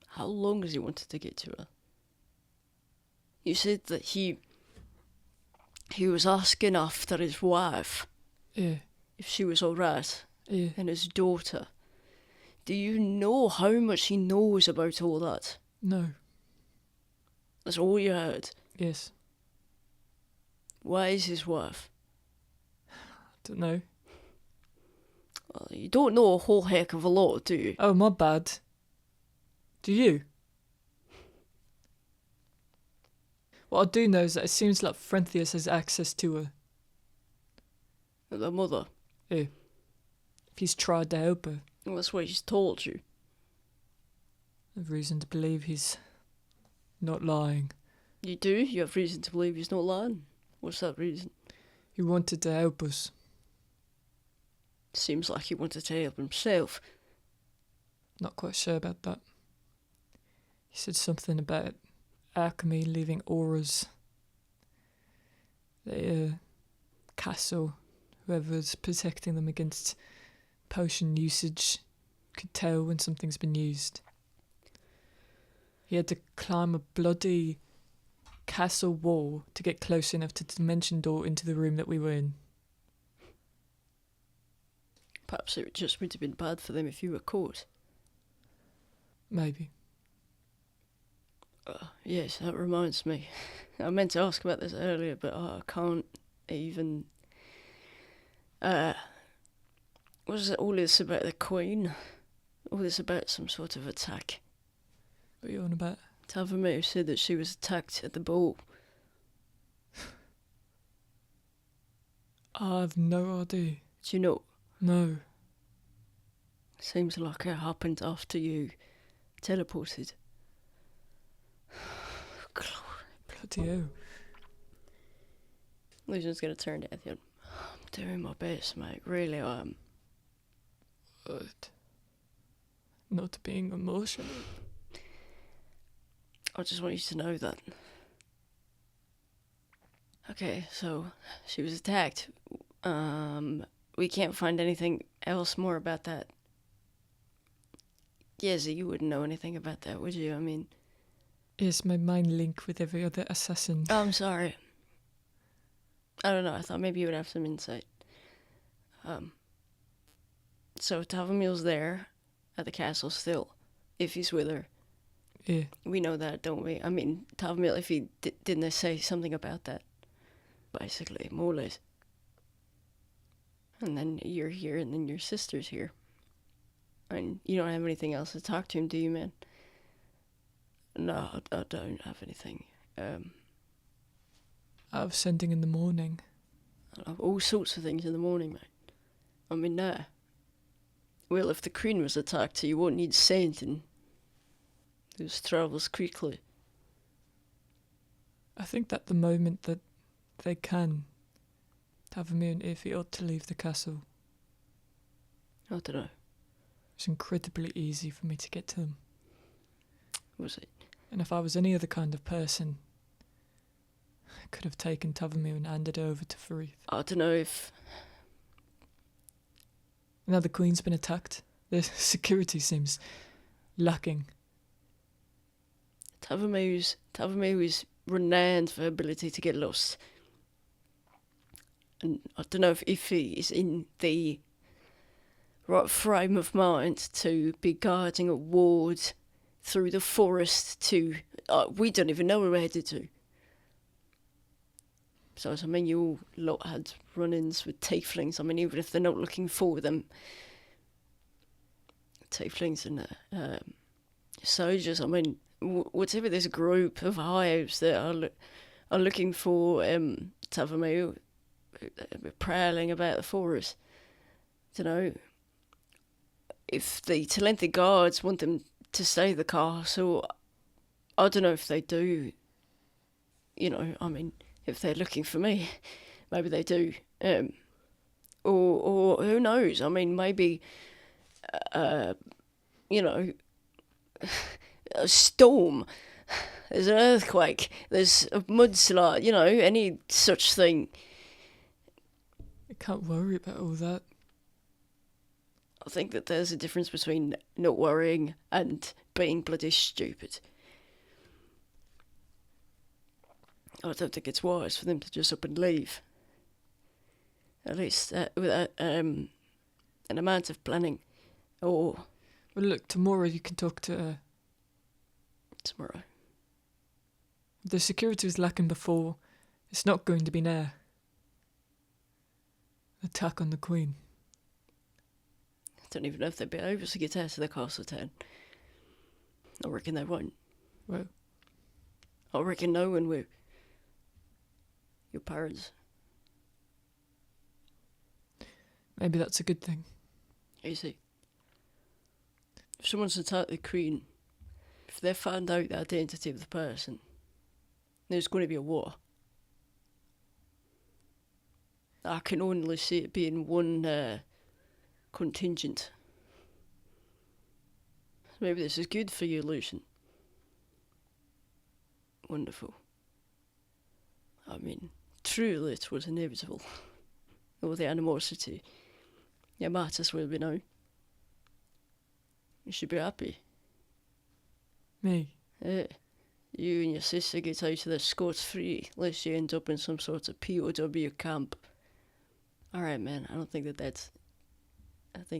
How long has he wanted to get to her? You said that he was asking after his wife. Yeah. If she was alright. Yeah. And his daughter. Do you know how much he knows about all that? No. That's all you heard? Yes. Where is his wife? Don't know. Well, you don't know a whole heck of a lot, do you? Oh, my bad. Do you? What I do know is that it seems like Frenthius has access to her. The mother? Yeah. If he's tried to help her. Well, that's what he's told you. I have reason to believe he's not lying. You do? You have reason to believe he's not lying? What's that reason? He wanted to help us. Seems like he wanted to help himself. Not quite sure about that. He said something about alchemy leaving auras. The castle, whoever's protecting them against potion usage, could tell when something's been used. He had to climb a bloody castle wall to get close enough to the dimension door into the room that we were in. Perhaps it just would have been bad for them if you were caught. Maybe. Yes, that reminds me. I meant to ask about this earlier, but I can't even. Was it all this about the Queen? All this about some sort of attack? What are you on about? Tavamir said that she was attacked at the ball. I have no idea. Do you know? No. Seems like it happened after you teleported. Bloody hell. Lucian's gonna turn to Ethion. I'm doing my best, mate. Really, I am. But not being emotional. I just want you to know that. Okay, so she was attacked. We can't find anything else more about that. Yes, you wouldn't know anything about that, would you? I mean... Yes, my mind link with every other assassin. Oh, I'm sorry. I don't know, I thought maybe you would have some insight. So Tavamil's there at the castle still, if he's with her. Yeah. We know that, don't we? I mean, Tavamil, if he didn't they say something about that? Basically, more or less. And then you're here, and then your sister's here. And you don't have anything else to talk to him, do you, man? No, I don't have anything. I have sending in the morning. I have all sorts of things in the morning, mate. I mean, well, if the Queen was attacked, you won't need sending. This travels quickly. I think that the moment that they can, Tavamir and Ify ought to leave the castle. I don't know. It's incredibly easy for me to get to them. Was it? And if I was any other kind of person, I could have taken Tavamir and handed over to Fareeth. I don't know if... Now the Queen's been attacked. The security seems lacking. Tavamir is renowned for her ability to get lost. And I don't know if he is in the right frame of mind to be guarding a ward through the forest to... we don't even know where we're headed to. So, I mean, you all lot had run-ins with tieflings. I mean, even if they're not looking for them, tieflings and soldiers, I mean, whatever this group of hives that are looking for Tavamir, prowling about the forest, you know, if the Talenti guards want them to stay at the castle, I don't know if they do. You know, I mean, if they're looking for me, maybe they do. Or who knows? I mean, maybe, you know, a storm. There's an earthquake. There's a mudslide. You know, any such thing. I can't worry about all that. I think that there's a difference between not worrying and being bloody stupid. I don't think it's wise for them to just up and leave. At least without an amount of planning. Or... Well, look, tomorrow you can talk to her. Tomorrow. The security was lacking before. It's not going to be now. Attack on the Queen. I don't even know if they'd be able to get out of the castle town. I reckon they won't. Well, I reckon no one will. Your parents. maybe that's a good thing. You see, if someone's attacked the Queen, if they found out the identity of the person, there's going to be a war. I can only see it being one contingent. Maybe this is good for you, Lucian. Wonderful. I mean, truly it was inevitable. All the animosity. Your matters will be known. You should be happy. Me? Yeah. You and your sister get out of there scot-free, unless you end up in some sort of POW camp. Alright, man, I think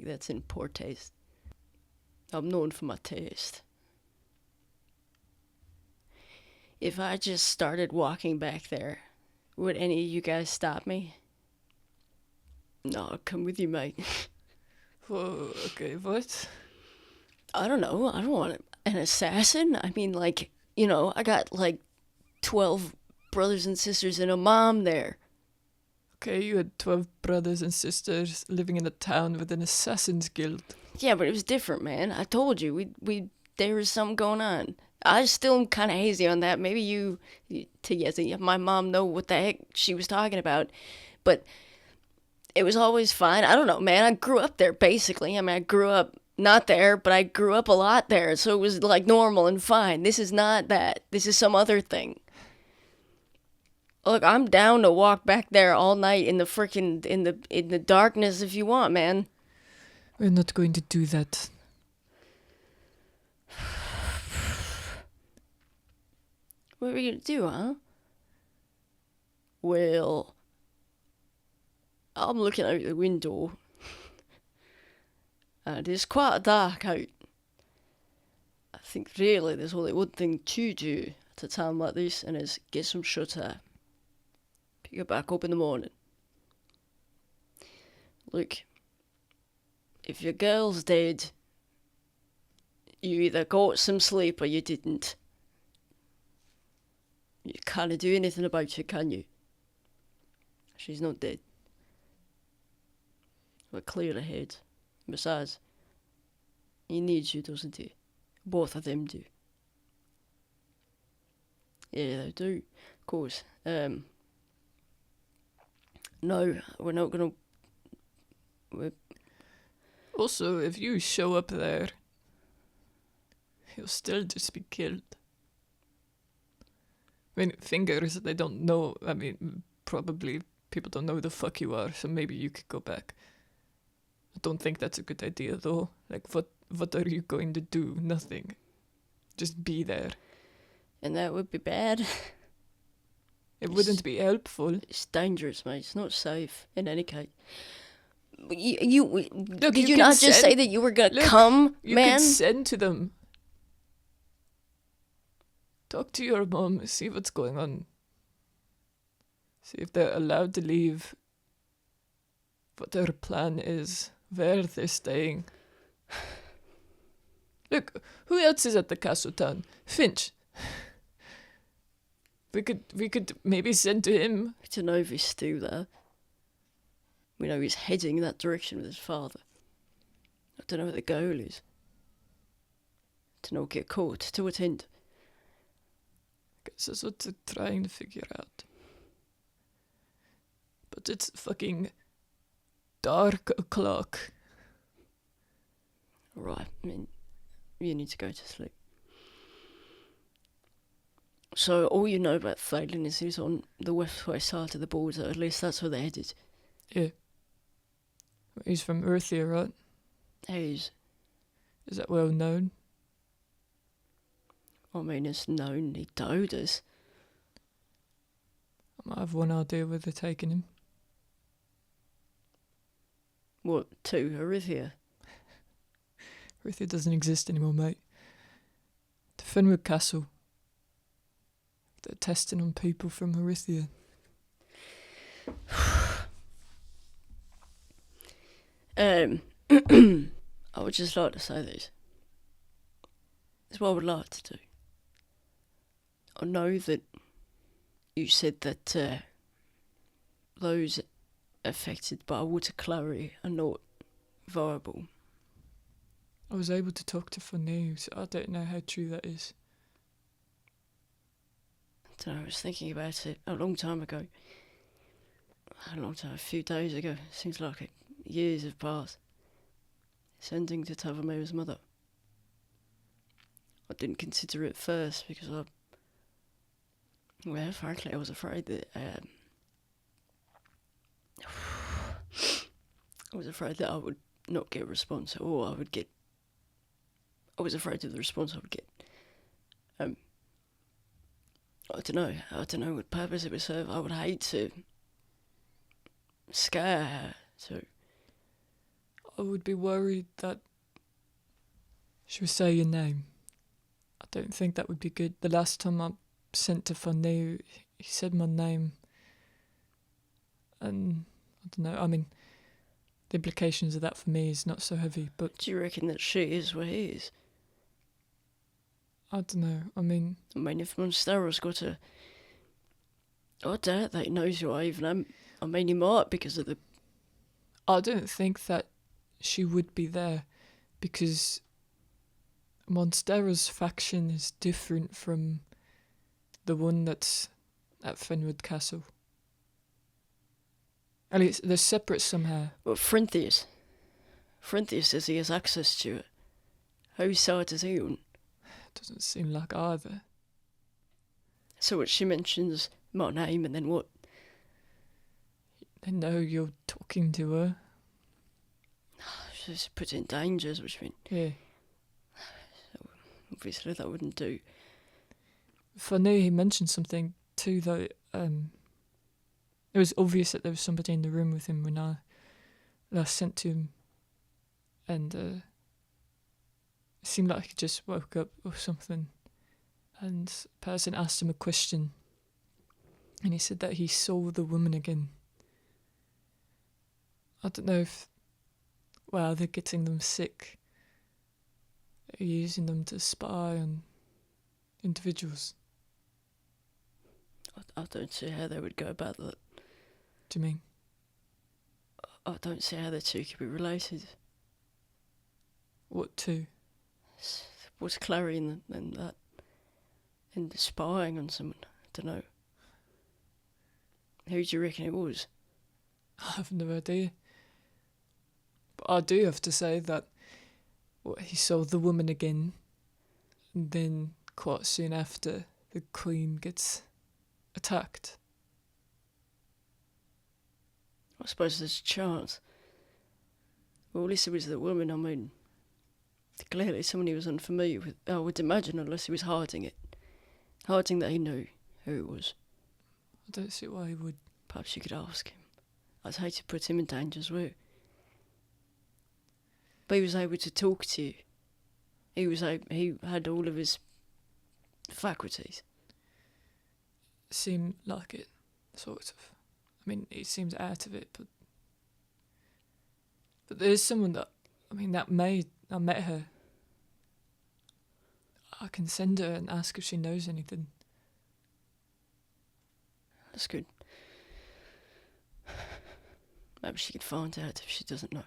that's in poor taste. I'm known for my taste. if I just started walking back there, would any of you guys stop me? No, I'll come with you, mate. Whoa, okay, what? I don't know. I don't want an assassin. I mean, like, I got like 12 brothers and sisters and a mom there. Okay, you had 12 brothers and sisters living in a town with an assassin's guild. Yeah, but it was different, man. I told you, there was something going on. I still am kind of hazy on that. Maybe you my mom know what the heck she was talking about, but it was always fine. I don't know, man. I grew up there, basically. I mean, I grew up not there, but I grew up a lot there, so it was like normal and fine. This is not that. This is some other thing. Look, I'm down to walk back there all night in the frickin' in the darkness if you want, man. We're not going to do that. What are we gonna do, huh? Well, I'm looking out the window. And it's quite dark out. I think really there's only one thing to do at a time like this, and it's get some shut eye. Pick it back up in the morning. Look, if your girl's dead, you either got some sleep or you didn't. You can't do anything about it, can you? She's not dead. We're clear ahead. Besides, he needs you, doesn't he? Both of them do. Yeah, they do, of course. No, we're not gonna... Also, if you show up there, he'll still just be killed. I mean, fingers, they don't know. I mean, probably people don't know who the fuck you are, so maybe you could go back. I don't think that's a good idea, though. Like, what are you going to do? Nothing. Just be there. And that would be bad. It wouldn't be helpful. It's dangerous, mate. It's not safe in any case. Look, did you not just say that you were gonna come, you man? You can send to them. Talk to your mom, see what's going on. See if they're allowed to leave. What their plan is. Where they're staying. Look, who else is at the castle town? Finch. We could maybe send to him. I don't know if he's still there. We know he's heading that direction with his father. I don't know what the goal is. To not get caught, to attend. I guess that's what they're trying to figure out. But it's fucking dark o'clock. Right, I mean, you need to go to sleep. So all you know about Phelan is he's on the west side of the border. At least that's where they're headed. Yeah. He's from Earthia, right? Is that well known? I mean, it's known he told us. I might have one idea where they're taking him. What, to Earthia? Earthia doesn't exist anymore, mate. To Fenra Castle. They're testing on people from Earthia. I would just like to say this. It's what I would like to do. I know that you said that those affected by water clarity are not viable. I was able to talk to Fanu, so I don't know how true that is. I don't know, I was thinking about it a long time ago. A few days ago. Seems like years have passed. Sending to Tavamera's mother. I didn't consider it first because frankly, I was afraid that I would not get a response, or I was afraid of the response I would get. I don't know what purpose it would serve. I would hate to scare her, so I would be worried that she would say your name. I don't think that would be good. The last time I sent to Fanu, he said my name. And I don't know, I mean, the implications of that for me is not so heavy, but... Do you reckon that she is where he is? I don't know, I mean, if Monstero's got a... I doubt that he knows who I even am. I mean, he might because of the... I don't think that she would be there because Monstero's faction is different from the one that's at Fenwood Castle. At least they're separate somehow. But Frinthius says he has access to it. Whose side is he on? Doesn't seem like either. So what, she mentions my name and then what? They know you're talking to her. She's put in danger, is what you mean? Yeah. So obviously that wouldn't do. Funny, he mentioned something too, though. It was obvious that there was somebody in the room with him when I last sent to him. And it seemed like he just woke up or something. And a person asked him a question. And he said that he saw the woman again. I don't know if... Well, they're getting them sick. They're using them to spy on individuals. I don't see how they would go about that. Do you mean? I don't see how the two could be related. What two? What's Clary and that? And the spying on someone? I don't know. Who do you reckon it was? I have no idea. But I do have to say that he saw the woman again, and then quite soon after, the Queen gets attacked. I suppose there's a chance. Well, at least it was the woman, I mean, clearly someone he was unfamiliar with. I would imagine, unless he was hiding it. Hiding that he knew who it was. I don't see why he would. Perhaps you could ask him. I'd hate to put him in danger as well. But he was able to talk to you. He had all of his faculties. Seemed like it, sort of. I mean, he seems out of it, but there's someone that, I met her. I can send her and ask if she knows anything. That's good. Maybe she could find out if she doesn't know.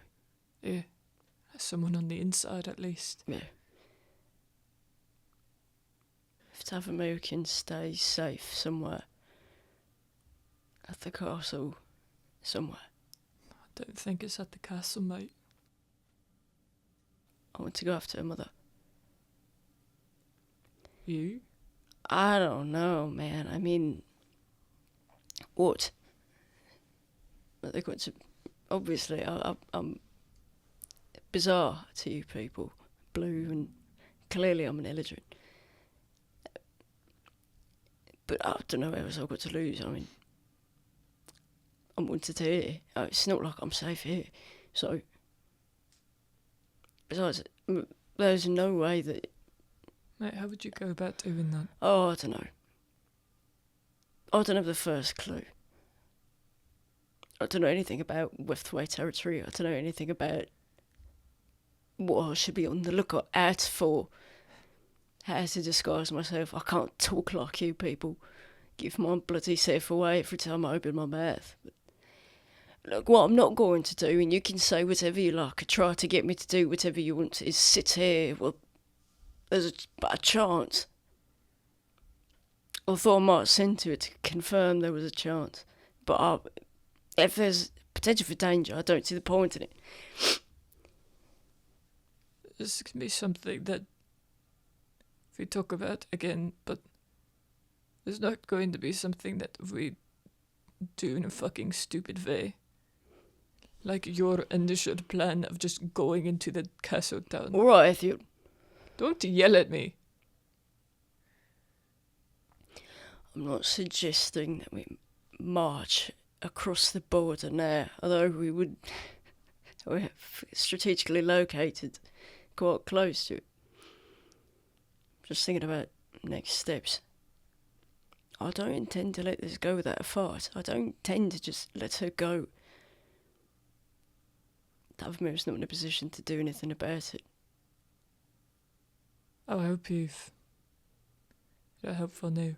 Yeah, someone on the inside at least. Yeah. If Tavermeer can stay safe somewhere. At the castle, somewhere. I don't think it's at the castle, mate. I want to go after her mother. You? I don't know, man. I mean, what? They're going to... Obviously, I'm bizarre to you people. Blue, and clearly I'm an illiterate. But I don't know what else I've got to lose. I mean, I'm wanted here. It's not like I'm safe here. So, besides, there's no way that... Mate, how would you go about doing that? Oh, I don't know. I don't have the first clue. I don't know anything about Westway territory. I don't know anything about what I should be on the lookout out for. How to disguise myself. I can't talk like you people. Give my bloody self away every time I open my mouth. But look, what I'm not going to do, and you can say whatever you like, or try to get me to do whatever you want, is sit here. Well, there's a chance. I thought I might send to it to confirm there was a chance. But if there's potential for danger, I don't see the point in it. This can be something that we talk about again, but there's not going to be something that we do in a fucking stupid way. Like your initial plan of just going into the castle town. Alright, Ethiel. Don't yell at me. I'm not suggesting that we march across the border now, although we're strategically located quite close to it. Just thinking about next steps. I don't intend to let this go without a fight. I don't intend to just let her go. Davmir's not in a position to do anything about it. I hope you're helpful now.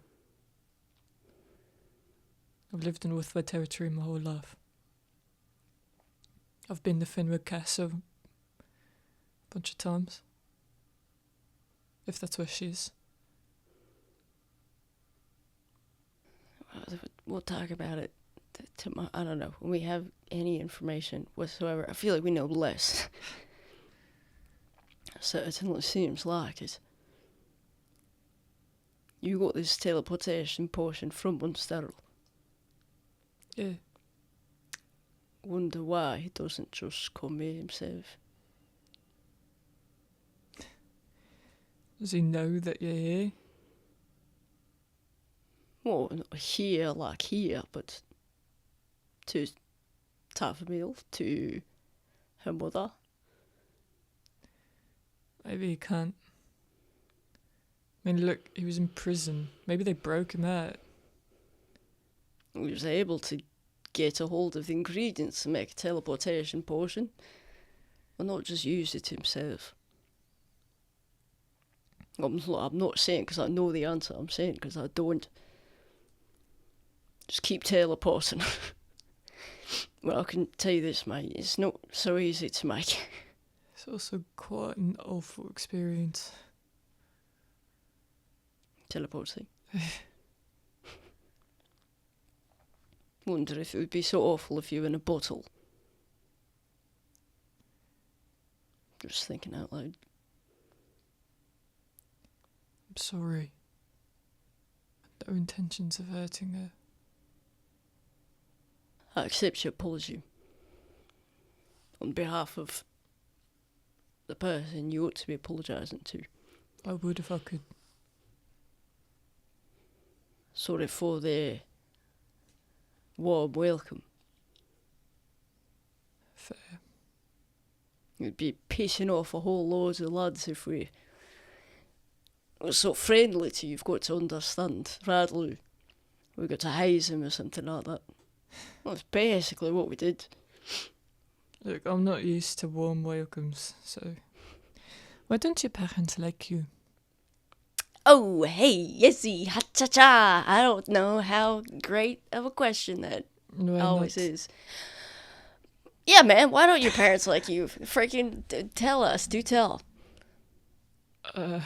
I've lived in Northwest territory my whole life. I've been to Fenra Castle a bunch of times. If that's where she is. We'll talk about it tomorrow. I don't know. When we have any information whatsoever, I feel like we know less. So it certainly seems like it. You got this teleportation potion from Munsterl. Yeah. Wonder why he doesn't just come here himself. Does he know that you're here? Well, not here like here, but to Tavermill, to her mother. Maybe he can't. I mean, look, he was in prison. Maybe they broke him out. He was able to get a hold of the ingredients to make a teleportation potion, and not just use it himself. I'm not saying because I know the answer, I'm saying because I don't. Just keep teleporting. Well, I can tell you this, mate, it's not so easy to make. It's also quite an awful experience. Teleporting. Wonder if it would be so awful if you were in a bottle. Just thinking out loud. I'm sorry. No intentions of hurting her. I accept your apology. On behalf of the person you ought to be apologising to. I would if I could. Sorry for their warm welcome. Fair. You'd be pissing off a whole load of lads if we were so friendly to you. You've got to understand. Radley, we got to haze him or something like that. That's basically what we did. Look, I'm not used to warm welcomes, so... Why don't your parents like you? Oh, hey, yesy, ha-cha-cha. I don't know how great of a question that Why always not? is. Yeah, man, why don't your parents like you? Freaking tell us, do tell. Because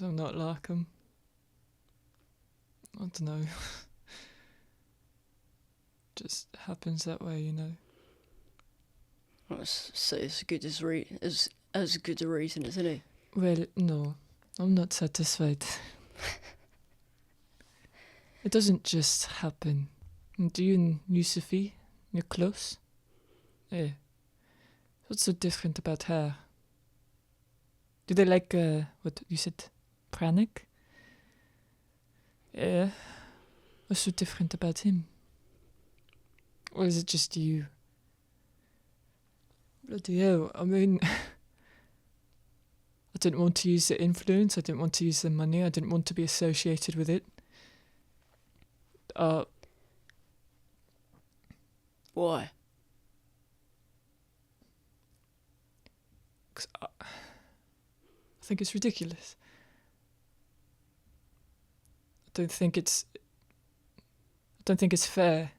I'm not like them. I don't know. Just happens that way, you know. So as good as good a reason as any. Well, no, I'm not satisfied. It doesn't just happen. Do you and Yusufi, you're close? Yeah. What's so different about her? Do they like, what you said, Pranik? Yeah. What's so different about him? Or is it just you? Bloody hell, I mean... I didn't want to use the influence, I didn't want to use the money, I didn't want to be associated with it. Why? 'Cause I think it's ridiculous. I don't think it's fair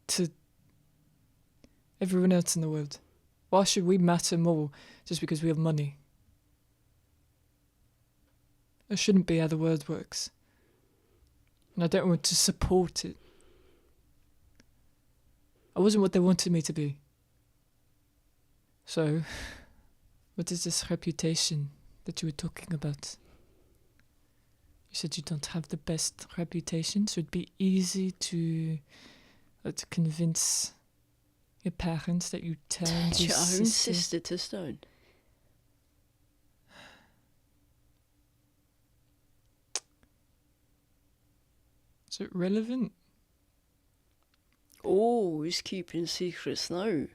to everyone else in the world. Why should we matter more just because we have money? That shouldn't be how the world works. And I don't want to support it. I wasn't what they wanted me to be. So, what is this reputation that you were talking about? You said you don't have the best reputation, so it'd be easy to convince your parents that you turned Your your own sister. sister to stone. Is it relevant? Oh, he's keeping secrets now.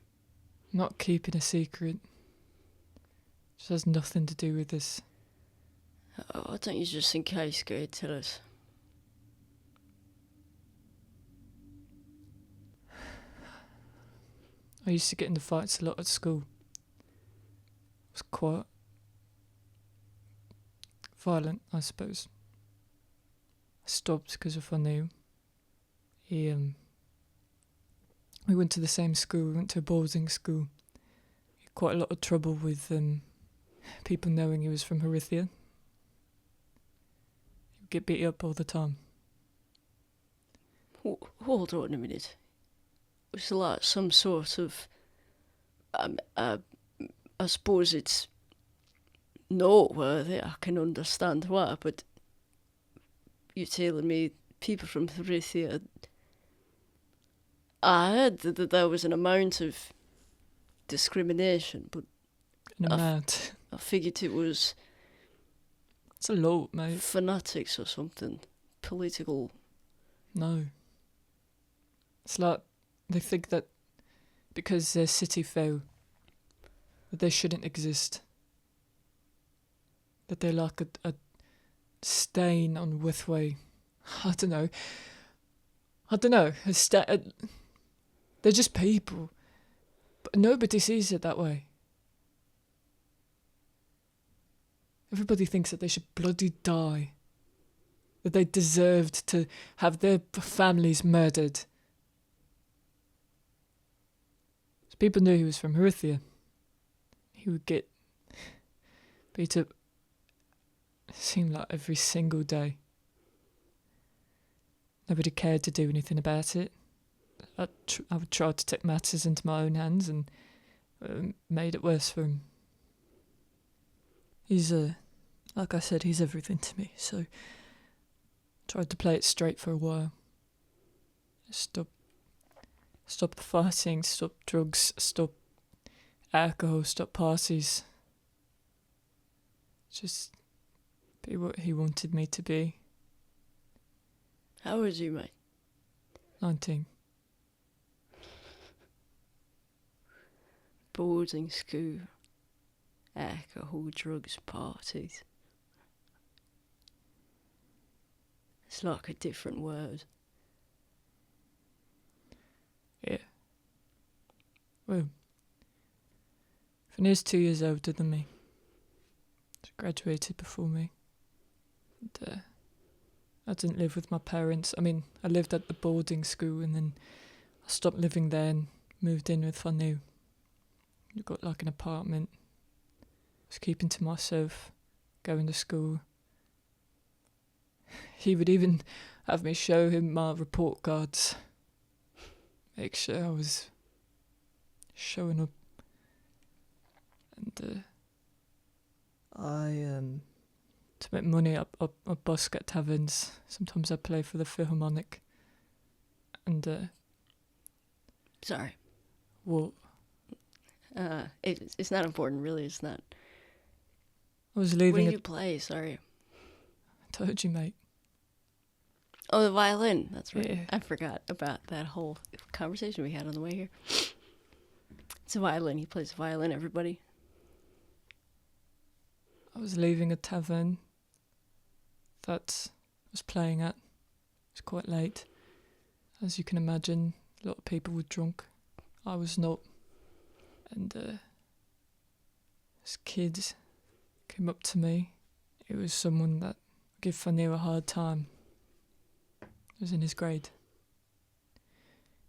Not keeping a secret. Just has nothing to do with this. Why don't you just in case go ahead tell us? I used to get into fights a lot at school. It was quite violent, I suppose. I stopped because of Vahrae. We went to the same school, we went to a boarding school. He had quite a lot of trouble with people knowing he was from Vahrae. He would get beat up all the time. Hold on a minute. It's like some sort of... I suppose it's noteworthy, I can understand why, but you're telling me people from Vahrae... I heard that there was an amount of discrimination, but An amount. I figured it was It's a lot, mate. fanatics or something. Political. No. It's like they think that because their city fell, that they shouldn't exist. That they're like a stain on Withway. I don't know. They're just people. But nobody sees it that way. Everybody thinks that they should bloody die. That they deserved to have their families murdered. So people knew he was from Vahrae. He would get beat up, it seemed like every single day. Nobody cared to do anything about it. I would try to take matters into my own hands and made it worse for him. He's, like I said, he's everything to me, so tried to play it straight for a while. Stop the fighting, stop drugs, stop alcohol, stop parties. Just be what he wanted me to be. How old is you, mate? 19. Boarding school. Alcohol, drugs, parties. It's like a different word. Yeah. Well, Fenra's 2 years older than me. She graduated before me. And, I didn't live with my parents. I mean, I lived at the boarding school and then I stopped living there and moved in with Vahrae. I got like an apartment. I was keeping to myself, going to school. He would even have me show him my report cards. Make sure I was showing up. And to make money, I busk at taverns. Sometimes I play for the Philharmonic. And Sorry. what? It's not important, really. It's not. I was What do leaving. you play? Sorry. I told you, mate. Oh, the violin. That's right. Yeah. I forgot about that whole conversation we had on the way here. It's a violin. He plays violin, everybody. I was leaving a tavern that I was playing at. It was quite late. As you can imagine, a lot of people were drunk. I was not. And this kid came up to me. It was someone that gave Vahrae a hard time. It was in his grade.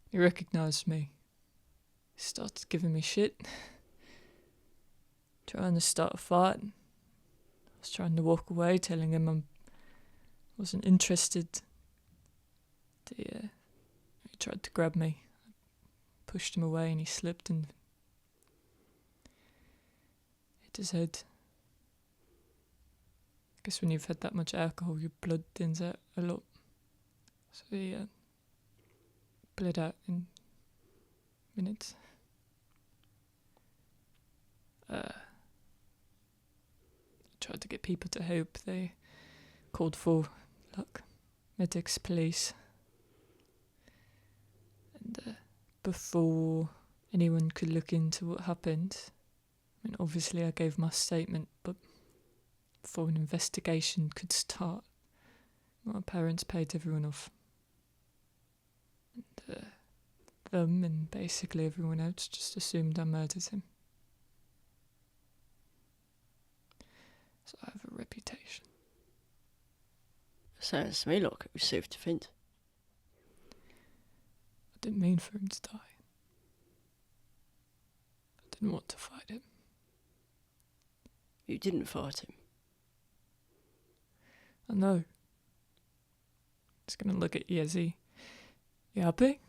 He recognised me. He started giving me shit. Trying to start a fight. I was trying to walk away, telling him I wasn't interested. He tried to grab me. I pushed him away and he slipped and hit his head. I guess when you've had that much alcohol, your blood thins out a lot. So he bled out in minutes. Tried to get people to help. They called for medics, police. And before anyone could look into what happened, I mean, obviously I gave my statement, but before an investigation could start. My parents paid everyone off. And them and basically everyone else just assumed I murdered him. So I have a reputation. Sounds to me like it was self-defense. I didn't mean for him to die. I didn't want to fight him. You didn't fight him. I know. Just gonna look at Yezi. You happy?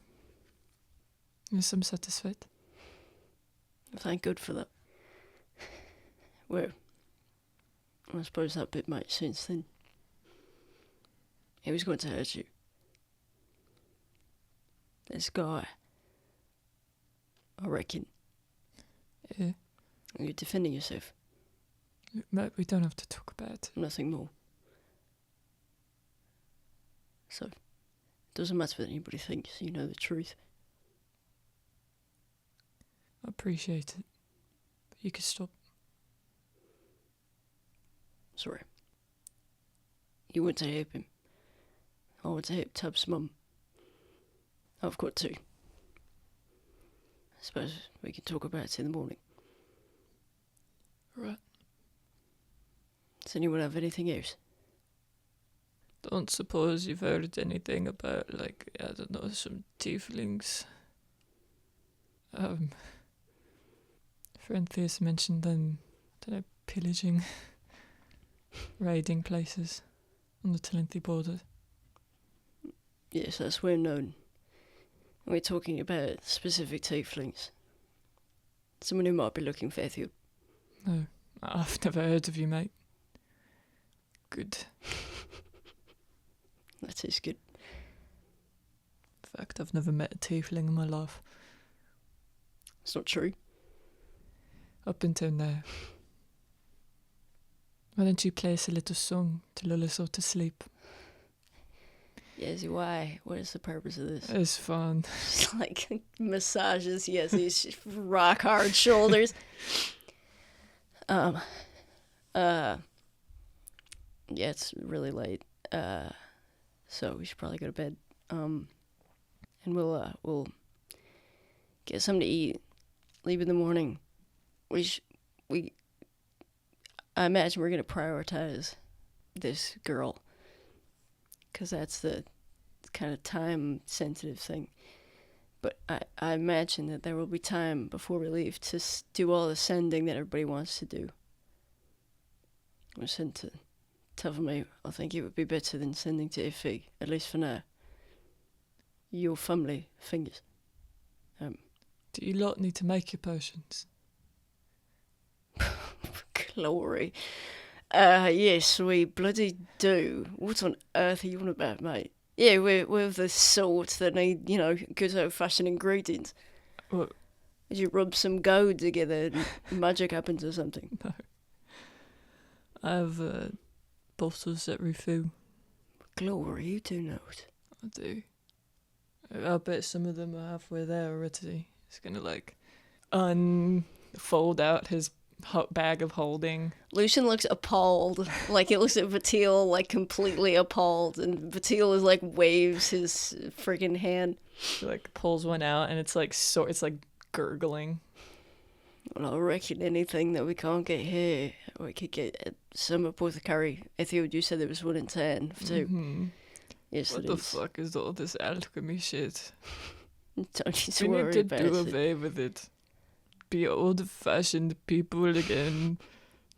You some satisfied? Thank God for that. Well, I suppose that bit makes sense then. He was going to hurt you. This guy, I reckon. Yeah. You're defending yourself. But we don't have to talk about it. Nothing more. So, it doesn't matter what anybody thinks, you know the truth. I appreciate it. But you can stop. Sorry. You went to help him. I went to help Tubbs' mum. I've got two. I suppose we can talk about it in the morning. Right. Does anyone have anything else? Don't suppose you've heard anything about, like, I don't know, some tieflings? Friend Theus mentioned them, I don't know, pillaging, raiding places on the Talinthi border. Yes, that's well known. We're talking about specific tieflings. Someone who might be looking for Ethiop. No, I've never heard of you, mate. Good. That is good. In fact, I've never met a tiefling in my life. It's not true. Up until now. Why don't you play us a little song to lull us all to sleep? Yes, why? What is the purpose of this? It's fun. It's like massages, yes, these rock hard shoulders. Yeah, it's really late. So we should probably go to bed. And we'll get something to eat. Leave in the morning. I imagine we're gonna prioritize this girl, because that's the kind of time-sensitive thing. But I imagine that there will be time before we leave to do all the sending that everybody wants to do. I sent to Tavame. I think it would be better than sending to Ife, at least for now. Your family fingers. Do you lot need to make your potions? Glory. Yes, we bloody do. What on earth are you on about, mate? Yeah, we're the sort that need, good old-fashioned ingredients. What? Did you rub some gold together and magic happens or something? No. I have bottles that refill. Glory, you do know it. I do. I bet some of them are halfway there already. He's gonna, unfold out his bag of holding. Lucian looks appalled. He looks at Vatil, completely appalled. And Vatil is, waves his friggin' hand. He, pulls one out, and it's, it's, gurgling. Well, I reckon anything that we can't get here, we could get at some apothecary. Ethiopia, you said there was one in town, too. Mm-hmm. Yes, what the fuck is all this alchemy shit? Don't need to we worry need to about do it. away with it. Be old-fashioned people again.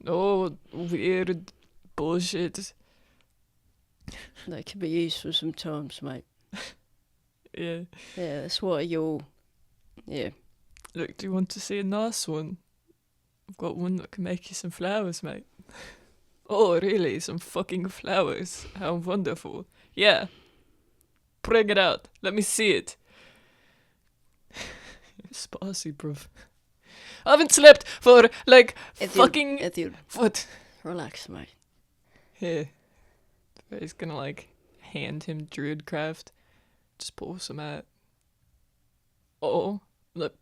No weird bullshit. That could be useful sometimes, mate. Yeah. Yeah, that's what you'll... Yeah. Look, do you want to see a nice one? I've got one that can make you some flowers, mate. Oh, really? Some fucking flowers? How wonderful. Yeah. Bring it out. Let me see it. Sparsy, bruv. I haven't slept for, fucking... Ethiopia, What? relax, mate. Here. He's gonna, hand him Druidcraft. Just pull some out. Oh,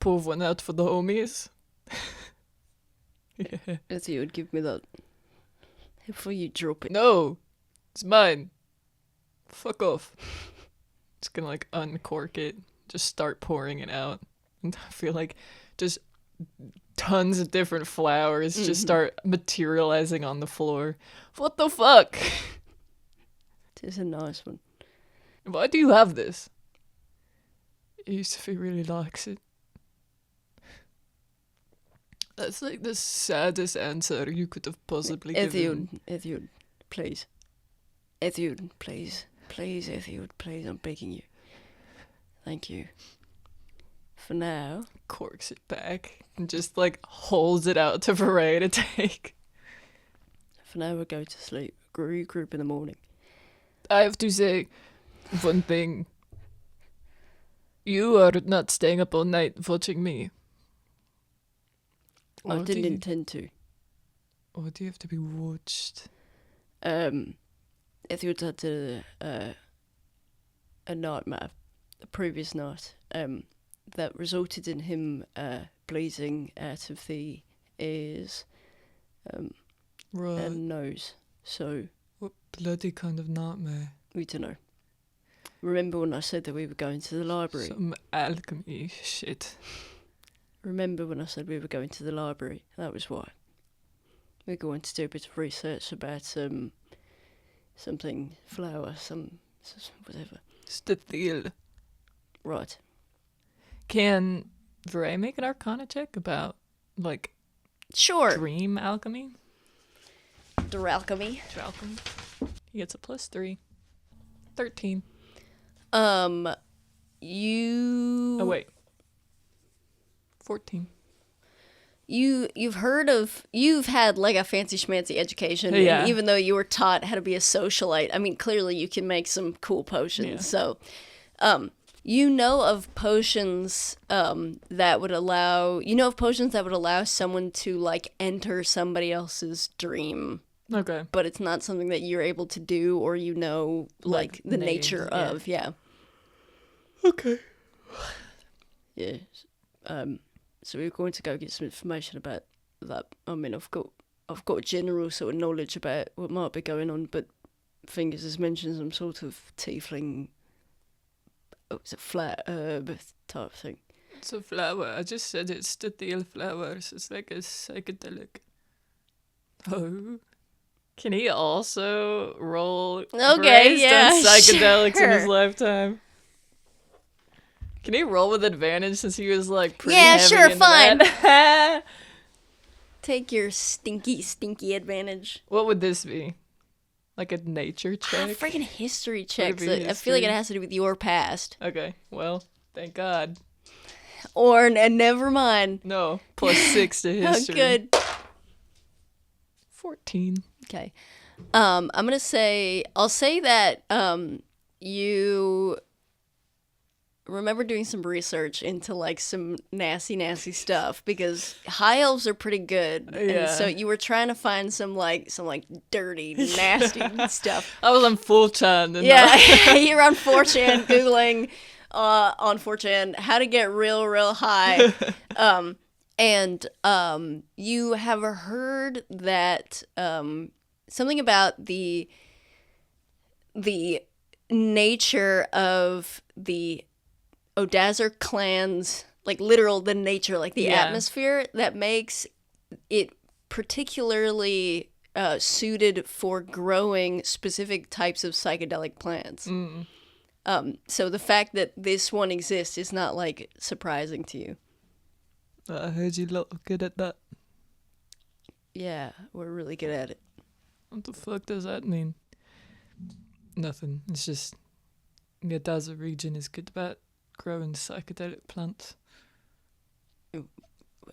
pull one out for the homies. Yeah. Ethiopia, give me that. Before you drop it. No, it's mine. Fuck off. Just gonna like uncork it, just start pouring it out. And I feel like just tons of different flowers just start materializing on the floor. What the fuck? It's a nice one. Why do you have this? Yusufi really likes it. That's like the saddest answer you could have possibly given. Ethiud, please. Ethiud, please. Please, Ethiud, please, I'm begging you. Thank you. For now. Corks it back and just like holds it out to Vahrae to take. For now, we'll go to sleep. Regroup in the morning. I have to say one thing. You are not staying up all night watching me. I didn't intend to. Or do you have to be watched? Ethiud had a nightmare, a previous night, that resulted in him bleeding out of the ears Right. and nose. So What bloody kind of nightmare? we don't know. Remember when I said that we were going to the library? Some alchemy shit. Remember when I said we were going to the library? That was why. We're going to do a bit of research about something flower, whatever. Stethil. Right. Can Vahrae make an arcana check about, like, Sure. dream alchemy? Dralchemy. Alchemy. He gets a +3. 13. You. Oh, wait. 14. You've had like a fancy schmancy education, Yeah. and even though you were taught how to be a socialite, I mean, clearly you can make some cool potions. Yeah. So, you know of potions that would allow someone to like enter somebody else's dream, Okay. but it's not something that you're able to do, or like the names, nature yeah. of. Yeah. Okay. Yeah. So we're going to go get some information about that. I mean, I've got general sort of knowledge about what might be going on, but Fingers has mentioned some sort of tiefling, it's a flat herb type thing. It's a flower. I just said it's Stethil flowers. It's like a psychedelic. Oh. Can he also roll Okay, based yeah, on psychedelics in his sure. lifetime? Can he roll with advantage since he was like pretty Yeah, heavy sure, into fine. that? Take your stinky advantage. What would this be? Like a nature Ah, check? freaking history checks. be I feel like it history? has to do with your past. Okay, well, thank God. Or never mind. No, +6 to Oh, history. good. 14. Okay. I'll say that you remember doing some research into like some nasty stuff, because high elves are pretty good. Yeah. And so you were trying to find some dirty, nasty stuff. I was on 4chan. And Yeah, you're on 4chan Googling on 4chan how to get real high. And you have heard that something about the nature of the Odazar clans, like literal the nature, like the Yeah. atmosphere that makes it particularly suited for growing specific types of psychedelic plants. Mm. So the fact that this one exists is not like surprising to you. I heard you lot are good at that. Yeah, we're really good at it. What the fuck does that mean? Nothing. It's just the Odazar region is good about growing psychedelic plants.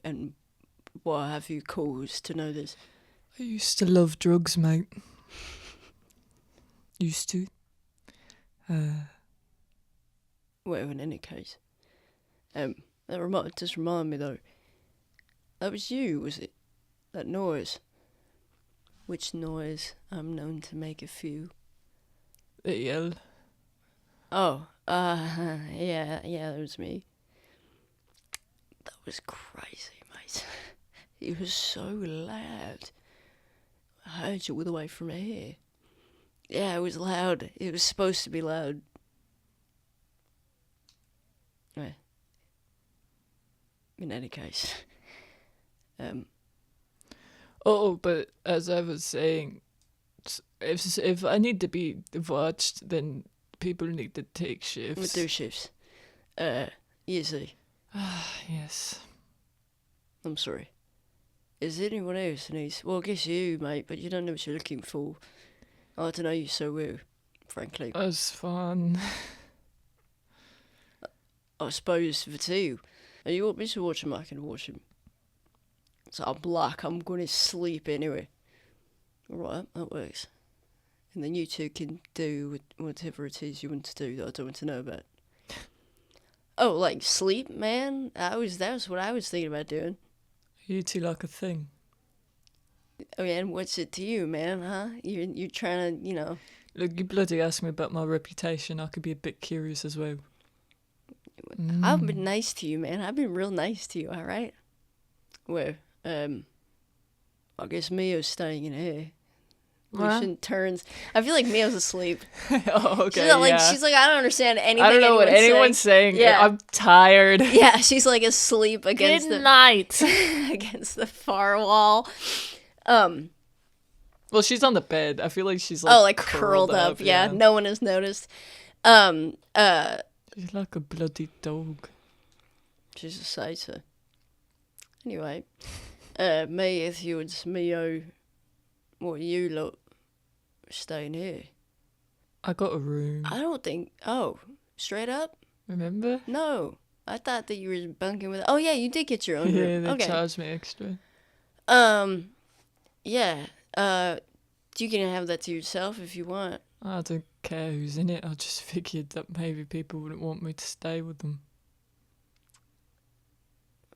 And what have you cause to know this? I used to love drugs, mate. Used to. Well, in any case, that just remind me though. That was you, was it? That noise. Which noise? I'm known to make a few. The yell. Oh, yeah, that was me. That was crazy, mate. It was so loud. I heard you all the way from here. Yeah, it was loud. It was supposed to be loud. Yeah. In any case. Oh, but as I was saying, if I need to be watched, then people need to take shifts. We do shifts. Easy. Yes. I'm sorry. Is there anyone else who needs... Well, I guess you, mate, but you don't know what you're looking for. I don't know you so well, frankly. That's fun. I suppose for two. You want me to watch him, I can watch him. So I'm black, I'm going to sleep anyway. Alright, that works. And then you two can do whatever it is you want to do that I don't want to know about. Oh, like sleep, man? That was what I was thinking about doing. You two like a thing. Oh yeah, and what's it to you, man, huh? You're trying to, Look, you bloody asked me about my reputation. I could be a bit curious as well. I've been nice to you, man. I've been real nice to you, alright? Well, I guess Mio's staying in here. Lucian turns. I feel like Mio's asleep. Oh, okay. She's like, I don't understand anything. I don't know what anyone's saying. Yeah. I'm tired. Yeah, she's like asleep against Good night. against the far wall. Well, she's on the bed. I feel like she's like curled up. Yeah, no one has noticed. She's like a bloody dog. She's a satyr. Anyway, me, Ethiod's, Mio, what you lot staying here? I got a room. I don't think. Oh, straight up? Remember? No, I thought that you were bunking with. Oh yeah, you did get your own Yeah, room. they Okay. charged me extra. Yeah. You can have that to yourself if you want. I don't care who's in it. I just figured that maybe people wouldn't want me to stay with them.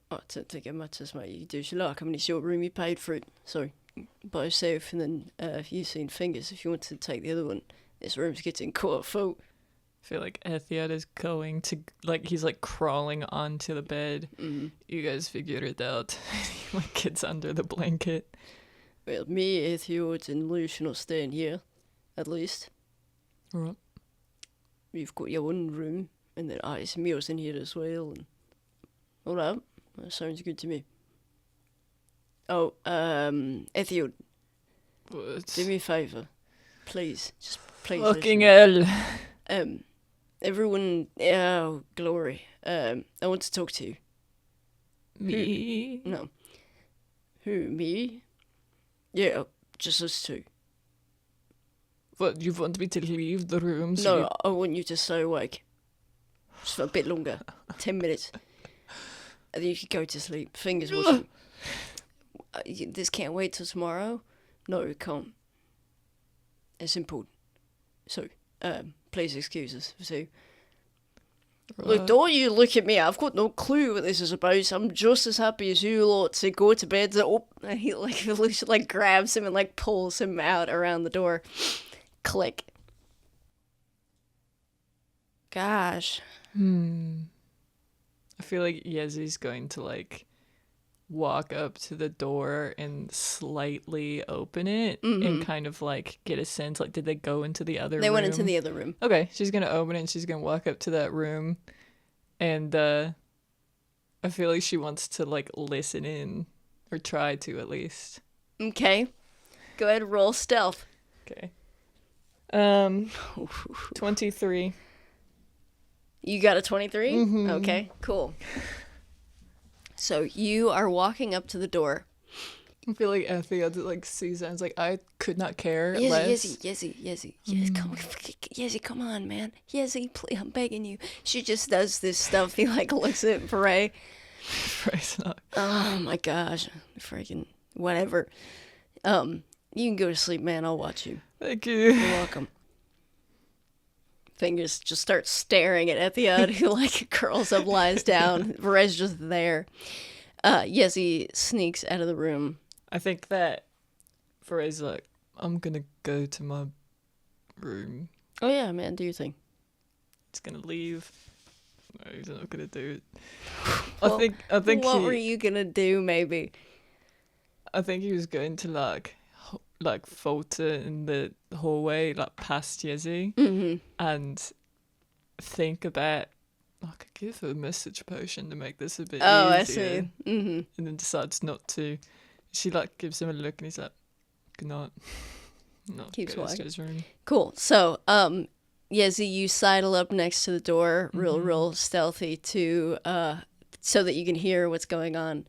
I don't think it matters, mate. You do as you like. I mean, it's your room. You paid for it. So, by yourself. And then if you've seen fingers, if you want to take the other one, this room's getting quite full. I feel like Ethiad is going to, he's crawling onto the bed. Mm-hmm. You guys figure it out. He gets under the blanket. Well, me, Ethiod, and Lucian are staying here, at least. Right. You've got your own room, and then it's Mio's in here as well. And all right, that sounds good to me. Oh, Ethiod, What? do me a favour, please. Just please. Fucking listen. hell. Everyone, oh glory. I want to talk to you. Me? No. Who, me? Yeah, just us two. What, you want me to leave the room? No, I want you to stay awake. Just for a bit longer. 10 minutes. And then you can go to sleep. Fingers watching. This can't wait till tomorrow? No, it can't. It's important. So, please excuse us. So, look, don't you look at me. I've got no clue what this is about. I'm just as happy as you lot to go to bed. And he Lucian grabs him and pulls him out around the door. Click. Gosh. I feel like Yezi's going to walk up to the door and slightly open it and kind of get a sense did they go into the other room? They went into the other room. Okay, she's gonna open it and she's gonna walk up to that room and I feel like she wants to listen in or try to at least. Okay. Go ahead and roll stealth. Okay. 23. You got a 23? Mm-hmm. Okay, cool. So you are walking up to the door. I feel like Ethia sees that and is I could not care less. Yezi, come on, man. Yezi, please, I'm begging you. She just does this stuff. He looks at Vahrae. Oh my gosh. Freaking whatever. You can go to sleep, man. I'll watch you. Thank you. You're welcome. Fingers just start staring at Ethiad, who curls up, lies down. Vahrae's just there. Yezi sneaks out of the room. I think that Vahrae's I'm gonna go to my room. Oh yeah, man, do your thing. He's gonna leave. No, he's not gonna do it. Well, I think what were you gonna do, maybe? I think he was going to like photo in the hallway, like past Yezi, and think about I could give her a message potion to make this a bit Oh, I easier. see. Mm-hmm. And then decides not to. She like gives him a look and he's like, good night. Not Keeps goes to walking. his room. Cool. So, Yezi, you sidle up next to the door, real stealthy, to so that you can hear what's going on.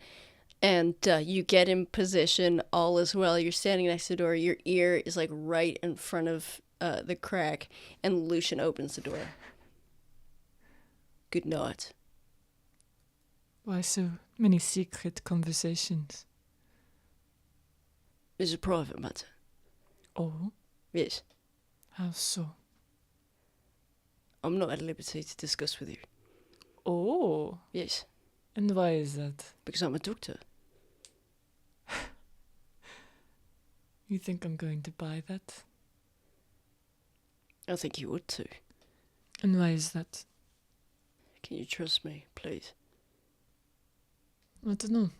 And you get in position. All is well. You're standing next to the door. Your ear is like right in front of the crack, and Lucian opens the door. Good night. Why so many secret conversations? It's a private matter. Oh, Yes. how so? I'm not at liberty to discuss with you. Oh, Yes. and why is that? Because I'm a doctor. You think I'm going to buy that? I think you would too. And why is that? Can you trust me, please? I don't know.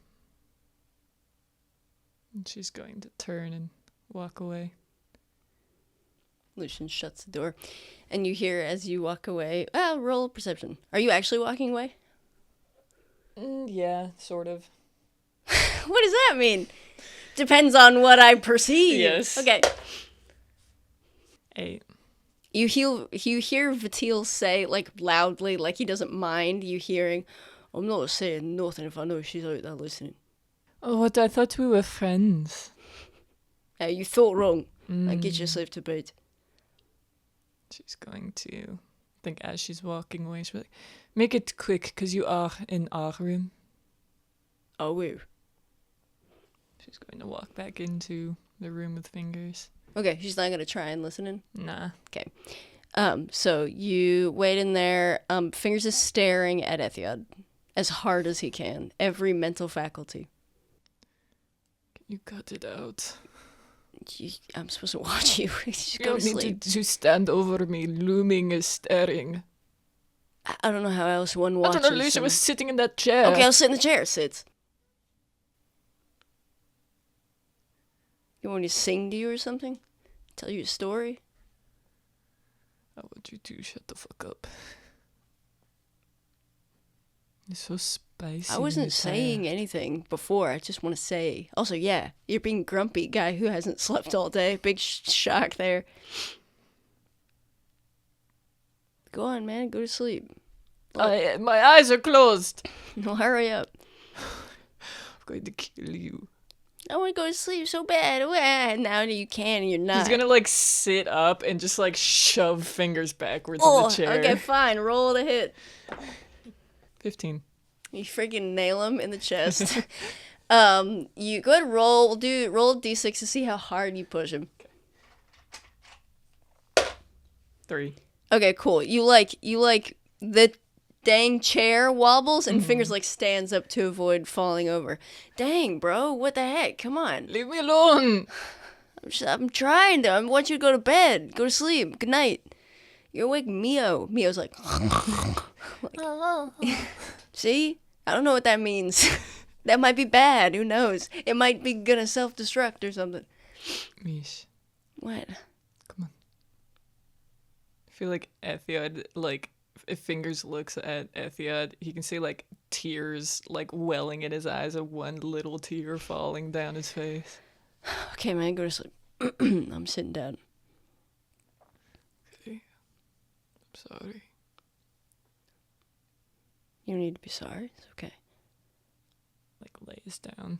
And she's going to turn and walk away. Lucian shuts the door, and you hear as you walk away. Roll perception. Are you actually walking away? Yeah, sort of. What does that mean? Depends on what I perceive. Yes. Okay. 8. You hear Vatil say, like, loudly, like he doesn't mind you hearing, I'm not saying nothing if I know she's out there listening. Oh, what? I thought we were friends. You thought wrong. Now get yourself to bed. She's going to, I think as she's walking away, she'll be like, make it quick, because you are in our room. I will. She's going to walk back into the room with fingers. Okay, she's not gonna try and listen in. Nah. Okay. So you wait in there. Fingers is staring at Ethiod as hard as he can. Every mental faculty. You cut it out. I'm supposed to watch you. Just You go don't to need sleep. to stand over me, looming and staring. I don't know how else one I watches. don't know, Lucia was sitting in that chair. Okay, I'll sit in the chair. Sit. You want me to sing to you or something? Tell you a story? I want you to shut the fuck up. You're so spicy. I wasn't saying anything before. I just want to say. Also, yeah, you're being grumpy, guy who hasn't slept all day. Big shock there. Go on, man. Go to sleep. My eyes are closed. No, hurry up. I'm going to kill you. I want to go to sleep so bad. Now you can and you're not. He's gonna like sit up and just like shove fingers backwards in Oh, the chair. okay, fine. Roll the hit. 15. You freaking nail him in the chest. You go ahead and roll. Roll a d6 to see how hard you push him. 3. Okay, cool. You like the dang chair wobbles and Fingers like stands up to avoid falling over. Dang, bro, what the heck? Come on. Leave me alone. I'm trying to. I want you to go to bed. Go to sleep. Good night. You're awake, Mio. Mio's like, see? I don't know what that means. That might be bad. Who knows? It might be gonna self-destruct or something. Mish, What? come on. I feel like Ethiod, like, if Fingers looks at Ethiod, he can see, like, tears, like, welling in his eyes and one little tear falling down his face. Okay, man, go to sleep. I'm sitting down. Okay. I'm sorry. You don't need to be sorry. It's okay. Like, lays down.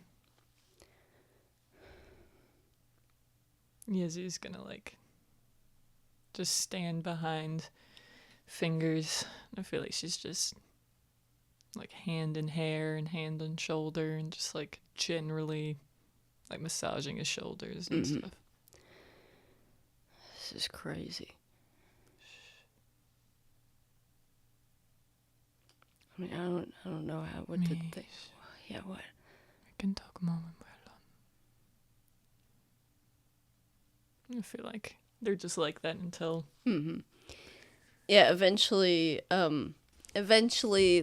Yezi's gonna, like, just stand behind Fingers. I feel like she's just, like, hand in hair and hand on shoulder and just, like, generally, like, massaging his shoulders and stuff. This is crazy. I mean, I don't know what to think. Yeah, what? We can talk more when we're alone. I feel like they're just like that until Yeah, eventually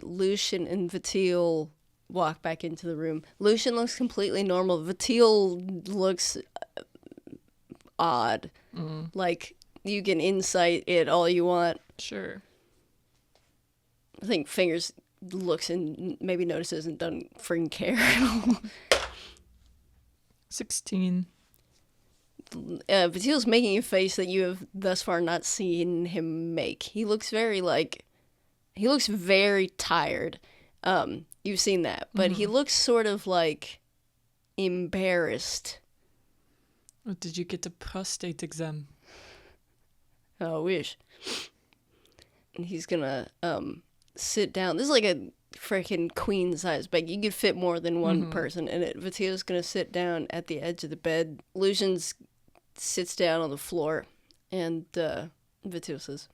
Lucian and Vatil walk back into the room. Lucian looks completely normal. Vatil looks odd. Like, you can insight it all you want. Sure. I think Fingers looks and maybe notices and doesn't freaking care at all. 16. Vatil's making a face that you have thus far not seen him make. He looks very tired. You've seen that, but he looks sort of like embarrassed. Oh, did you get a prostate exam? Oh, I wish. And he's gonna sit down. This is like a freaking queen size bed. You could fit more than one person in it. Vatil's gonna sit down at the edge of the bed. Lucian's sits down on the floor, and Vatil says,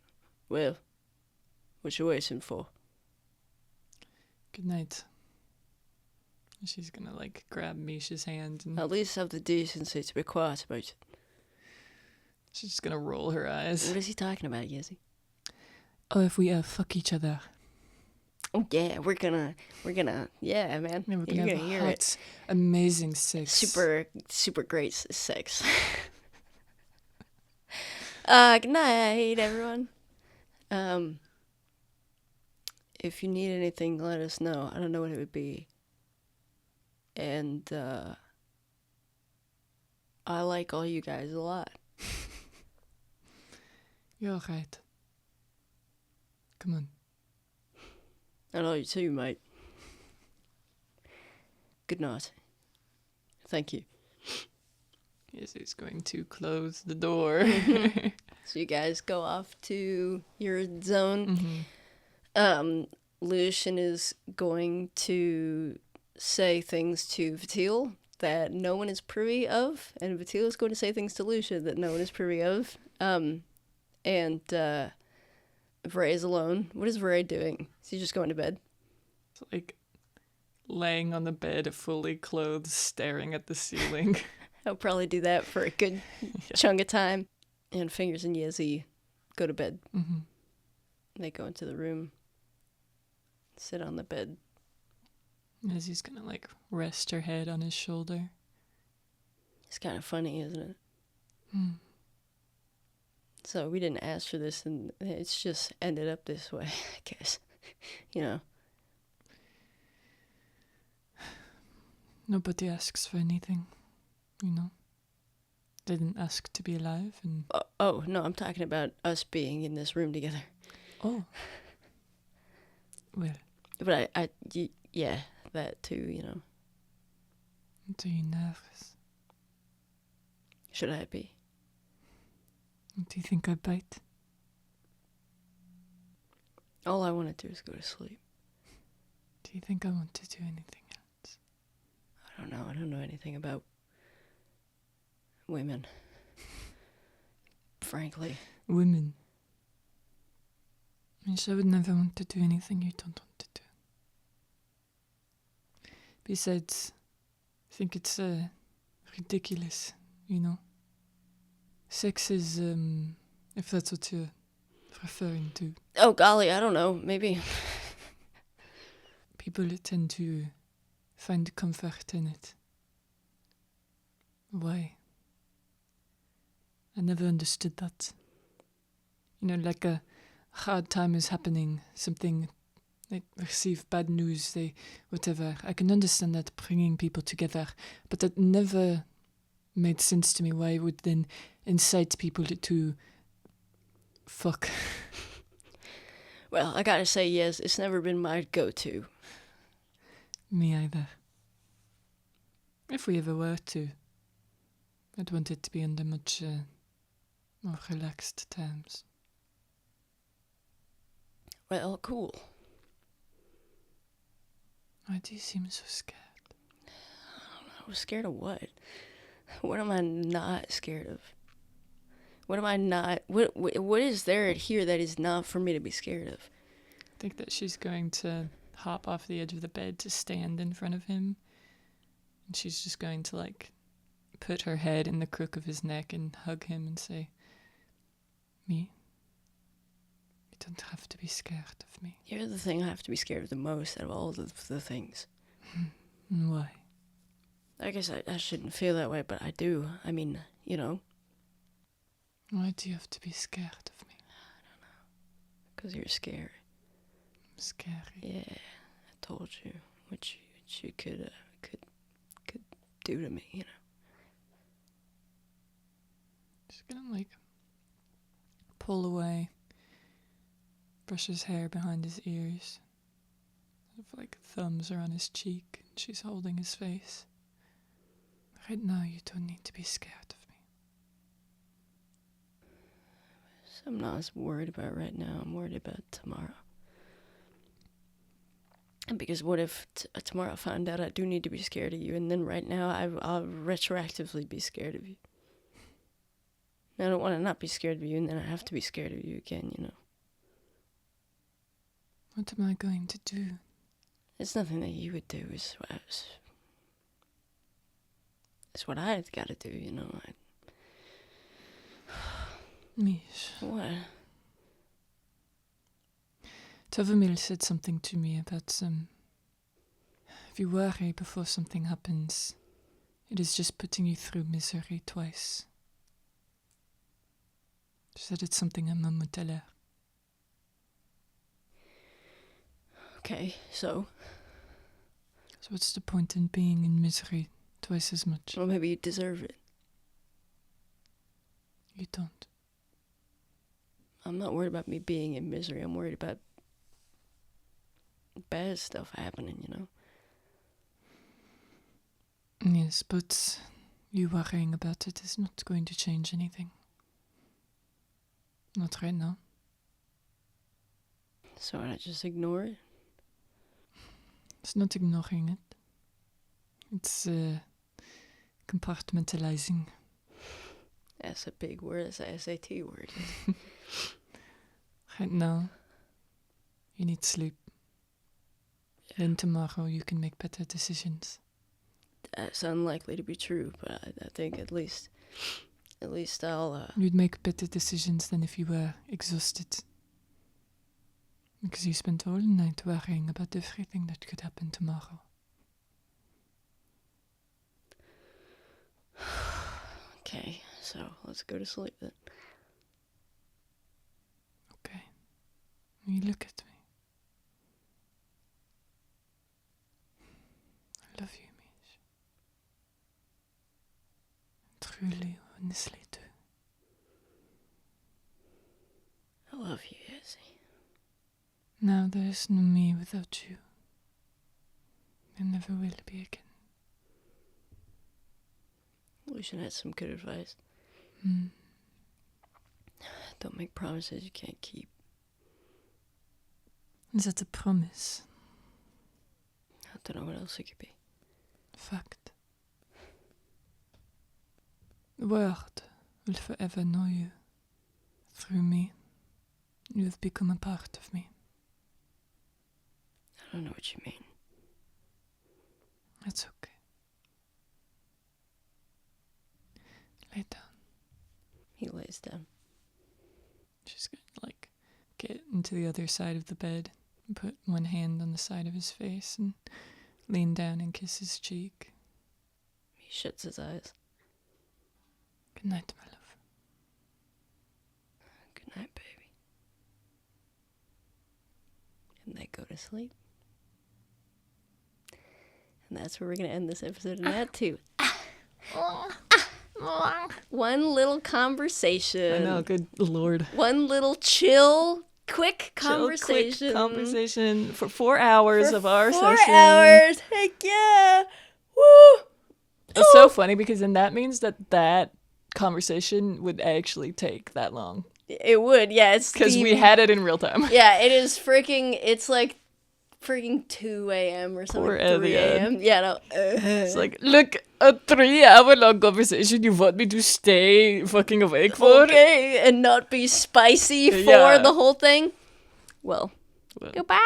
"Well, what you waiting for?" Good night. She's gonna like grab Misha's hand and At least have the decency to be quiet about it. she's just gonna roll her eyes. What is he talking about, Yezi? Oh, if we fuck each other. Oh yeah, we're gonna, yeah, man. Yeah, we're You're gonna gonna have hear hot, it. amazing sex. Super great sex. Good night, everyone. If you need anything, let us know. I don't know what it would be. And I like all you guys a lot. You're right. Come on. I know you too, mate. Good night. Thank you. Yes, he's going to close the door. So you guys go off to your zone. Mm-hmm. Lucian is going to say things to Vatil that no one is privy of, and Vatil is going to say things to Lucian that no one is privy of. And Vahrae is alone. What is Vahrae doing? Is he just going to bed? It's like laying on the bed, fully clothed, staring at the ceiling. I'll probably do that for a good chunk of time. And Fingers and Yezi go to bed. Mm-hmm. They go into the room, sit on the bed. As he's gonna like rest her head on his shoulder. It's kind of funny, isn't it? Hmm. So we didn't ask for this, and it's just ended up this way, I guess. You know. Nobody asks for anything, you know. They didn't ask to be alive, and Oh, no, I'm talking about us being in this room together. oh, well, But yeah, that too, you know. are you nervous? Should I be? Do you think I bite? All I want to do is go to sleep. Do you think I want to do anything else? I don't know. I don't know anything about women. Frankly. Women. I would never want to do anything you don't want to do. Besides, I think it's ridiculous, you know. Sex is, if that's what you're referring to. Oh, golly, I don't know. Maybe. People tend to find comfort in it. Why? I never understood that. You know, like a hard time is happening, something, they receive bad news, they, whatever. I can understand that bringing people together, but that never made sense to me why it would then incite people to fuck. Well, I gotta say, yes, it's never been my go-to. Me either. If we ever were to, I'd want it to be under much more relaxed terms. Well, cool. Why do you seem so scared? I was scared of what? What am I not scared of? What am I not... What is there here that is not for me to be scared of? I think that she's going to hop off the edge of the bed to stand in front of him. And she's just going to, like, put her head in the crook of his neck and hug him and say, "Me? You don't have to be scared of me." You're the thing I have to be scared of the most out of all the things. Why? I guess I shouldn't feel that way, but I do. I mean, you know, Why do you have to be scared of me? Because you're scary. I'm scary. Yeah, I told you what you could do to me, you know. Just gonna like pull away, brush his hair behind his ears. Like thumbs are on his cheek, and she's holding his face. Right now, you don't need to be scared of me. So I'm not as worried about right now. I'm worried about tomorrow. And because what if tomorrow I find out I do need to be scared of you, and then right now I'll retroactively be scared of you. I don't want to not be scared of you, and then I have to be scared of you again, you know. What am I going to do? It's nothing that you would do. It's what I got to do, you know. Mish. What? Tovamil said something to me about if you worry before something happens, it is just putting you through misery twice. She said it's something à maman tout à l'heure. Okay, so what's the point in being in misery twice as much? well, maybe you deserve it. You don't. I'm not worried about me being in misery. I'm worried about bad stuff happening, you know. Yes, but you worrying about it is not going to change anything. Not right now. So I just ignore it? It's not ignoring it. It's compartmentalizing. That's a big word. That's a SAT word. Right now, you need sleep. Then tomorrow you can make better decisions. That's unlikely to be true, but I think at least I'll... You'd make better decisions than if you were exhausted. Because you spent all night worrying about everything that could happen tomorrow. Okay, so let's go to sleep then. Okay. You look at me. I love you, Mish. Truly, honestly, too. I love you, Izzy. Now there is no me without you. There never will be again. Lucian had some good advice. Mm. Don't make promises you can't keep. Is that a promise? I don't know what else it could be. Fact. The world will forever know you. Through me, you have become a part of me. I don't know what you mean. That's okay. Lay down. He lays down. She's gonna, get into the other side of the bed and put one hand on the side of his face and lean down and kiss his cheek. He shuts his eyes. Good night, my love. Good night, baby. And they go to sleep. And that's where we're going to end this episode in that too. One little conversation. I know, good lord. One little quick conversation. Quick conversation for 4 hours of our 4 session. hours. Heck yeah. Woo. It's so funny because then that means that conversation would actually take that long. It would, yeah. It's because we had it in real time. Yeah, it is freaking. It's like freaking 2 a.m. or something. Poor 3 Elliot. a.m. Yeah, no. It's like, look, a 3-hour long conversation you want me to stay fucking awake for? Okay, and not be spicy for Yeah. the whole thing. Well, goodbye.